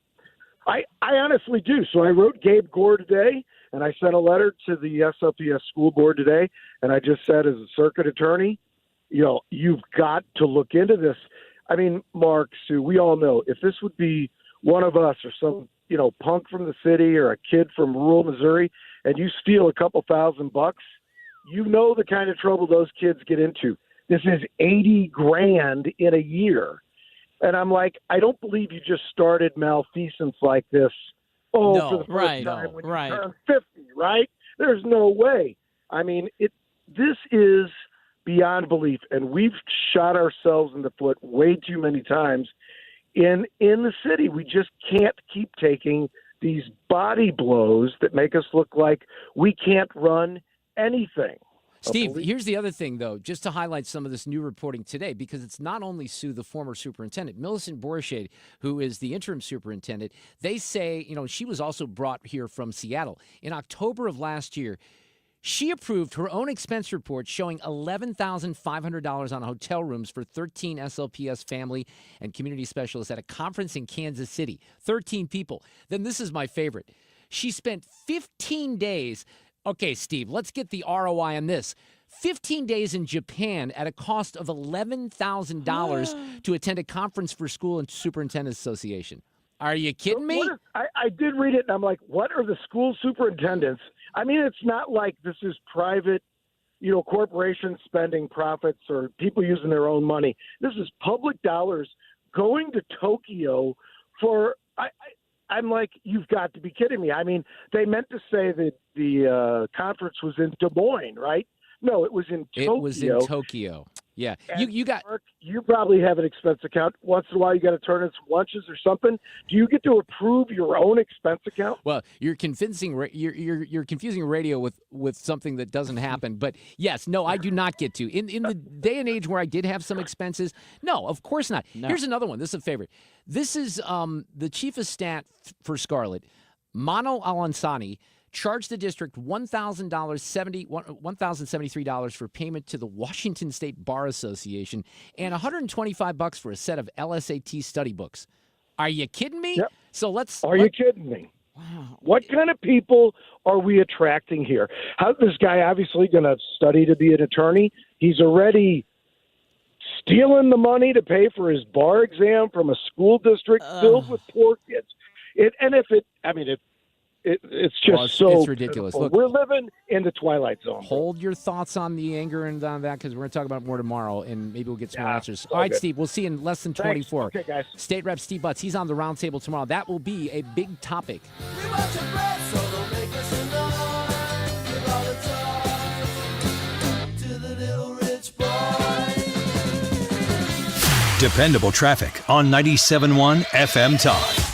I honestly do. So I wrote Gabe Gore today, and I sent a letter to the SLPS school board today, and I just said, as a circuit attorney, you've got to look into this. I mean, Mark, Sue, we all know if this would be one of us or some, punk from the city or a kid from rural Missouri, and you steal a couple $1,000, you know the kind of trouble those kids get into. This is $80,000 in a year. And I'm like, I don't believe you just started malfeasance like this. For the first time when you turn 50, right? There's no way. I mean, this is beyond belief, and we've shot ourselves in the foot way too many times in the city. We just can't keep taking these body blows that make us look like we can't run anything. Steve, here's the other thing, though, just to highlight some of this new reporting today, because it's not only Sue, the former superintendent, Millicent Borchardt, who is the interim superintendent. They say, she was also brought here from Seattle. In October of last year, she approved her own expense report showing $11,500 on hotel rooms for 13 SLPS family and community specialists at a conference in Kansas City. 13 people. Then this is my favorite. She spent 15 days. Okay, Steve, let's get the ROI on this. 15 days in Japan at a cost of $11,000 to attend a conference for school and superintendents association. Are you kidding me? I did read it, and I'm like, what are the school superintendents? I mean, it's not like this is private, corporations spending profits or people using their own money. This is public dollars going to Tokyo for I'm like, you've got to be kidding me. I mean, they meant to say that the conference was in Des Moines, right? No, it was in Tokyo. It was in Tokyo. Yeah. You got. Mark, you probably have an expense account. Once in a while, you got to turn in some lunches or something. Do you get to approve your own expense account? Well, you're confusing radio with something that doesn't happen. But yes, no, I do not get to. In the day and age where I did have some expenses, no, of course not. No. Here's another one. This is a favorite. This is the chief of staff for Scarlet, Mano Alansani, charged the district $1,073 for payment to the Washington State Bar Association and $125 for a set of LSAT study books. Are you kidding me? Yep. So Are you kidding me? Wow. What kind of people are we attracting here? How's this guy obviously going to study to be an attorney? He's already stealing the money to pay for his bar exam from a school district filled with poor kids. It's just it's ridiculous. Pitiful. Look, we're living in the twilight zone. Hold your thoughts on the anger and on that, because we're going to talk about it more tomorrow, and maybe we'll get some more answers. All right, good. Steve, we'll see you in less than 24. Okay, guys. State Rep Steve Butz, he's on the roundtable tomorrow. That will be a big topic. Dependable traffic on 97.1 FM Talk.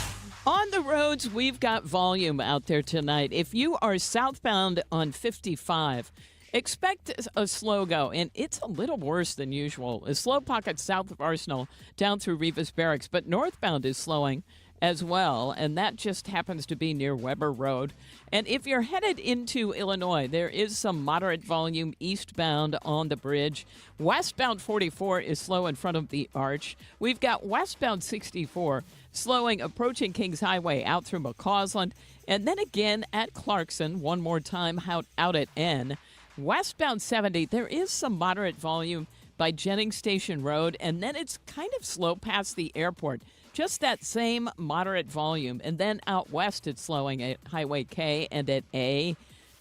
On the roads, we've got volume out there tonight. If you are southbound on 55, expect a slow go, and it's a little worse than usual. A slow pocket south of Arsenal down through Rivas Barracks, but northbound is slowing as well, and that just happens to be near Weber Road. And if you're headed into Illinois, there is some moderate volume eastbound on the bridge. Westbound 44 is slow in front of the arch. We've got westbound 64 slowing approaching Kings Highway out through McCausland, and then again at Clarkson, one more time out at N. Westbound 70, there is some moderate volume by Jennings Station Road, and then it's kind of slow past the airport. Just that same moderate volume. And then out west, it's slowing at Highway K and at A.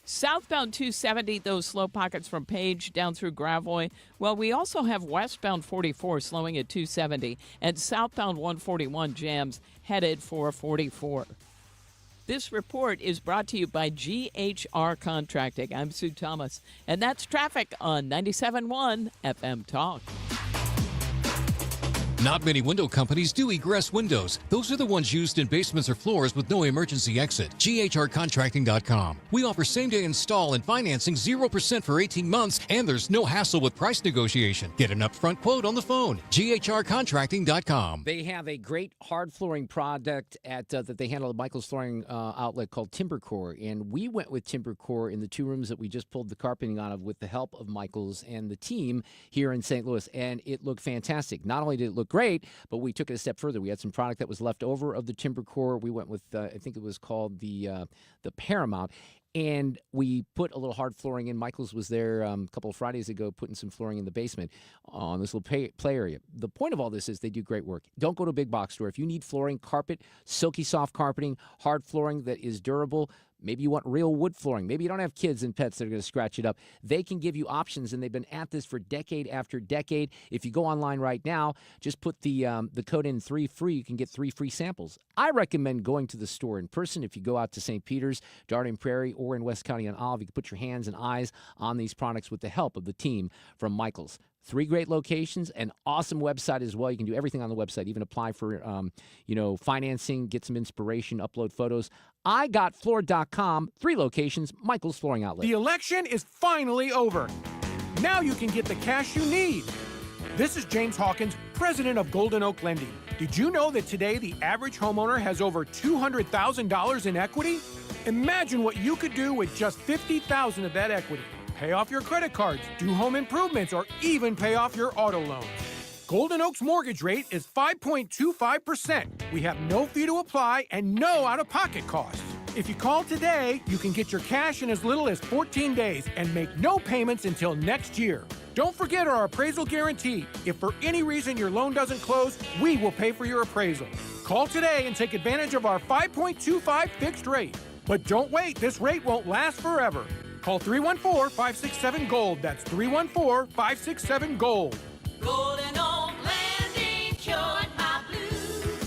Southbound 270, those slow pockets from Page down through Gravois. Well, we also have westbound 44 slowing at 270, and southbound 141 jams headed for 44. This report is brought to you by GHR Contracting. I'm Sue Thomas, and that's traffic on 97.1 FM Talk. Not many window companies do egress windows. Those are the ones used in basements or floors with no emergency exit. GHRcontracting.com. We offer same-day install and financing 0% for 18 months, and there's no hassle with price negotiation. Get an upfront quote on the phone. GHRcontracting.com. They have a great hard flooring product at that they handle at Michael's Flooring outlet called Timbercore, and we went with Timbercore in the 2 rooms that we just pulled the carpeting out of with the help of Michael's and the team here in St. Louis, and it looked fantastic. Not only did it look great, but we took it a step further. We had some product that was left over of the Timbercore. We went with, I think it was called the Paramount, and we put a little hard flooring in. Michael's was there a couple of Fridays ago putting some flooring in the basement on this little play area. The point of all this is they do great work. Don't go to a big box store. If you need flooring, carpet, silky soft carpeting, hard flooring that is durable, maybe you want real wood flooring. Maybe you don't have kids and pets that are going to scratch it up. They can give you options, and they've been at this for decade after decade. If you go online right now, just put the code in 3 free. You can get 3 free samples. I recommend going to the store in person. If you go out to St. Peter's, Darden Prairie, or in West County on Olive, you can put your hands and eyes on these products with the help of the team from Michael's. 3 great locations, an awesome website as well. You can do everything on the website, even apply for, financing, get some inspiration, upload photos. IGotFloor.com, 3 locations, Michael's Flooring Outlet. The election is finally over. Now you can get the cash you need. This is James Hawkins, president of Golden Oak Lending. Did you know that today the average homeowner has over $200,000 in equity? Imagine what you could do with just $50,000 of that equity. Pay off your credit cards, do home improvements, or even pay off your auto loans. Golden Oak's mortgage rate is 5.25%. We have no fee to apply and no out-of-pocket costs. If you call today, you can get your cash in as little as 14 days and make no payments until next year. Don't forget our appraisal guarantee. If for any reason your loan doesn't close, we will pay for your appraisal. Call today and take advantage of our 5.25 fixed rate. But don't wait, this rate won't last forever. Call 314-567-GOLD. That's 314-567-GOLD. Golden Oak Lending, cured my blues.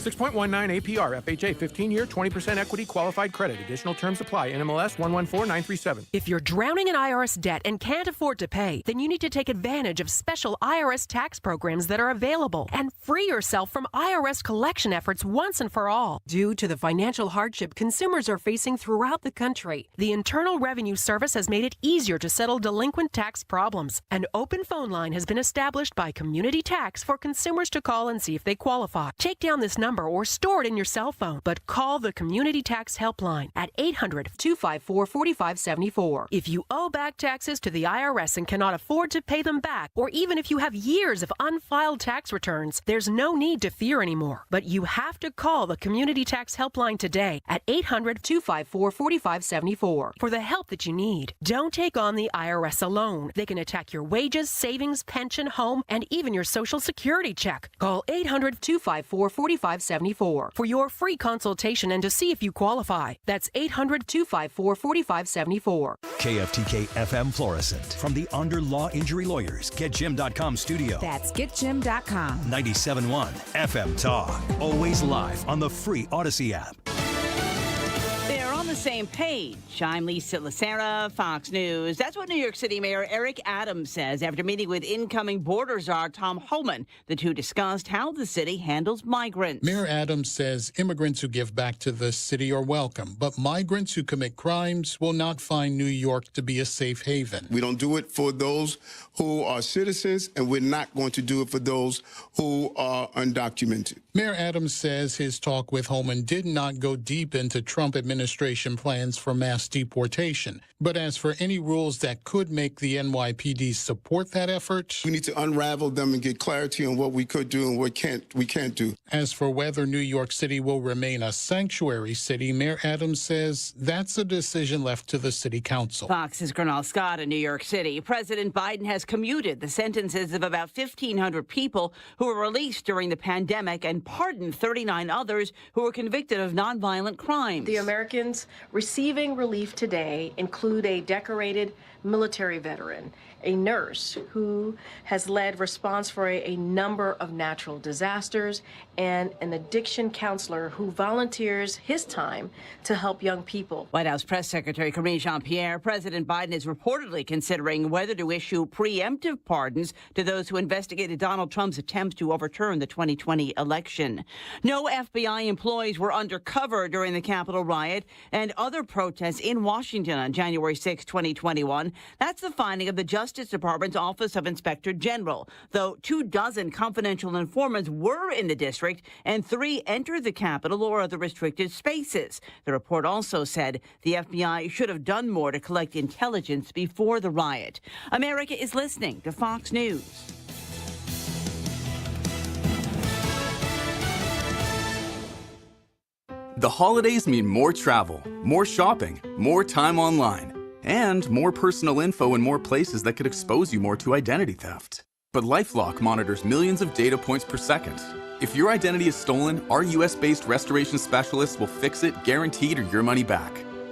6.19 APR, FHA, 15-year, 20% equity, qualified credit. Additional terms apply. NMLS 114937. If you're drowning in IRS debt and can't afford to pay, then you need to take advantage of special IRS tax programs that are available and free yourself from IRS collection efforts once and for all. Due to the financial hardship consumers are facing throughout the country, the Internal Revenue Service has made it easier to settle delinquent tax problems. An open phone line has been established by Community Tax for consumers to call and see if they qualify. Take down this number or store it in your cell phone, but call the Community Tax Helpline at 800-254-4574. If you owe back taxes to the IRS and cannot afford to pay them back, or even if you have years of unfiled tax returns, there's no need to fear anymore. But you have to call the Community Tax Helpline today at 800-254-4574 for the help that you need. Don't take on the IRS alone. They can attack your wages, savings, pension, home, and even your Social Security check. Call 800-254-4574 for your free consultation and to see if you qualify. That's 800-254-4574. KFTK FM Florissant. From the Under Law Injury Lawyers, GetJim.com studio. That's GetJim.com. 97.1 FM Talk. Always live on the free Odyssey app. They're on the same page. I'm Lisa Lacera, Fox News. That's what New York City Mayor Eric Adams says after meeting with incoming border czar Tom Homan. The two discussed how the city handles migrants. Mayor Adams says immigrants who give back to the city are welcome, but migrants who commit crimes will not find New York to be a safe haven. We don't do it for those who are citizens, and we're not going to do it for those who are undocumented. Mayor Adams says his talk with Homan did not go deep into Trump administration plans for mass deportation. But as for any rules that could make the NYPD support that effort, we need to unravel them and get clarity on what we could do and what we can't do. As for whether New York City will remain a sanctuary city, Mayor Adams says that's a decision left to the city council. Fox's Gernal Scott in New York City. President Biden has commuted the sentences of about 1,500 people who were released during the pandemic and pardoned 39 others who were convicted of nonviolent crimes. The Americans Veterans receiving relief today include a decorated military veteran, a nurse who has led response for a number of natural disasters, and an addiction counselor who volunteers his time to help young people. White House Press Secretary Karine Jean-Pierre, President Biden is reportedly considering whether to issue preemptive pardons to those who investigated Donald Trump's attempts to overturn the 2020 election. No FBI employees were undercover during the Capitol riot and other protests in Washington on January 6, 2021. That's the finding of the Justice Department's Office of Inspector General, though 24 confidential informants were in the district and 3 entered the Capitol or other restricted spaces. The report also said the FBI should have done more to collect intelligence before the riot. America is listening to Fox News. The holidays mean more travel, more shopping, more time online, and more personal info in more places that could expose you more to identity theft. But LifeLock monitors millions of data points per second. If your identity is stolen, our US-based restoration specialists will fix it, guaranteed, or your money back.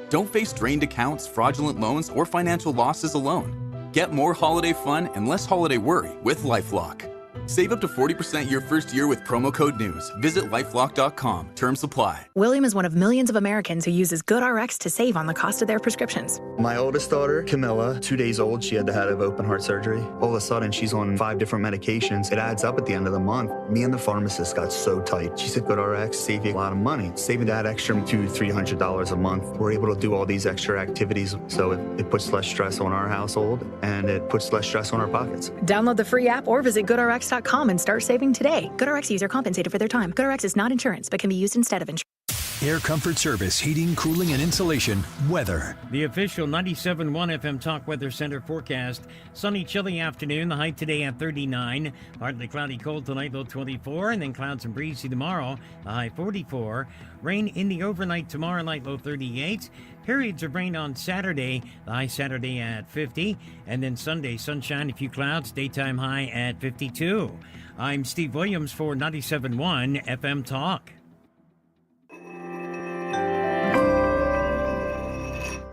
Don't face drained accounts, fraudulent loans, or financial losses alone. Get more holiday fun and less holiday worry with LifeLock. Save up to 40% your first year with promo code NEWS. Visit lifelock.com. Terms apply. William is one of millions of Americans who uses GoodRx to save on the cost of their prescriptions. My oldest daughter, Camilla, 2 days old, she had to have open heart surgery. All of a sudden, she's on 5 different medications. It adds up at the end of the month. Me and the pharmacist got so tight. She said, GoodRx save you a lot of money. Saving that extra $200-300 a month. We're able to do all these extra activities, so it puts less stress on our household, and it puts less stress on our pockets. Download the free app or visit GoodRx.com and start saving today. GoodRx user compensated for their time. GoodRx is not insurance, but can be used instead of insurance. Air Comfort Service, heating, cooling, and insulation. Weather. The official 97.1 FM Talk Weather Center forecast. Sunny, chilly afternoon. The high today at 39. Partly cloudy, cold tonight, low 24. And then clouds and breezy tomorrow, the high 44. Rain in the overnight tomorrow night, low 38. Periods of rain on Saturday, the high Saturday at 50. And then Sunday, sunshine, a few clouds, daytime high at 52. I'm Steve Williams for 97.1 FM Talk.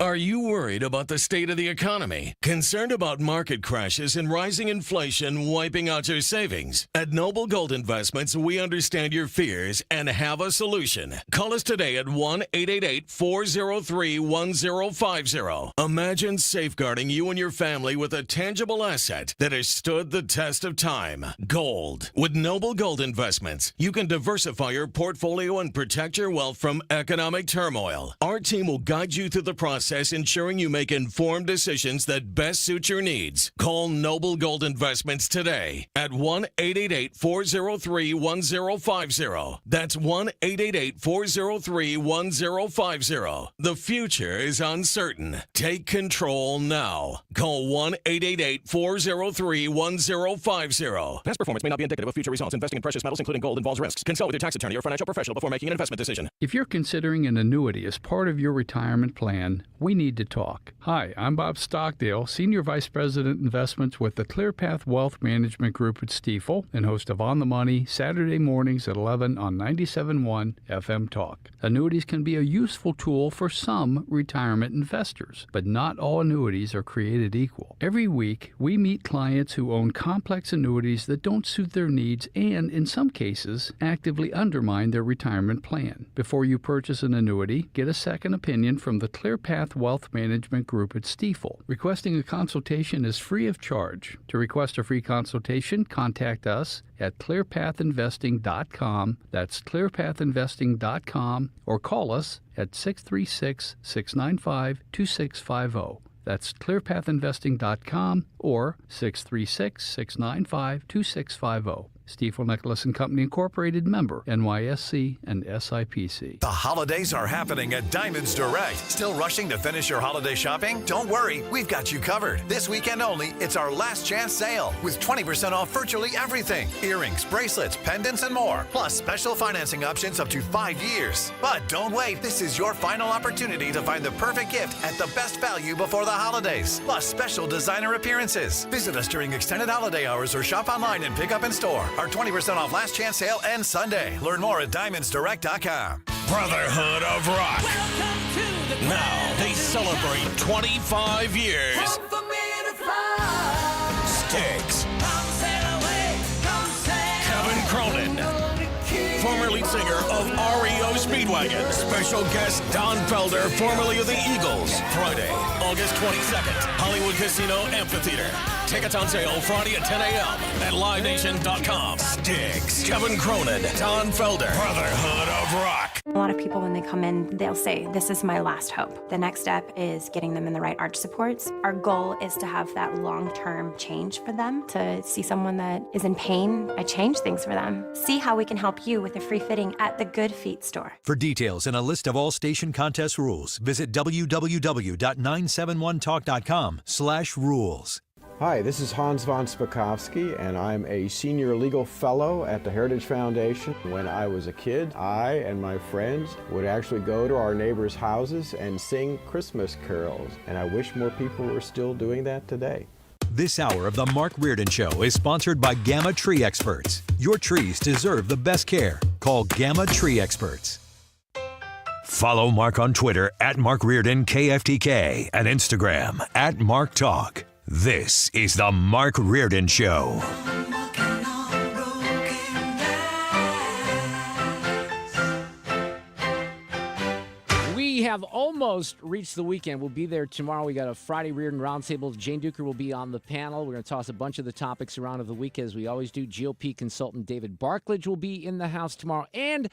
Are you worried about the state of the economy? Concerned about market crashes and rising inflation wiping out your savings? At Noble Gold Investments, we understand your fears and have a solution. Call us today at 1-888-403-1050. Imagine safeguarding you and your family with a tangible asset that has stood the test of time. Gold. With Noble Gold Investments, you can diversify your portfolio and protect your wealth from economic turmoil. Our team will guide you through the process, ensuring you make informed decisions that best suit your needs. Call Noble Gold Investments today at 1-888-403-1050. That's 1-888-403-1050. The future is uncertain. Take control now. Call 1-888-403-1050. Past performance may not be indicative of future results. Investing in precious metals, including gold, involves risks. Consult with your tax attorney or financial professional before making an investment decision. If you're considering an annuity as part of your retirement plan, we need to talk. Hi, I'm Bob Stockdale, Senior Vice President Investments with the ClearPath Wealth Management Group at Stifel and host of On the Money Saturday mornings at 11 on 97.1 FM Talk. Annuities can be a useful tool for some retirement investors, but not all annuities are created equal. Every week, we meet clients who own complex annuities that don't suit their needs and, in some cases, actively undermine their retirement plan. Before you purchase an annuity, get a second opinion from the ClearPath Wealth Management Group at Stifel. Requesting a consultation is free of charge. To request a free consultation, contact us at clearpathinvesting.com. That's clearpathinvesting.com, or call us at 636-695-2650. That's clearpathinvesting.com or 636-695-2650. Stifel Nicholas and Company Incorporated, member NYSE and SIPC. The holidays are happening at Diamonds Direct. Still rushing to finish your holiday shopping? Don't worry, we've got you covered. This weekend only, it's our last chance sale with 20% off virtually everything. Earrings, bracelets, pendants, and more. Plus special financing options up to 5 years. But don't wait, this is your final opportunity to find the perfect gift at the best value before the holidays. Plus special designer appearances. Visit us during extended holiday hours or shop online and pick up in store. Our 20% off last chance sale ends Sunday. Learn more at diamondsdirect.com. Brotherhood of Rock. Welcome to the Now they celebrate 25 years. Sticks. Kevin Cronin, former lead singer of REO Speedwagon. Special guest Don Felder, formerly of the Eagles. Friday, August 22nd, Hollywood Casino Amphitheater. Tickets on sale Friday at 10 a.m. at LiveNation.com. Sticks. Kevin Cronin, Don Felder, Brotherhood of Rock. A lot of people, when they come in, they'll say, this is my last hope. The next step is getting them in the right arch supports. Our goal is to have that long-term change for them, to see someone that is in pain. I change things for them. See how we can help you with a free fitting at the Good Feet store. For details and a list of all station contest rules, visit www.971talk.com/rules. Hi, this is Hans von Spakowski, and I'm a senior legal fellow at the Heritage Foundation. When I was a kid, I and my friends would actually go to our neighbors' houses and sing Christmas carols, and I wish more people were still doing that today. This hour of the Mark Reardon Show is sponsored by Gamma Tree Experts. Your trees deserve the best care. Call Gamma Tree Experts. Follow Mark on Twitter at Mark Reardon KFTK and Instagram at Mark Talk. This is the Mark Reardon Show. We have almost reached the weekend. We'll be there tomorrow. We got a Friday Reardon Roundtable. Jane Duker will be on the panel. We're going to toss a bunch of the topics around of the week as we always do. GOP consultant David Barklage will be in the house tomorrow. And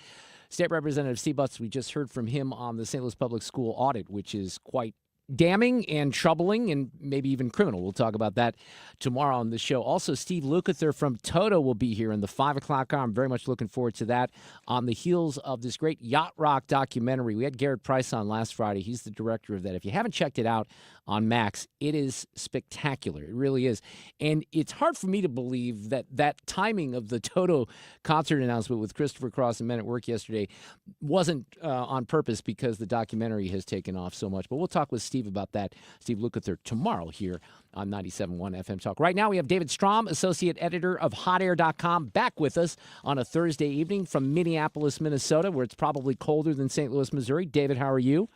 State Representative Steve Butz, we just heard from him on the St. Louis Public School audit, which is quite damning and troubling and maybe even criminal. We'll talk about that tomorrow on the show. Also, Steve Lukather from Toto will be here in the 5 o'clock hour. I'm very much looking forward to that on the heels of this great Yacht Rock documentary. We had Garrett Price on last Friday. He's the director of that. If you haven't checked it out on Max, it is spectacular. It really is. And it's hard for me to believe that that timing of the Toto concert announcement with Christopher Cross and Men at Work yesterday wasn't on purpose, because the documentary has taken off so much. But we'll talk with Steve about that, Steve Lukather, tomorrow here on 97.1 FM Talk. Right now we have David Strom, associate editor of HotAir.com, back with us on a Thursday evening from Minneapolis, Minnesota, where it's probably colder than St. Louis, Missouri. David, how are you?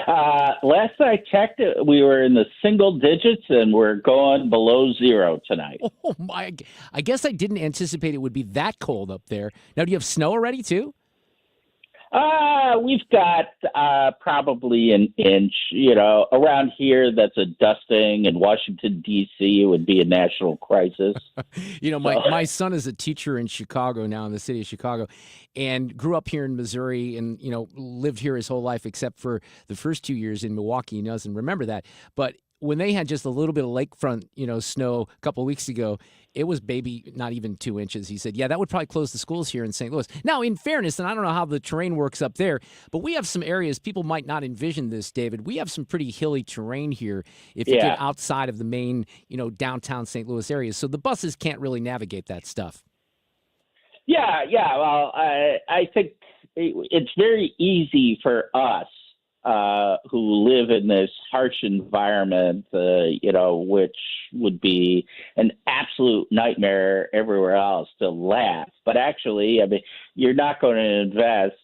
Last I checked, we were in the single digits, and we're going below zero tonight. Oh, my. I guess I didn't anticipate it would be that cold up there. Now, do you have snow already, too? We've got probably an inch, around here. That's a dusting. In Washington, D.C., it would be a national crisis. My son is a teacher in Chicago now, in the city of Chicago, and grew up here in Missouri and, lived here his whole life except for the first 2 years in Milwaukee. He doesn't remember that. But when they had just a little bit of lakefront, snow a couple of weeks ago, it was not even 2 inches. He said, yeah, that would probably close the schools here in St. Louis. Now, in fairness, and I don't know how the terrain works up there, but we have some areas, people might not envision this, David. We have some pretty hilly terrain here if you get outside of the main, downtown St. Louis areas. So the buses can't really navigate that stuff. Yeah. Well, I think it's very easy for us who live in this harsh environment, which would be an absolute nightmare everywhere else, to laugh. But actually, you're not going to invest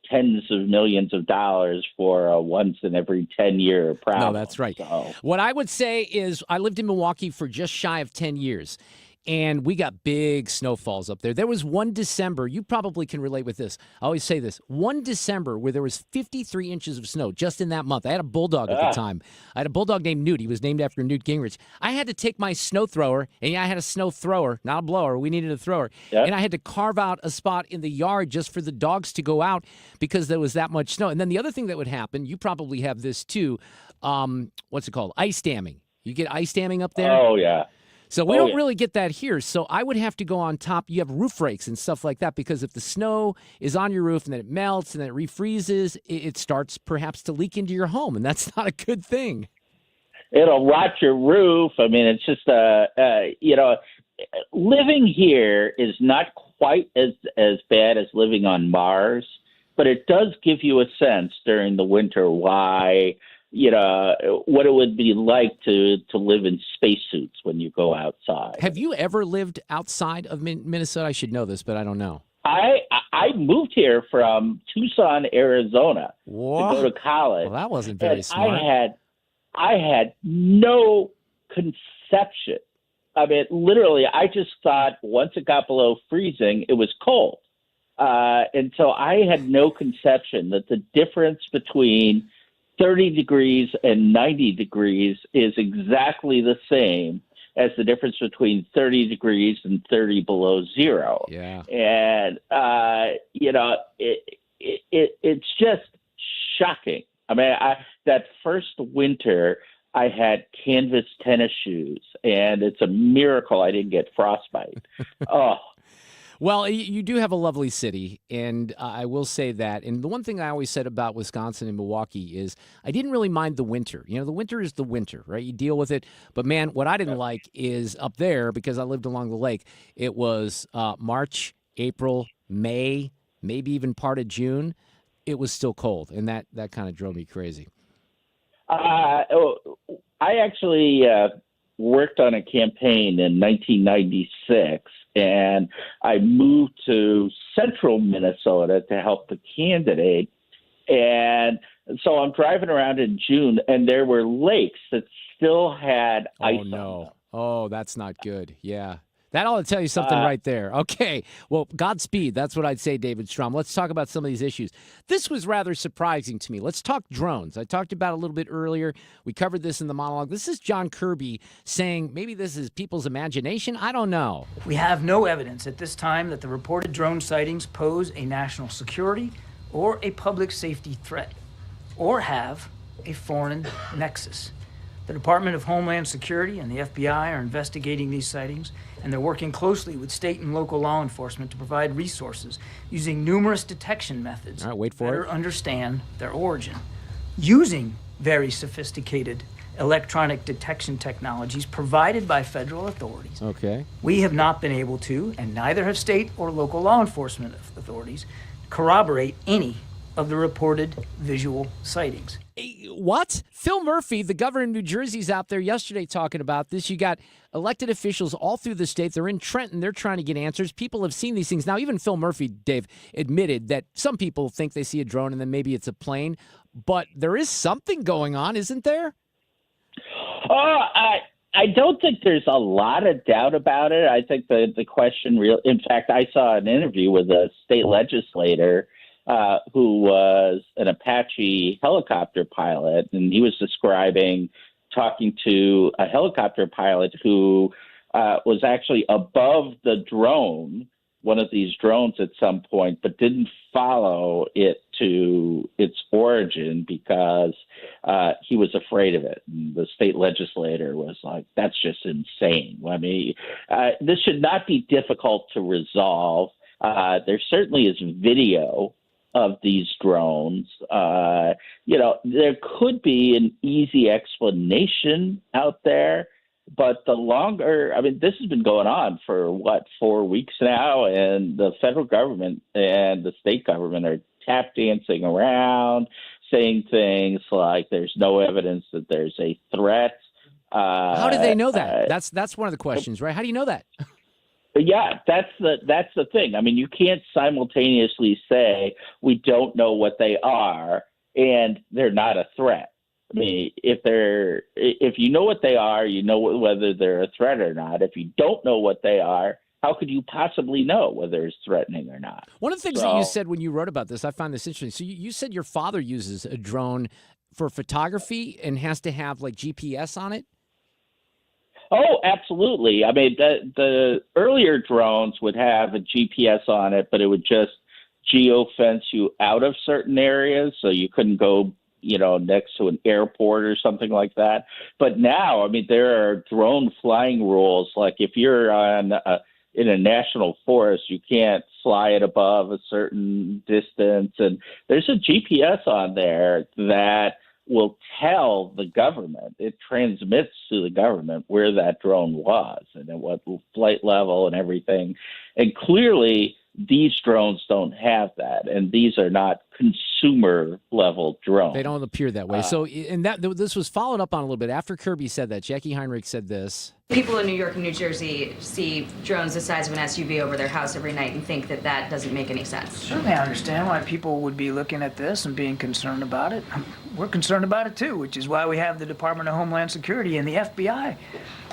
tens of millions of dollars for a once in every 10-year problem. No, that's right. So. What I would say is I lived in Milwaukee for just shy of 10 years. And we got big snowfalls up there. There was one December, you probably can relate with this. I always say this, one December where there was 53 inches of snow just in that month. I had a bulldog at the time. I had a bulldog named Newt. He was named after Newt Gingrich. I had to take my snow thrower, and I had a snow thrower, not a blower. We needed a thrower. Yep. And I had to carve out a spot in the yard just for the dogs to go out because there was that much snow. And then the other thing that would happen, you probably have this too, what's it called? Ice damming. You get ice damming up there? Oh, yeah. So we don't really get that here. So I would have to go on top. You have roof rakes and stuff like that, because if the snow is on your roof and then it melts and then it refreezes, it starts perhaps to leak into your home, and that's not a good thing. It'll rot your roof. It's just, living here is not quite as bad as living on Mars, but it does give you a sense during the winter why what it would be like to live in spacesuits when you go outside. Have you ever lived outside of Minnesota? I should know this, but I don't know. I moved here from Tucson, Arizona Whoa. to go to college. Well, that wasn't very and smart. I had no conception. I mean, literally, I just thought once it got below freezing, it was cold. And so I had no conception that the difference between 30 degrees and 90 degrees is exactly the same as the difference between 30 degrees and 30 below zero. Yeah. And, it's just shocking. I mean, that first winter, I had canvas tennis shoes, and it's a miracle I didn't get frostbite. Oh. Well, you do have a lovely city, and I will say that. And the one thing I always said about Wisconsin and Milwaukee is I didn't really mind the winter. You know, the winter is the winter, right? You deal with it. But, man, what I didn't like is up there, because I lived along the lake, it was March, April, May, maybe even part of June. It was still cold, and that kind of drove me crazy. I actually worked on a campaign in 1996, and I moved to central Minnesota to help the candidate. And so I'm driving around in June, and there were lakes that still had ice on them. Oh, that's not good. Yeah. That ought to tell you something right there. Okay. Well, Godspeed. That's what I'd say, David Strom. Let's talk about some of these issues. This was rather surprising to me. Let's talk drones. I talked about it a little bit earlier. We covered this in the monologue. This is John Kirby saying maybe this is people's imagination. I don't know. We have no evidence at this time that the reported drone sightings pose a national security or a public safety threat or have a foreign nexus. The Department of Homeland Security and the FBI are investigating these sightings, and they're working closely with state and local law enforcement to provide resources using numerous detection methods All right, wait to for better it. understand their origin. Using very sophisticated electronic detection technologies provided by federal authorities, Okay. we have not been able to, and neither have state or local law enforcement authorities, corroborate any of the reported visual sightings. What? Phil Murphy, the governor of New Jersey's out there yesterday talking about this. You got elected officials all through the state. They're in Trenton. They're trying to get answers. People have seen these things. Now, even Phil Murphy, Dave, admitted that some people think they see a drone and then maybe it's a plane. But there is something going on, isn't there? Oh, I don't think there's a lot of doubt about it. I think the question in fact, I saw an interview with a state legislator who was an Apache helicopter pilot, and he was talking to a helicopter pilot who was actually above the drone, one of these drones at some point, but didn't follow it to its origin because he was afraid of it. And the state legislator was like, that's just insane. I mean, this should not be difficult to resolve. There certainly is video of these drones. There could be an easy explanation out there, but this has been going on for 4 weeks now, and the federal government and the state government are tap dancing around, saying things like there's no evidence that there's a threat. How do they know that? That's one of the questions, right? How do you know that? Yeah, that's the thing. I mean, you can't simultaneously say we don't know what they are and they're not a threat. I mean, if you know what they are, you know whether they're a threat or not. If you don't know what they are, how could you possibly know whether it's threatening or not? One of the things that you said when you wrote about this, I found this interesting. So you said your father uses a drone for photography and has to have like GPS on it? Oh, absolutely. I mean, the earlier drones would have a GPS on it, but it would just geofence you out of certain areas, so you couldn't go, next to an airport or something like that. But now, I mean, there are drone flying rules. Like if you're in a national forest, you can't fly it above a certain distance, and there's a GPS on there that will tell the government. It transmits to the government where that drone was and at what flight level and everything. And clearly, these drones don't have that, and these are not consumer level drone. They don't appear that way. And this was followed up on a little bit after Kirby said that. Jackie Heinrich said this. People in New York and New Jersey see drones the size of an SUV over their house every night and think that that doesn't make any sense. Certainly I understand why people would be looking at this and being concerned about it. We're concerned about it too, which is why we have the Department of Homeland Security and the FBI,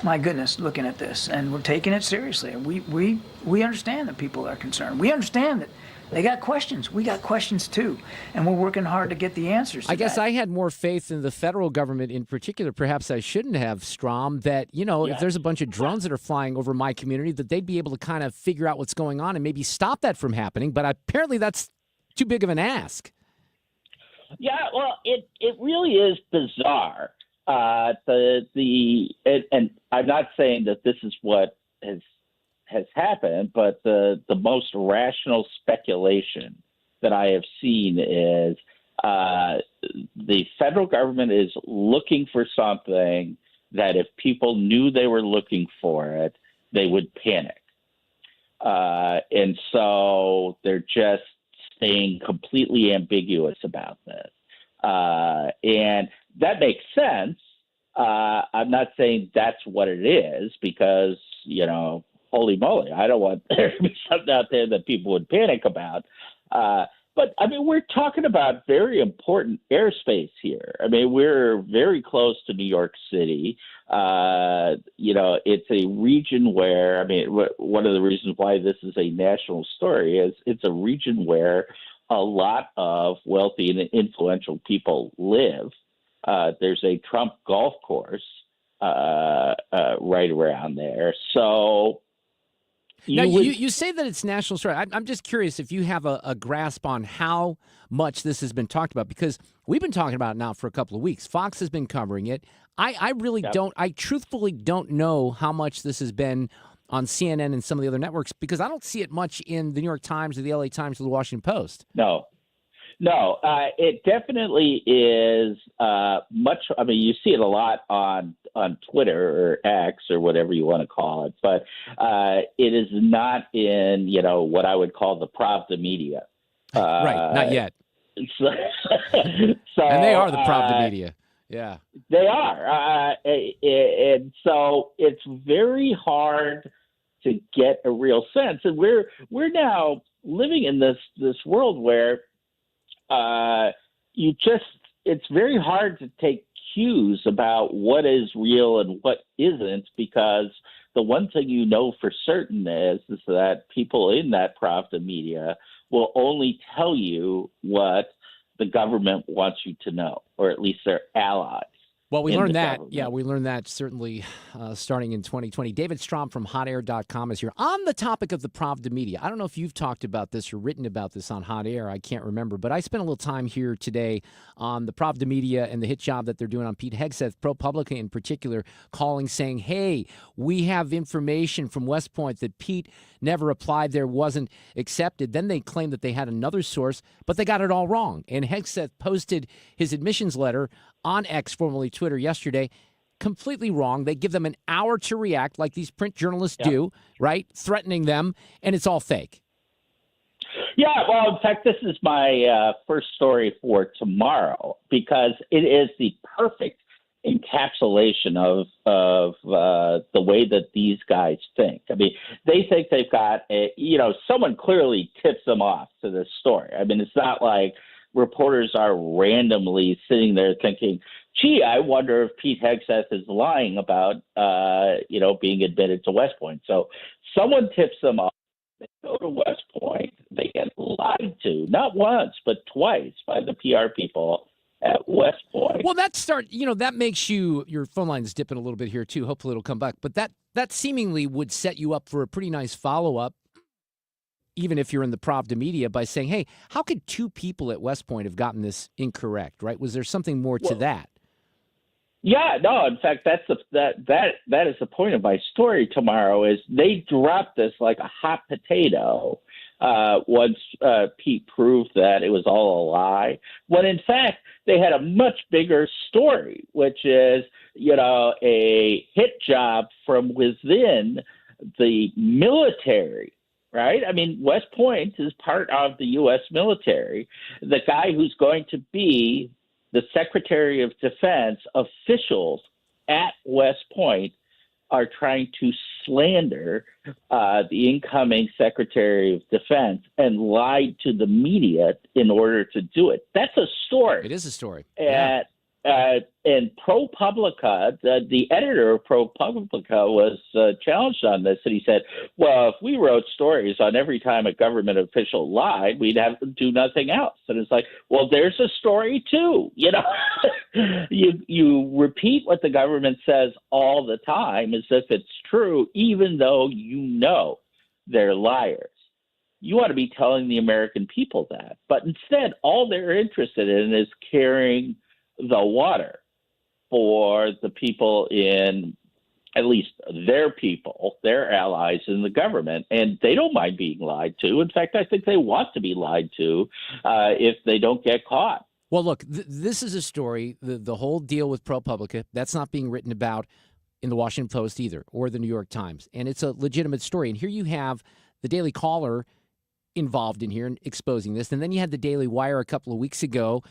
my goodness, looking at this. And we're taking it seriously. We understand that people are concerned. We understand that they got questions. We got questions too. And we're working hard to get the answers to I guess that. I had more faith in the federal government in particular. Perhaps I shouldn't have, Strom, that, if there's a bunch of drones that are flying over my community, that they'd be able to kind of figure out what's going on and maybe stop that from happening. But apparently that's too big of an ask. Yeah, well, it really is bizarre. And I'm not saying that this is what has happened, but the most rational speculation that I have seen is the federal government is looking for something that if people knew they were looking for it, they would panic. And so they're just staying completely ambiguous about this. And that makes sense. I'm not saying that's what it is because, holy moly, I don't want there to be something out there that people would panic about. But, I mean, we're talking about very important airspace here. I mean, we're very close to New York City. It's a region where, one of the reasons why this is a national story is it's a region where a lot of wealthy and influential people live. There's a Trump golf course right around there. So you say that it's national story. I'm just curious if you have a grasp on how much this has been talked about, because we've been talking about it now for a couple of weeks. Fox has been covering it. I really don't. I truthfully don't know how much this has been on CNN and some of the other networks, because I don't see it much in the New York Times or the LA Times or the Washington Post. No, it definitely is much. I mean, you see it a lot on Twitter or X or whatever you want to call it, but it is not in what I would call the Pravda media. Right, not yet. So, and they are the Pravda media. Yeah, they are, and so it's very hard to get a real sense. And we're now living in this world where it's very hard to take cues about what is real and what isn't, because the one thing for certain is that people in that Pravda media will only tell you what the government wants you to know, or at least their allies. Well, we learned that. Yeah, we learned that certainly starting in 2020. David Strom from hotair.com is here. On the topic of the Pravda media, I don't know if you've talked about this or written about this on Hot Air. I can't remember. But I spent a little time here today on the Pravda media and the hit job that they're doing on Pete Hegseth, ProPublica in particular, calling, saying, hey, we have information from West Point that Pete never applied there, wasn't accepted. Then they claimed that they had another source, but they got it all wrong. And Hegseth posted his admissions letter on X, formerly Twitter, yesterday, completely wrong. They give them an hour to react like these print journalists do, right? Threatening them, and it's all fake. Yeah, well, in fact, this is my first story for tomorrow, because it is the perfect encapsulation of the way that these guys think. I mean, they think they've got someone clearly tips them off to this story. I mean, it's not like reporters are randomly sitting there thinking, gee, I wonder if Pete Hegseth is lying about, being admitted to West Point. So someone tips them off. They go to West Point. They get lied to, not once, but twice by the PR people at West Point. Well, that makes your phone line's dipping a little bit here, too. Hopefully it'll come back. But that seemingly would set you up for a pretty nice follow-up, even if you're in the Pravda media, by saying, hey, how could two people at West Point have gotten this incorrect, right? Was there something more to that? Yeah, no, in fact, that is the point of my story tomorrow, is they dropped this like a hot potato once Pete proved that it was all a lie, when in fact they had a much bigger story, which is, a hit job from within the military right? I mean, West Point is part of the U.S. military. The guy who's going to be the Secretary of Defense, officials at West Point are trying to slander the incoming Secretary of Defense and lied to the media in order to do it. That's a story. It is a story. And ProPublica, the editor of ProPublica was challenged on this, and he said, well, if we wrote stories on every time a government official lied, we'd have to do nothing else. And it's like, well, there's a story too. You know, you repeat what the government says all the time as if it's true, even though you know they're liars. You ought to be telling the American people that. But instead, all they're interested in is carrying the water for the people in, at least their people, their allies in the government. And they don't mind being lied to. In fact, I think they want to be lied to if they don't get caught. Well, look, this is a story, the whole deal with ProPublica, that's not being written about in the Washington Post either, or the New York Times. And it's a legitimate story. And here you have the Daily Caller involved in here and exposing this. And then you had the Daily Wire a couple of weeks ago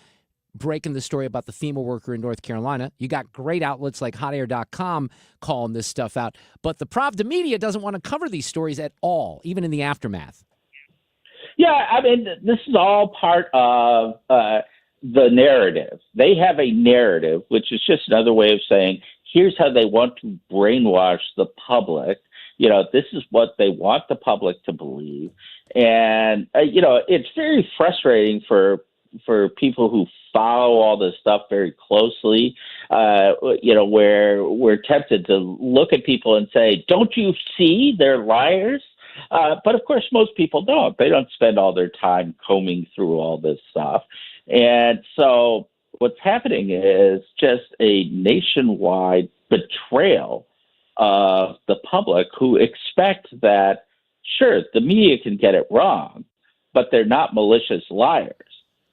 breaking the story about the FEMA worker in North Carolina. You got great outlets like hotair.com calling this stuff out. But the Pravda media doesn't want to cover these stories at all, even in the aftermath. Yeah, I mean, this is all part of the narrative. They have a narrative, which is just another way of saying, here's how they want to brainwash the public. You know, this is what they want the public to believe. And, you know, it's very frustrating for people who follow all this stuff very closely, you know, where we're tempted to look at people and say, don't you see they're liars? But of course, most people don't. They don't spend all their time combing through all this stuff. And so what's happening is just a nationwide betrayal of the public who expect that, sure, the media can get it wrong, but they're not malicious liars.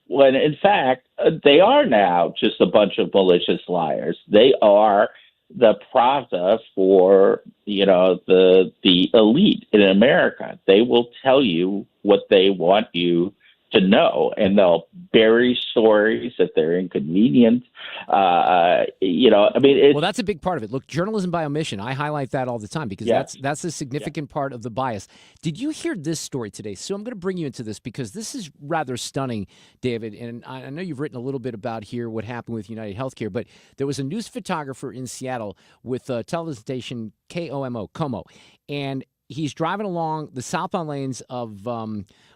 When in fact, they are now just a bunch of malicious liars. They are the Pravda for, you know, the elite in America. They will tell you what they want you to know, and they'll bury stories if they're inconvenient. You know, I mean, well, that's a big part of it. Look, journalism by omission. I highlight that all the time because that's a significant part of the bias. Did you hear this story today? So I'm going to bring you into this because this is rather stunning, David. And I know you've written a little bit about here what happened with United Healthcare, but there was a news photographer in Seattle with television station KOMO, and he's driving along the southbound lanes of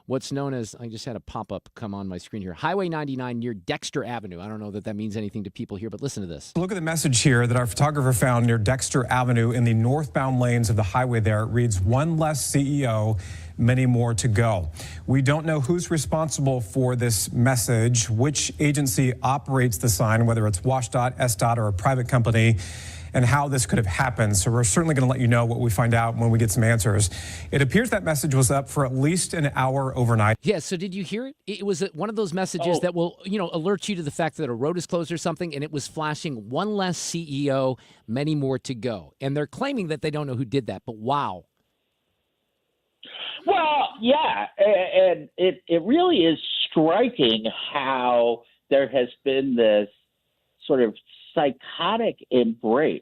what's known as, I just had a pop-up come on my screen here, Highway 99 near Dexter Avenue. I don't know that means anything to people here, but listen to this. Look at the message here that our photographer found near Dexter Avenue in the northbound lanes of the highway there. It reads, one less CEO, many more to go. We don't know who's responsible for this message, which agency operates the sign, whether it's WashDOT, SDOT, or a private company, and how this could have happened. So we're certainly going to let you know what we find out when we get some answers. It appears that message was up for at least an hour overnight. Yeah, so did you hear it? It was one of those messages that will, you know, alert you to the fact that a road is closed or something, and it was flashing one less CEO, many more to go. And they're claiming that they don't know who did that, but wow. Well, yeah, and it really is striking how there has been this sort of psychotic embrace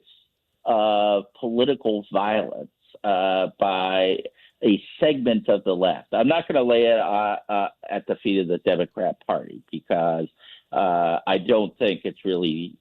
of political violence by a segment of the left. I'm not going to lay it at the feet of the Democrat Party because I don't think it's really,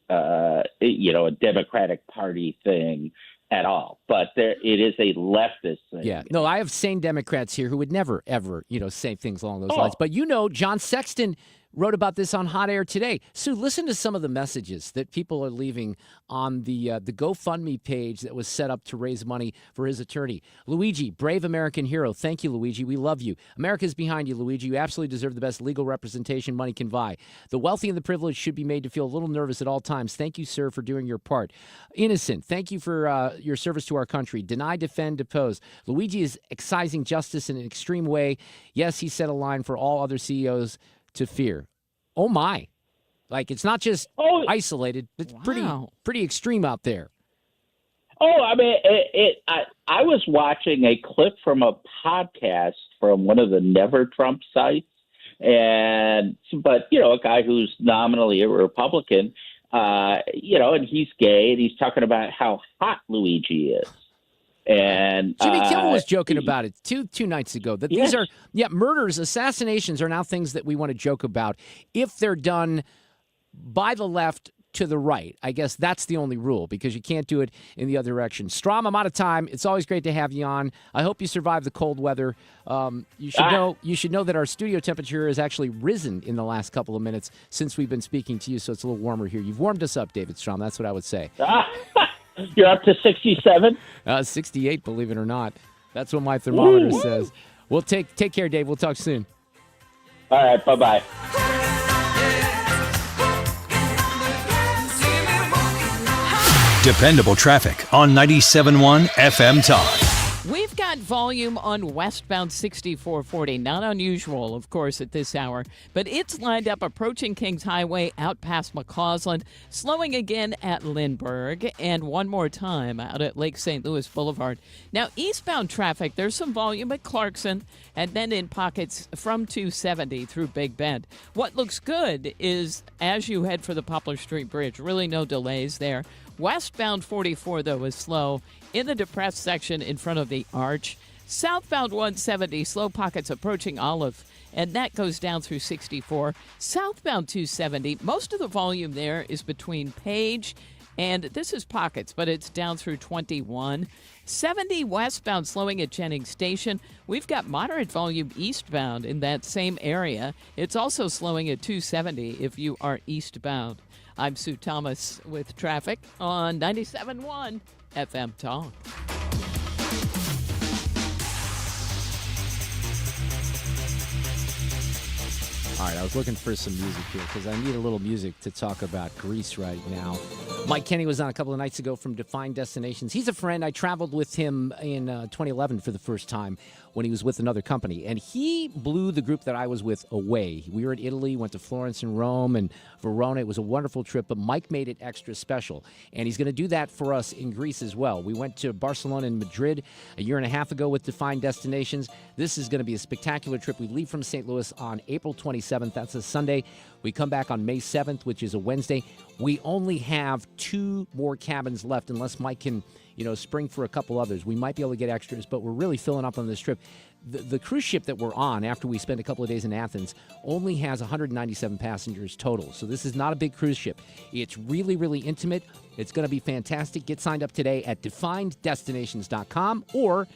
you know, a Democratic Party thing at all. But it is a leftist thing. Yeah. No, I have sane Democrats here who would never, ever, you know, say things along those lines. But, you know, John Sexton wrote about this on Hot Air today. Sue, listen to some of the messages that people are leaving on the GoFundMe page that was set up to raise money for his attorney. Luigi, brave American hero. Thank you, Luigi. We love you. America's behind you, Luigi. You absolutely deserve the best legal representation money can buy. The wealthy and the privileged should be made to feel a little nervous at all times. Thank you, sir, for doing your part. Innocent, thank you for your service to our country. Deny, defend, depose. Luigi is excising justice in an extreme way. Yes, he set a line for all other CEOs to fear. Oh my. Like, it's not just isolated, it's pretty extreme out there. Oh, I mean, I was watching a clip from a podcast from one of the Never Trump sites, but a guy who's nominally a Republican, and he's gay, and he's talking about how hot Luigi is. And Jimmy Kimmel was joking about it two nights ago. That these are murders, assassinations are now things that we want to joke about if they're done by the left to the right. I guess that's the only rule, because you can't do it in the other direction. Strom, I'm out of time. It's always great to have you on. I hope you survive the cold weather. You should know that our studio temperature has actually risen in the last couple of minutes since we've been speaking to you, so it's a little warmer here. You've warmed us up, David Strom. That's what I would say. You're up to 67? 68, believe it or not. That's what my thermometer says. Well, take care, Dave. We'll talk soon. All right, bye-bye. Dependable traffic on 97.1 FM Talk. We've got volume on westbound 6440. Not unusual, of course, at this hour, but it's lined up approaching Kings Highway out past McCausland, slowing again at Lindbergh, and one more time out at Lake St. Louis Boulevard. Now, eastbound traffic, there's some volume at Clarkson, and then in pockets from 270 through Big Bend. What looks good is as you head for the Poplar Street Bridge, really no delays there. Westbound 44, though, is slow in the depressed section in front of the arch. Southbound 170, slow pockets approaching Olive, and that goes down through 64. Southbound 270, most of the volume there is between Page and this is pockets, but it's down through 21. 70 westbound slowing at Jennings Station. We've got moderate volume eastbound in that same area. It's also slowing at 270 if you are eastbound. I'm Sue Thomas with traffic on 97.1 FM Talk. All right, I was looking for some music here because I need a little music to talk about Greece right now. Mike Kenny was on a couple of nights ago from Defined Destinations. He's a friend. I traveled with him in 2011 for the first time when he was with another company. And he blew the group that I was with away. We were in Italy, went to Florence and Rome and Verona. It was a wonderful trip, but Mike made it extra special. And he's going to do that for us in Greece as well. We went to Barcelona and Madrid a year and a half ago with Defined Destinations. This is going to be a spectacular trip. We leave from St. Louis on April 27th. That's a Sunday. We come back on May 7th, which is a Wednesday. We only have 2 more cabins left unless Mike can, spring for a couple others. We might be able to get extras, but we're really filling up on this trip. The cruise ship that we're on after we spend a couple of days in Athens only has 197 passengers total. So this is not a big cruise ship. It's really, really intimate. It's going to be fantastic. Get signed up today at defineddestinations.com or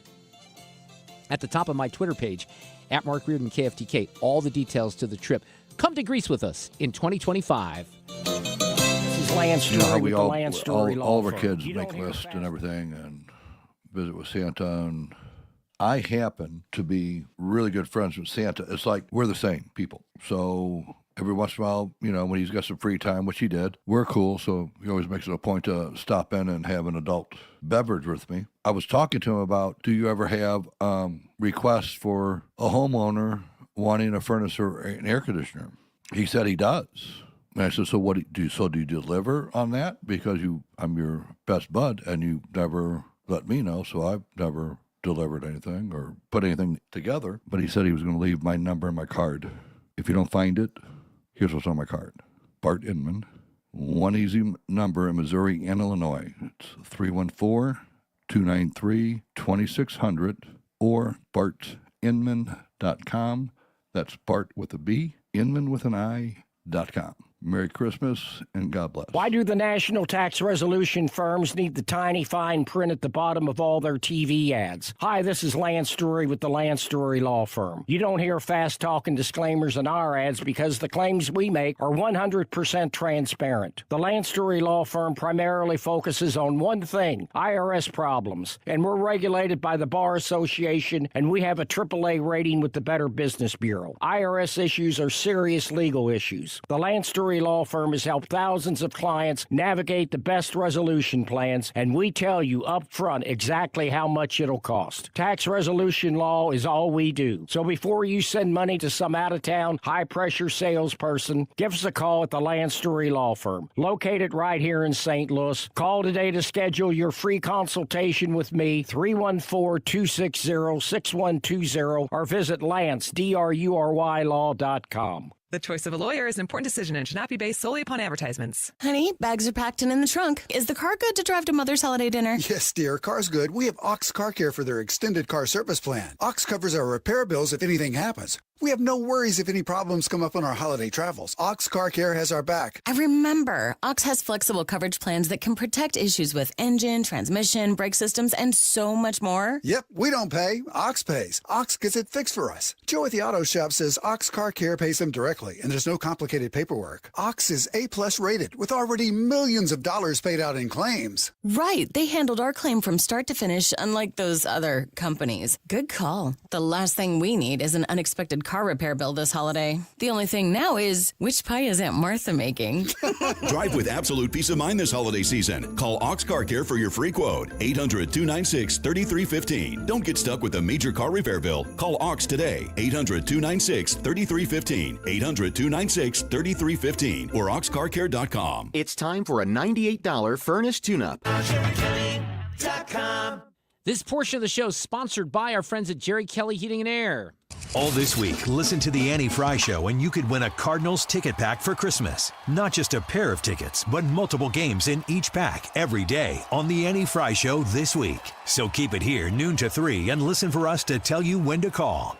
at the top of my Twitter page, at Mark Reardon KFTK. All the details to the trip. Come to Greece with us in 2025. This is Lance Story with the Lance Story Law all of our Firm. kids make lists and everything and visit with Santa. And I happen to be really good friends with Santa. It's like we're the same people. So every once in a while, when he's got some free time, which he did, we're cool. So he always makes it a point to stop in and have an adult beverage with me. I was talking to him about, do you ever have requests for a homeowner wanting a furnace or an air conditioner? He said he does. And I said, so what do you deliver on that? Because I'm your best bud and you never let me know, so I've never delivered anything or put anything together. But he said he was going to leave my number and my card. If you don't find it, here's what's on my card. Bart Inman. One easy number in Missouri and Illinois. It's 314-293-2600 or bartinman.com. That's Bart with a B, Inman with an I.com. Merry Christmas and God bless. Why do the national tax resolution firms need the tiny fine print at the bottom of all their TV ads? Hi, this is Lance Story with the Lance Story Law Firm. You don't hear fast-talking disclaimers in our ads because the claims we make are 100% transparent. The Lance Story Law Firm primarily focuses on one thing, IRS problems, and we're regulated by the Bar Association, and we have a AAA rating with the Better Business Bureau. IRS issues are serious legal issues. The Lance Story Story Law Firm has helped thousands of clients navigate the best resolution plans, and we tell you up front exactly how much it'll cost. Tax resolution law is all we do. So before you send money to some out-of-town, high-pressure salesperson, give us a call at the Land Story Law Firm, located right here in St. Louis. Call today to schedule your free consultation with me, 314-260-6120, or visit LanceDruryLaw.com. The choice of a lawyer is an important decision and should not be based solely upon advertisements. Honey, bags are packed and in the trunk. Is the car good to drive to Mother's holiday dinner? Yes, dear. Car's good. We have Ox Car Care for their extended car service plan. Ox covers our repair bills if anything happens. We have no worries if any problems come up on our holiday travels. Ox Car Care has our back. I remember. Ox has flexible coverage plans that can protect issues with engine, transmission, brake systems, and so much more. Yep, we don't pay. Ox pays. Ox gets it fixed for us. Joe at the auto shop says Ox Car Care pays them directly, and there's no complicated paperwork. Ox is A+ rated, with already millions of dollars paid out in claims. Right. They handled our claim from start to finish, unlike those other companies. Good call. The last thing we need is an unexpected car repair bill this holiday. The only thing now is, which pie is Aunt Martha making? Drive with absolute peace of mind this holiday season. Call Ox Car Care for your free quote. 800-296-3315. Don't get stuck with a major car repair bill. Call Ox today. 800-296-3315. 800-296-3315 or oxcarcare.com. It's time for a $98 furnace tune-up. This portion of the show is sponsored by our friends at Jerry Kelly Heating and Air. All this week, listen to the Annie Fry Show and you could win a Cardinals ticket pack for Christmas. Not just a pair of tickets, but multiple games in each pack every day on the Annie Fry Show this week. So keep it here noon to 3 and listen for us to tell you when to call.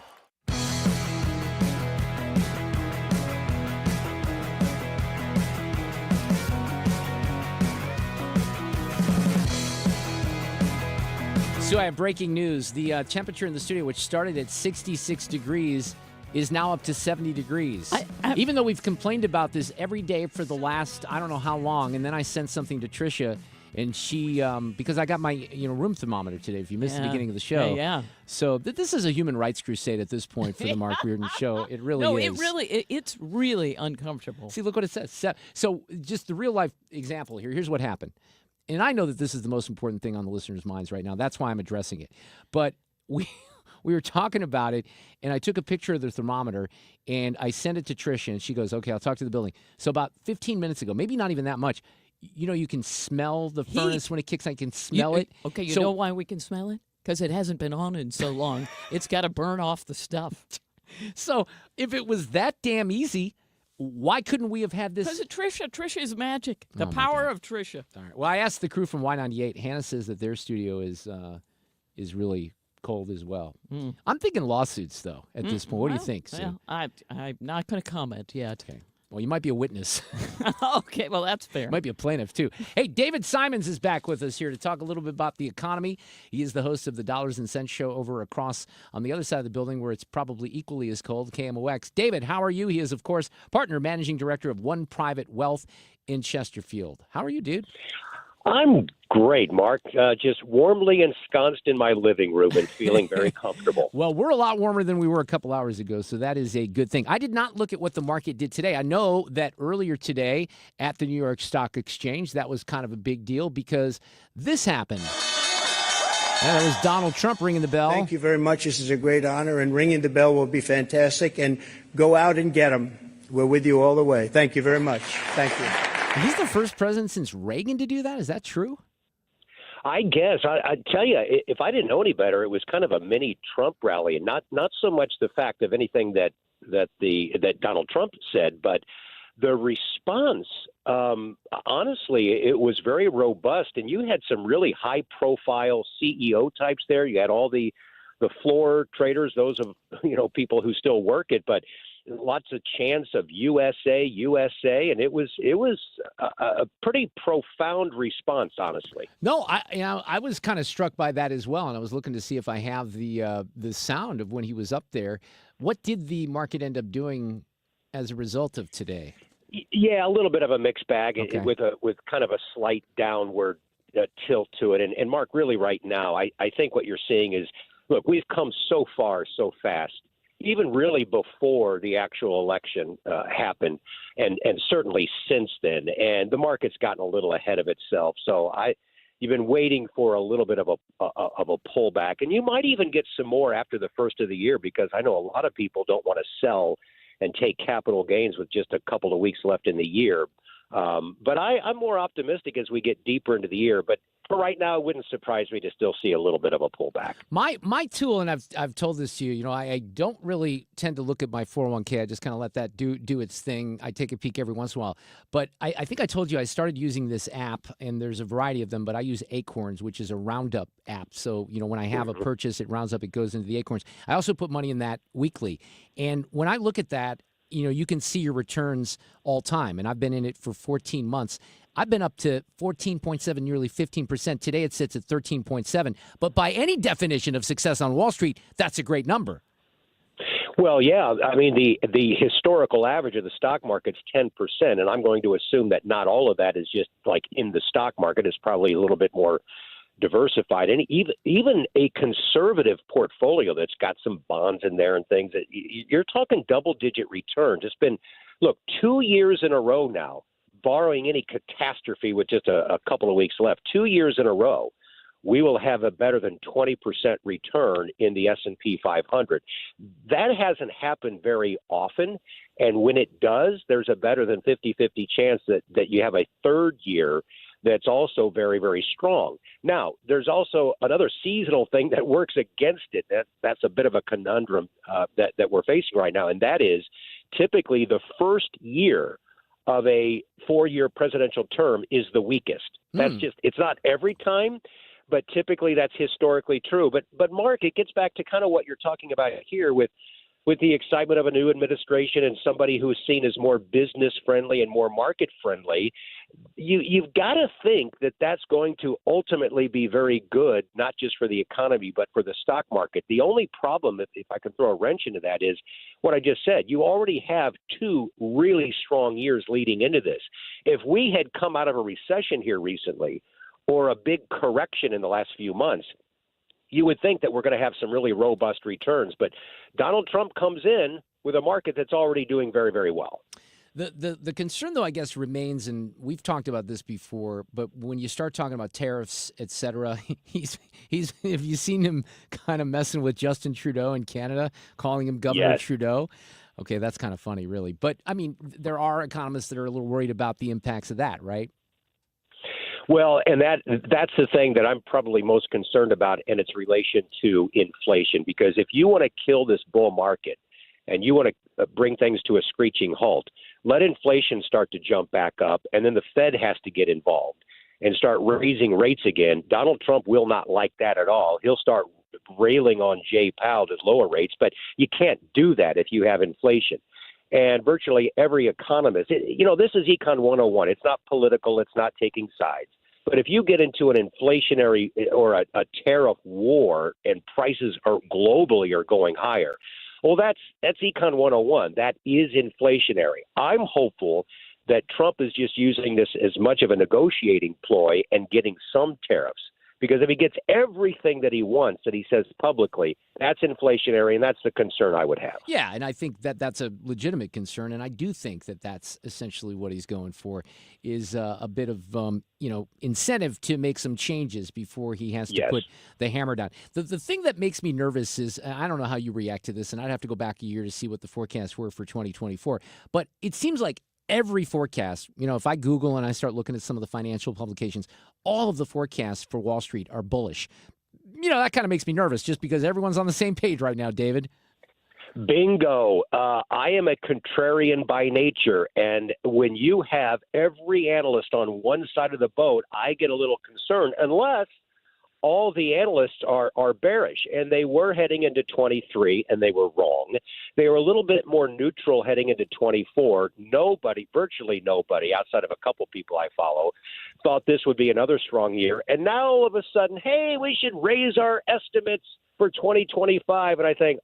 So I have breaking news. The temperature in the studio, which started at 66 degrees, is now up to 70 degrees. Even though we've complained about this every day for the last, I don't know how long, and then I sent something to Tricia, and she, because I got my room thermometer today, if you missed the beginning of the show. Yeah. So this is a human rights crusade at this point for the Mark Reardon Show. It really is. No, it's really uncomfortable. See, look what it says. So just the real life example here. Here's what happened. And I know that this is the most important thing on the listeners' minds right now. That's why I'm addressing it. But we were talking about it, and I took a picture of the thermometer, and I sent it to Tricia, and she goes, okay, I'll talk to the building. So about 15 minutes ago, maybe not even that much, you can smell the furnace when it kicks on. You can smell it. Okay, you know why we can smell it? Because it hasn't been on in so long. It's got to burn off the stuff. So if it was that damn easy, why couldn't we have had this? Because of Tricia. Tricia is magic. The power of Tricia. All right. Well, I asked the crew from Y98. Hannah says that their studio is really cold as well. I'm thinking lawsuits, though, at this point. What do you think, Sue? Well, I'm not going to comment yet. Okay. Well, you might be a witness. Okay, well, that's fair. Might be a plaintiff, too. Hey, David Simons is back with us here to talk a little bit about the economy. He is the host of the Dollars and Cents Show over across on the other side of the building where it's probably equally as cold, KMOX. David, how are you? He is, of course, partner managing director of One Private Wealth in Chesterfield. How are you, dude? I'm great, Mark. Just warmly ensconced in my living room and feeling very comfortable. Well, we're a lot warmer than we were a couple hours ago, so that is a good thing. I did not look at what the market did today. I know that earlier today at the New York Stock Exchange, that was kind of a big deal because this happened. And that was Donald Trump ringing the bell. Thank you very much. This is a great honor, and ringing the bell will be fantastic. And go out and get them. We're with you all the way. Thank you very much. Thank you. He's the first president since Reagan to do that? Is that true? I guess. I tell you, if I didn't know any better, it was kind of a mini Trump rally, and not so much the fact of anything that Donald Trump said, but the response. Honestly, it was very robust, and you had some really high-profile CEO types there. You had all the floor traders, those of people who still work it, but lots of chants of USA, and it was a pretty profound response, honestly. No, I was kind of struck by that as well, and I was looking to see if I have the sound of when he was up there. What did the market end up doing as a result of today? Yeah, a little bit of a mixed bag, Okay. with kind of a slight downward tilt to it. And Mark, really right now, I think what you're seeing is, look, we've come so far so fast. even really before the actual election happened, and certainly since then. And the market's gotten a little ahead of itself. So you've been waiting for a little bit of a pullback, and you might even get some more after the first of the year, because I know a lot of people don't want to sell and take capital gains with just a couple of weeks left in the year. But I'm more optimistic as we get deeper into the year. But for right now, it wouldn't surprise me to still see a little bit of a pullback. My tool, and I've told this to you, I don't really tend to look at my 401k. I just kind of let that do its thing. I take a peek every once in a while. But I think I told you I started using this app, and there's a variety of them, but I use Acorns, which is a roundup app. So, when I have a purchase, it rounds up, it goes into the Acorns. I also put money in that weekly. And when I look at that, you can see your returns all time. And I've been in it for 14 months. I've been up to 14.7, nearly 15%. Today it sits at 13.7. But by any definition of success on Wall Street, that's a great number. Well, yeah. I mean, the historical average of the stock market's 10%, and I'm going to assume that not all of that is just like in the stock market. It's probably a little bit more diversified, and even a conservative portfolio that's got some bonds in there and things. That you're talking double-digit returns. It's been, 2 years in a row now, barring any catastrophe with just a couple of weeks left. 2 years in a row, we will have a better than 20% return in the S&P 500. That hasn't happened very often, and when it does, there's a better than 50-50 chance that you have a third year that's also very, very strong. Now, there's also another seasonal thing that works against it. That's a bit of a conundrum that we're facing right now, and that is typically the first year of a 4-year presidential term is the weakest. That's it's not every time, but typically that's historically true. But Mark, it gets back to kind of what you're talking about here with the excitement of a new administration and somebody who is seen as more business friendly and more market friendly. You've got to think that that's going to ultimately be very good, not just for the economy, but for the stock market. The only problem, if I can throw a wrench into that, is what I just said. You already have 2 really strong years leading into this. If we had come out of a recession here recently, or a big correction in the last few months, you would think that we're going to have some really robust returns. But Donald Trump comes in with a market that's already doing very, very well. The concern, though, I guess, remains, and we've talked about this before, but when you start talking about tariffs, et cetera, he's have you seen him kind of messing with Justin Trudeau in Canada, calling him Governor Trudeau? Okay, that's kind of funny, really. But, I mean, there are economists that are a little worried about the impacts of that, right? Well, and that's the thing that I'm probably most concerned about in its relation to inflation, because if you want to kill this bull market and you want to bring things to a screeching halt, let inflation start to jump back up, and then the Fed has to get involved and start raising rates again. Donald Trump will not like that at all. He'll start railing on Jay Powell to lower rates, but you can't do that if you have inflation. And virtually every economist, this is Econ 101. It's not political. It's not taking sides. But if you get into an inflationary or a tariff war and prices are globally are going higher, well, that's Econ 101. That is inflationary. I'm hopeful that Trump is just using this as much of a negotiating ploy and getting some tariffs. Because if he gets everything that he wants, that he says publicly, that's inflationary, and that's the concern I would have. Yeah, and I think that that's a legitimate concern, and I do think that that's essentially what he's going for, is a bit of incentive to make some changes before he has to put the hammer down. The thing that makes me nervous is, I don't know how you react to this, and I'd have to go back a year to see what the forecasts were for 2024, but it seems like every forecast, if I Google and I start looking at some of the financial publications, all of the forecasts for Wall Street are bullish. That kind of makes me nervous just because everyone's on the same page right now, David. Bingo. I am a contrarian by nature, and when you have every analyst on one side of the boat, I get a little concerned unless all the analysts are bearish, and they were heading into 23, and they were wrong. They were a little bit more neutral heading into 24. Virtually nobody, outside of a couple people I follow, thought this would be another strong year. And now all of a sudden, hey, we should raise our estimates for 2025. And I think,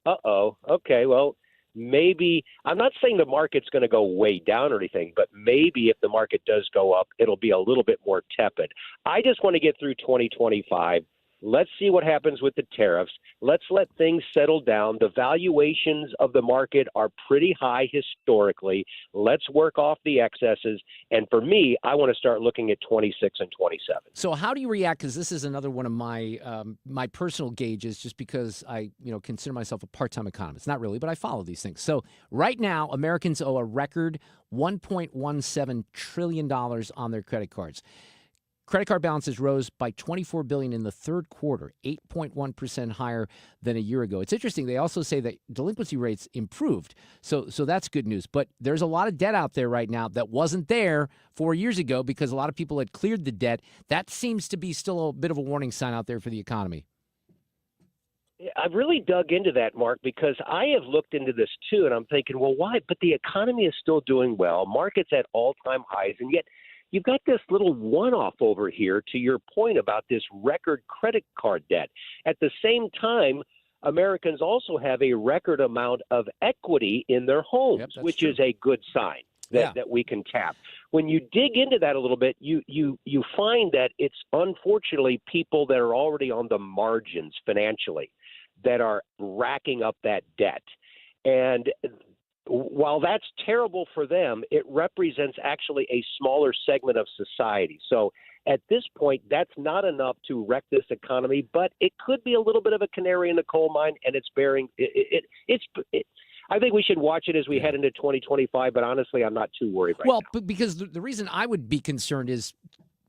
okay, well, maybe I'm not saying the market's going to go way down or anything, but maybe if the market does go up, it'll be a little bit more tepid. I just want to get through 2025, Let's see what happens with the tariffs. Let's let things settle down. The valuations of the market are pretty high historically. Let's work off the excesses. And for me, I want to start looking at 26 and 27. So how do you react? Because this is another one of my my personal gauges, just because I consider myself a part-time economist. Not really, but I follow these things. So right now, Americans owe a record $1.17 trillion on their credit cards. Credit card balances rose by $24 billion in the third quarter, 8.1% higher than a year ago. It's interesting. They also say that delinquency rates improved. So that's good news. But there's a lot of debt out there right now that wasn't there 4 years ago because a lot of people had cleared the debt. That seems to be still a bit of a warning sign out there for the economy. I've really dug into that, Mark, because I have looked into this too, and I'm thinking, well, why? But the economy is still doing well. Market's at all-time highs, and yet you've got this little one-off over here to your point about this record credit card debt. At the same time, Americans also have a record amount of equity in their homes, which is a good sign that we can tap. When you dig into that a little bit, you find that it's unfortunately people that are already on the margins financially that are racking up that debt. And while that's terrible for them, it represents actually a smaller segment of society. So at this point, that's not enough to wreck this economy, but it could be a little bit of a canary in the coal mine, and it's bearing I think we should watch it as we head into 2025, but honestly, I'm not too worried right now. Well, because the reason I would be concerned is,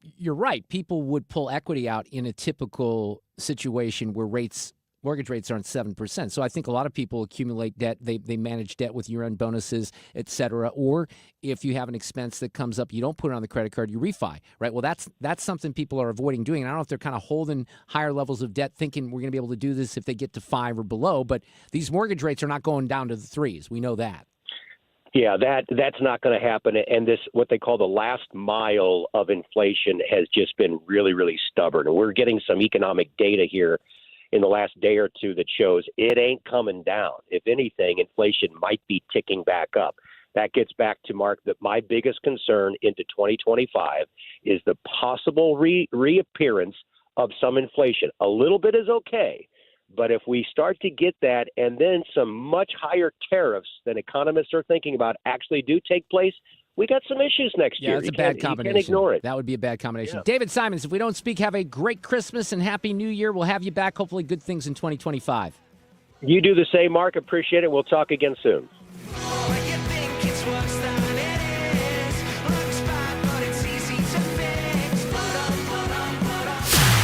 you're right, people would pull equity out in a typical situation where mortgage rates aren't 7%. So I think a lot of people accumulate debt. They manage debt with year-end bonuses, et cetera. Or if you have an expense that comes up, you don't put it on the credit card, you refi, right? Well, that's something people are avoiding doing. And I don't know if they're kind of holding higher levels of debt, thinking we're going to be able to do this if they get to 5 or below. But these mortgage rates are not going down to the 3s. We know that. Yeah, that's not going to happen. And this, what they call the last mile of inflation, has just been really, really stubborn. And we're getting some economic data here in the last day or two that shows it ain't coming down. If anything, inflation might be ticking back up. That gets back to, Mark, that my biggest concern into 2025 is the possible reappearance of some inflation. A little bit is okay, but if we start to get that and then some much higher tariffs than economists are thinking about actually do take place, we got some issues next year. Yeah, that's a bad combination. You can't ignore it. That would be a bad combination. Yeah. David Simons, if we don't speak, have a great Christmas and Happy New Year. We'll have you back. Hopefully good things in 2025. You do the same, Mark. Appreciate it. We'll talk again soon.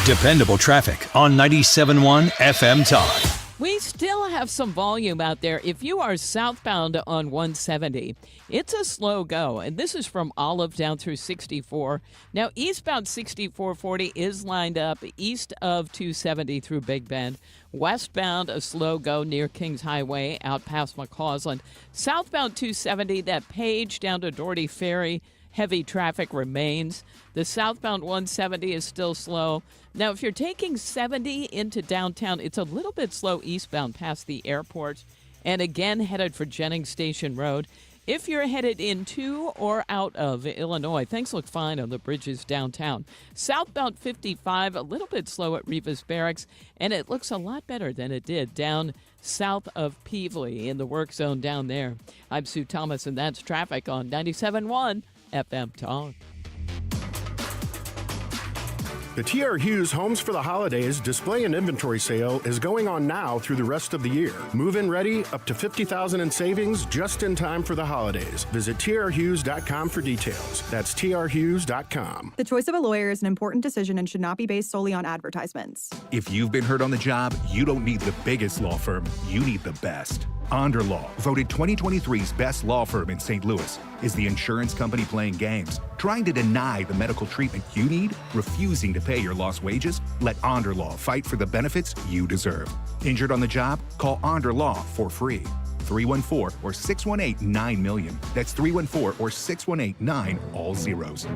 Dependable traffic on 97.1 FM Talk. We still have some volume out there. If you are southbound on 170, it's a slow go. And this is from Olive down through 64. Now, eastbound 6440 is lined up east of 270 through Big Bend. Westbound, a slow go near Kings Highway out past McCausland. Southbound 270, that Page down to Doherty Ferry. Heavy traffic remains. The southbound 170 is still slow. Now, if you're taking 70 into downtown, it's a little bit slow eastbound past the airport. And again, headed for Jennings Station Road. If you're headed into or out of Illinois, things look fine on the bridges downtown. Southbound 55, a little bit slow at Rivas Barracks, and it looks a lot better than it did down south of Peevely in the work zone down there. I'm Sue Thomas, and that's traffic on 97.1 FM Talk. The T.R. Hughes Homes for the Holidays display and inventory sale is going on now through the rest of the year. Move-in ready, up to $50,000 in savings just in time for the holidays. Visit trhughes.com for details. That's trhughes.com. The choice of a lawyer is an important decision and should not be based solely on advertisements. If you've been hurt on the job, you don't need the biggest law firm. You need the best. Onder Law, voted 2023's best law firm in St. Louis, is the insurance company playing games, trying to deny the medical treatment you need, refusing to pay your lost wages. Let Onder Law fight for the benefits you deserve. Injured on the job? Call Onder Law for free. 314 or 618-9 million. That's 314 or 618-9, all zeros.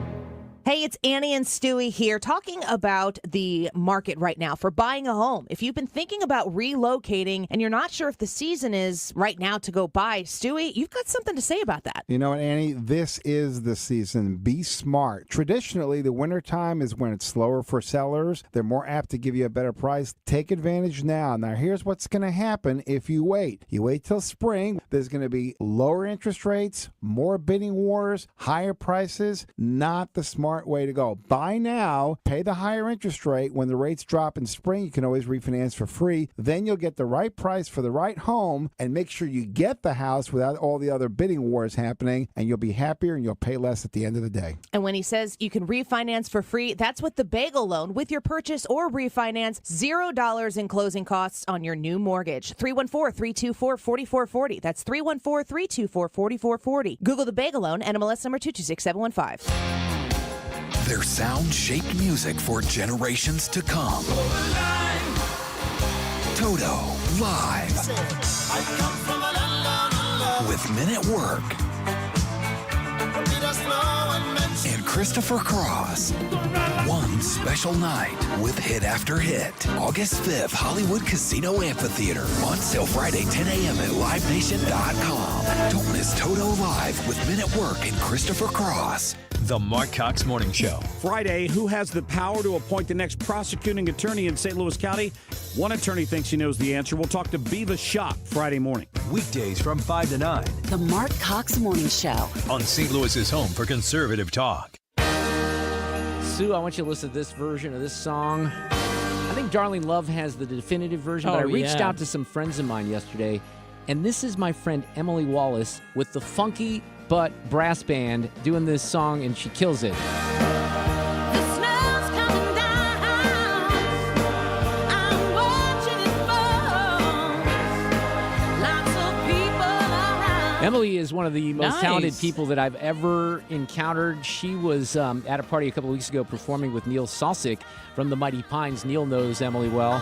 Hey, it's Annie and Stewie here talking about the market right now for buying a home. If you've been thinking about relocating and you're not sure if the season is right now to go buy, Stewie, you've got something to say about that. You know what, Annie? This is the season. Be smart. Traditionally, the wintertime is when it's slower for sellers. They're more apt to give you a better price. Take advantage now. Now, here's what's going to happen if you wait. You wait till spring. There's going to be lower interest rates, more bidding wars, higher prices. Not the smart way to go. Buy now, pay the higher interest rate. When the rates drop in spring, you can always refinance for free. Then you'll get the right price for the right home and make sure you get the house without all the other bidding wars happening, and you'll be happier and you'll pay less at the end of the day. And when he says you can refinance for free, that's with the Bagel loan. With your purchase or refinance, $0 in closing costs on your new mortgage. 314-324-4440. That's 314-324-4440. Google the Bagel loan, NMLS number 226715. Their sound-shaped music for generations to come. Toto live with Men at Work and Christopher Cross. One special night with hit after hit. August 5th, Hollywood Casino Amphitheater. On sale Friday, 10 a.m. at LiveNation.com. Don't miss Toto live with Men at Work and Christopher Cross. The Mark Cox Morning Show. Friday, who has the power to appoint the next prosecuting attorney in St. Louis County? One attorney thinks he knows the answer. We'll talk to Beavis Shop Friday morning. Weekdays from 5 to 9. The Mark Cox Morning Show. On St. Louis's home for conservative talk. Sue, I want you to listen to this version of this song. I think Darlene Love has the definitive version, but I reached out to some friends of mine yesterday, and this is my friend Emily Wallace with the Funky Butt Brass Band doing this song, and she kills it. Emily is one of the most talented people that I've ever encountered. She was at a party a couple of weeks ago performing with Neil Salsick from the Mighty Pines. Neil knows Emily well.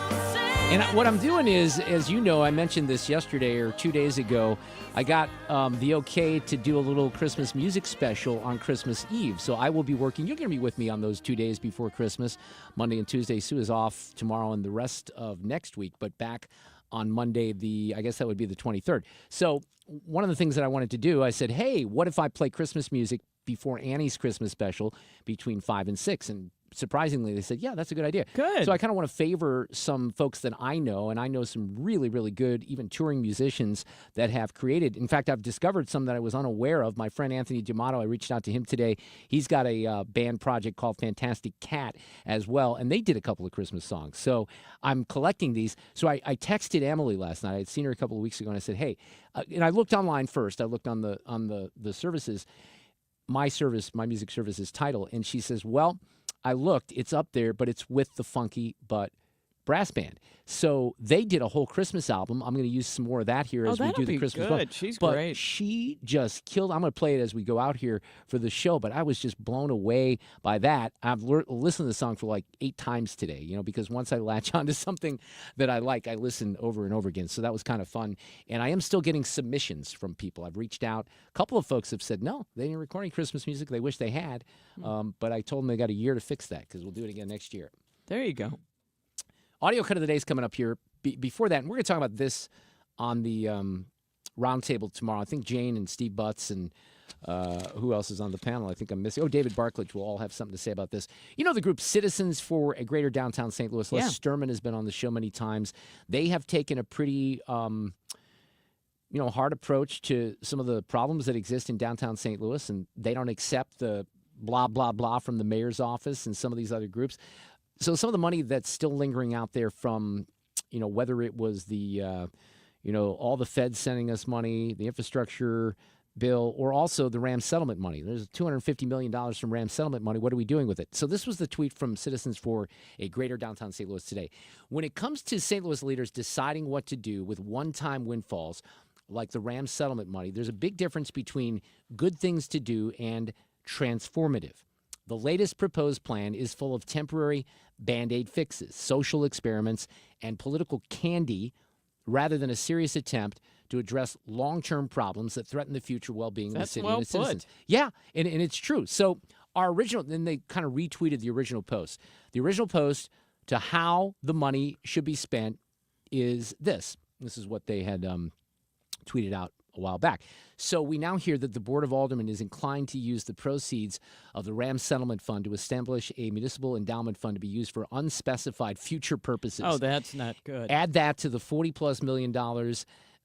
And what I'm doing is, as you know, I mentioned this yesterday or 2 days ago, I got the okay to do a little Christmas music special on Christmas Eve. So I will be working. You're going to be with me on those 2 days before Christmas, Monday and Tuesday. Sue is off tomorrow and the rest of next week, but back on Monday, I guess that would be the 23rd. So one of the things that I wanted to do, I said, hey, what if I play Christmas music before Annie's Christmas special between 5 and 6? And surprisingly, they said, yeah, that's a good idea. Good. So I kind of want to favor some folks that I know, and I know some really, really good, even touring musicians that have created. In fact, I've discovered some that I was unaware of. My friend Anthony D'Amato, I reached out to him today. He's got a band project called Fantastic Cat as well, and they did a couple of Christmas songs. So I'm collecting these. So I texted Emily last night. I had seen her a couple of weeks ago, and I said, hey, and I looked online first. I looked on the services, my music services title, and she says, well, I looked, it's up there, but it's with the Funky Butt Brass Band. So they did a whole Christmas album. I'm going to use some more of that here as we do the Christmas good. one. She's but great. She just killed. I'm going to play it as we go out here for the show, but I was just blown away by that. I've listened to the song for like 8 times today, because once I latch onto something that I like, I listen over and over again. So that was kind of fun. And I am still getting submissions from people. I've reached out. A couple of folks have said, no, they didn't record any Christmas music. They wish they had. But I told them they got a year to fix that because we'll do it again next year. There you go. Audio cut of the day is coming up here. Before that, and we're going to talk about this on the roundtable tomorrow. I think Jane and Steve Butz and who else is on the panel? I think I'm missing. David Barklage will all have something to say about this. You know the group Citizens for a Greater Downtown St. Louis. Les Sturman has been on the show many times. They have taken a pretty hard approach to some of the problems that exist in downtown St. Louis, and they don't accept the blah, blah, blah from the mayor's office and some of these other groups. So some of the money that's still lingering out there from, whether it was the, all the feds sending us money, the infrastructure bill, or also the RAM settlement money. There's $250 million from RAM settlement money. What are we doing with it? So this was the tweet from Citizens for a Greater Downtown St. Louis today. When it comes to St. Louis leaders deciding what to do with one-time windfalls like the RAM settlement money, there's a big difference between good things to do and transformative. The latest proposed plan is full of temporary Band-Aid fixes, social experiments, and political candy rather than a serious attempt to address long-term problems that threaten the future well-being of the city and its citizens. Yeah, and it's true. So our original, then they kind of retweeted the original post. The original post to how the money should be spent is this. This is what they had tweeted out a while back. So we now hear that the Board of Aldermen is inclined to use the proceeds of the Ram Settlement Fund to establish a municipal endowment fund to be used for unspecified future purposes. Oh, that's not good. Add that to the $40+ million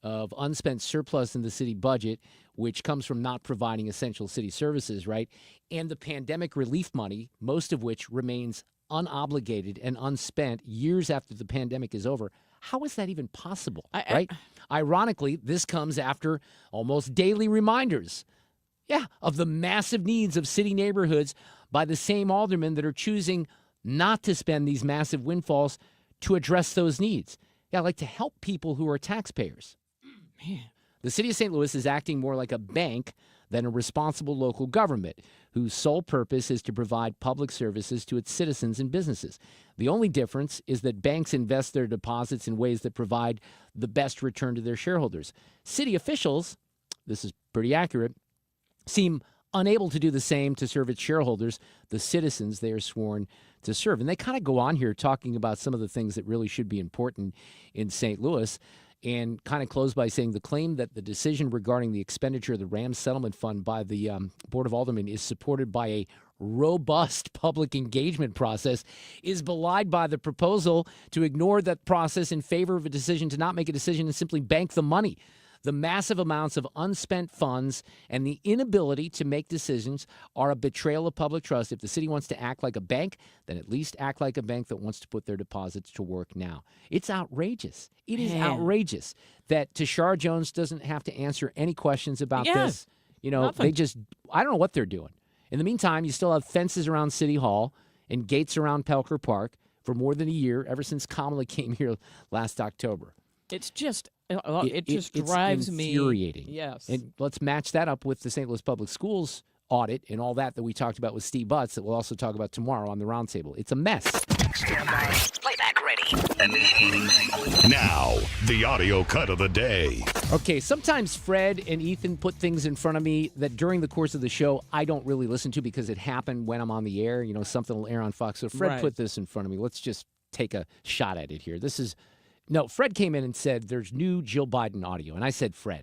of unspent surplus in the city budget, which comes from not providing essential city services, right? And the pandemic relief money, most of which remains unobligated and unspent years after the pandemic is over. How is that even possible, right? Ironically, this comes after almost daily reminders, of the massive needs of city neighborhoods by the same aldermen that are choosing not to spend these massive windfalls to address those needs. Like to help people who are taxpayers. Man. The city of St. Louis is acting more like a bank than a responsible local government whose sole purpose is to provide public services to its citizens and businesses. The only difference is that banks invest their deposits in ways that provide the best return to their shareholders. City officials, this is pretty accurate, seem unable to do the same to serve its shareholders, the citizens they are sworn to serve. And they kind of go on here talking about some of the things that really should be important in St. Louis, and kind of close by saying the claim that the decision regarding the expenditure of the Ram Settlement Fund by the Board of Aldermen is supported by a robust public engagement process is belied by the proposal to ignore that process in favor of a decision to not make a decision and simply bank the money. The massive amounts of unspent funds and the inability to make decisions are a betrayal of public trust. If the city wants to act like a bank, then at least act like a bank that wants to put their deposits to work now. It's outrageous. It is outrageous that Tashara Jones doesn't have to answer any questions about this. They just, I don't know what they're doing. In the meantime, you still have fences around City Hall and gates around Pelker Park for more than a year, ever since Kamala came here last October. It's just, it just drives me. It's infuriating. Yes. And let's match that up with the St. Louis Public Schools audit and all that we talked about with Steve Butz that we'll also talk about tomorrow on the roundtable. It's a mess. Stand by. Playback ready. Now, the audio cut of the day. Okay, sometimes Fred and Ethan put things in front of me that during the course of the show I don't really listen to because it happened when I'm on the air. Something will air on Fox. So Fred put this in front of me. Let's just take a shot at it here. No, Fred came in and said there's new Jill Biden audio. And I said, Fred,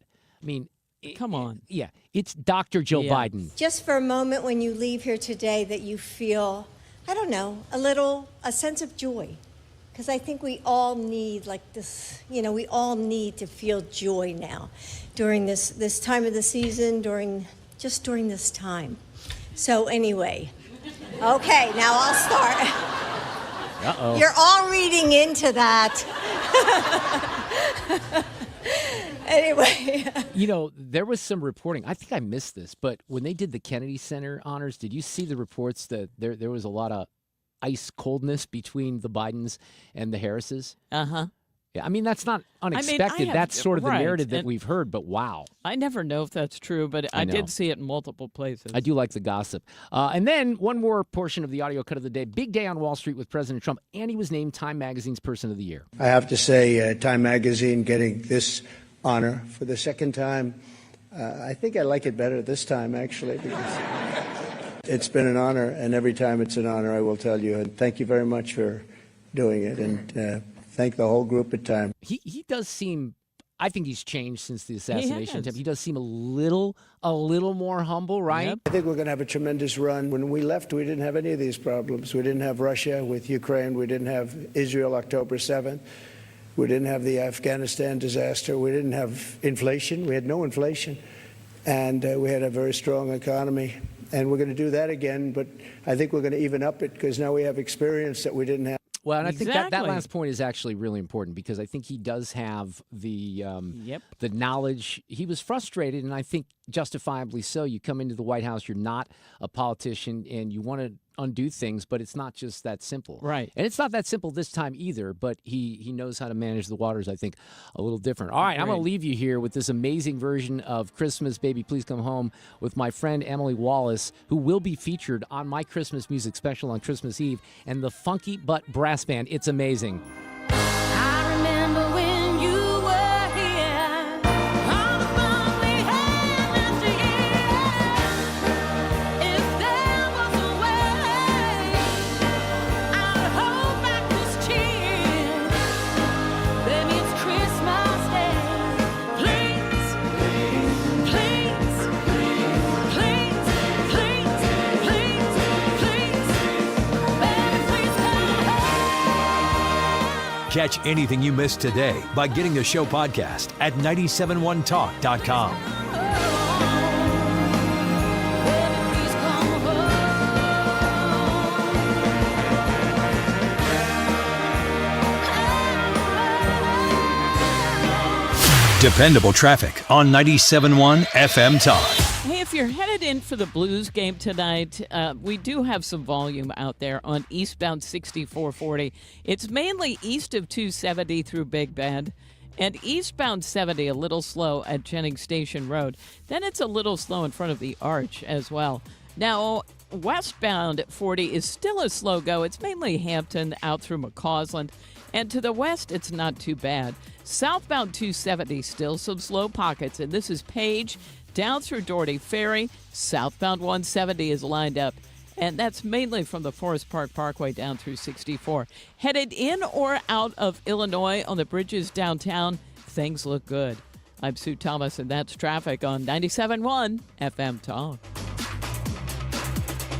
come on. Yeah, it's Dr. Jill Biden. Just for a moment when you leave here today that you feel, I don't know, a sense of joy. Because I think we all need we all need to feel joy now during this time of the season, during this time. So anyway, okay, now I'll start. Uh-oh. You're all reading into that. Anyway. There was some reporting. I think I missed this, but when they did the Kennedy Center honors, did you see the reports that there was a lot of ice coldness between the Bidens and the Harrises? Uh-huh. Yeah, that's not unexpected. That's sort of the narrative that we've heard, but wow. I never know if that's true, but I did see it in multiple places. I do like the gossip. And then one more portion of the audio cut of the day. Big day on Wall Street with President Trump, and he was named Time Magazine's Person of the Year. I have to say, Time Magazine getting this honor for the second time. I think I like it better this time, actually, because it's been an honor, and every time it's an honor, I will tell you. And thank you very much for doing it, and thank the whole group at Time. He does seem, I think he's changed since the assassination attempt. He does seem a little more humble, right? Yep. I think we're going to have a tremendous run. When we left, we didn't have any of these problems. We didn't have Russia with Ukraine. We didn't have Israel October 7th. We didn't have the Afghanistan disaster. We didn't have inflation. We had no inflation. And we had a very strong economy. And we're going to do that again. But I think we're going to even up it because now we have experience that we didn't have. Well, and I think that last point is actually really important because I think he does have the knowledge. He was frustrated, and I think justifiably so. You come into the White House, you're not a politician, and you want to undo things, but it's not just that simple. Right. And it's not that simple this time either, but he knows how to manage the waters, I think, a little different. All right, I'm going to leave you here with this amazing version of Christmas, Baby Please Come Home with my friend Emily Wallace, who will be featured on my Christmas music special on Christmas Eve, and the Funky Butt Brass Band. It's amazing. I remember when you were here, all the fun we had last year. If there was Catch anything you missed today by getting the show podcast at 971talk.com. Dependable traffic on 97.1 FM Talk. Hey, if you're headed in for the Blues game tonight, we do have some volume out there on eastbound 6440. It's mainly east of 270 through Big Bend, and eastbound 70 a little slow at Jennings Station Road. Then it's a little slow in front of the Arch as well. Now, westbound 40 is still a slow go. It's mainly Hampton out through McCausland. And to the west, it's not too bad. Southbound 270, still some slow pockets. And this is Page down through Doherty Ferry. Southbound 170 is lined up. And that's mainly from the Forest Park Parkway down through 64. Headed in or out of Illinois on the bridges downtown, things look good. I'm Sue Thomas, and that's traffic on 97.1 FM Talk.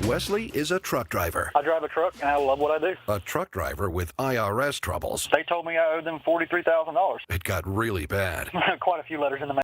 Wesley is a truck driver. I drive a truck, and I love what I do. A truck driver with IRS troubles. They told me I owed them $43,000. It got really bad. Quite a few letters in the mail.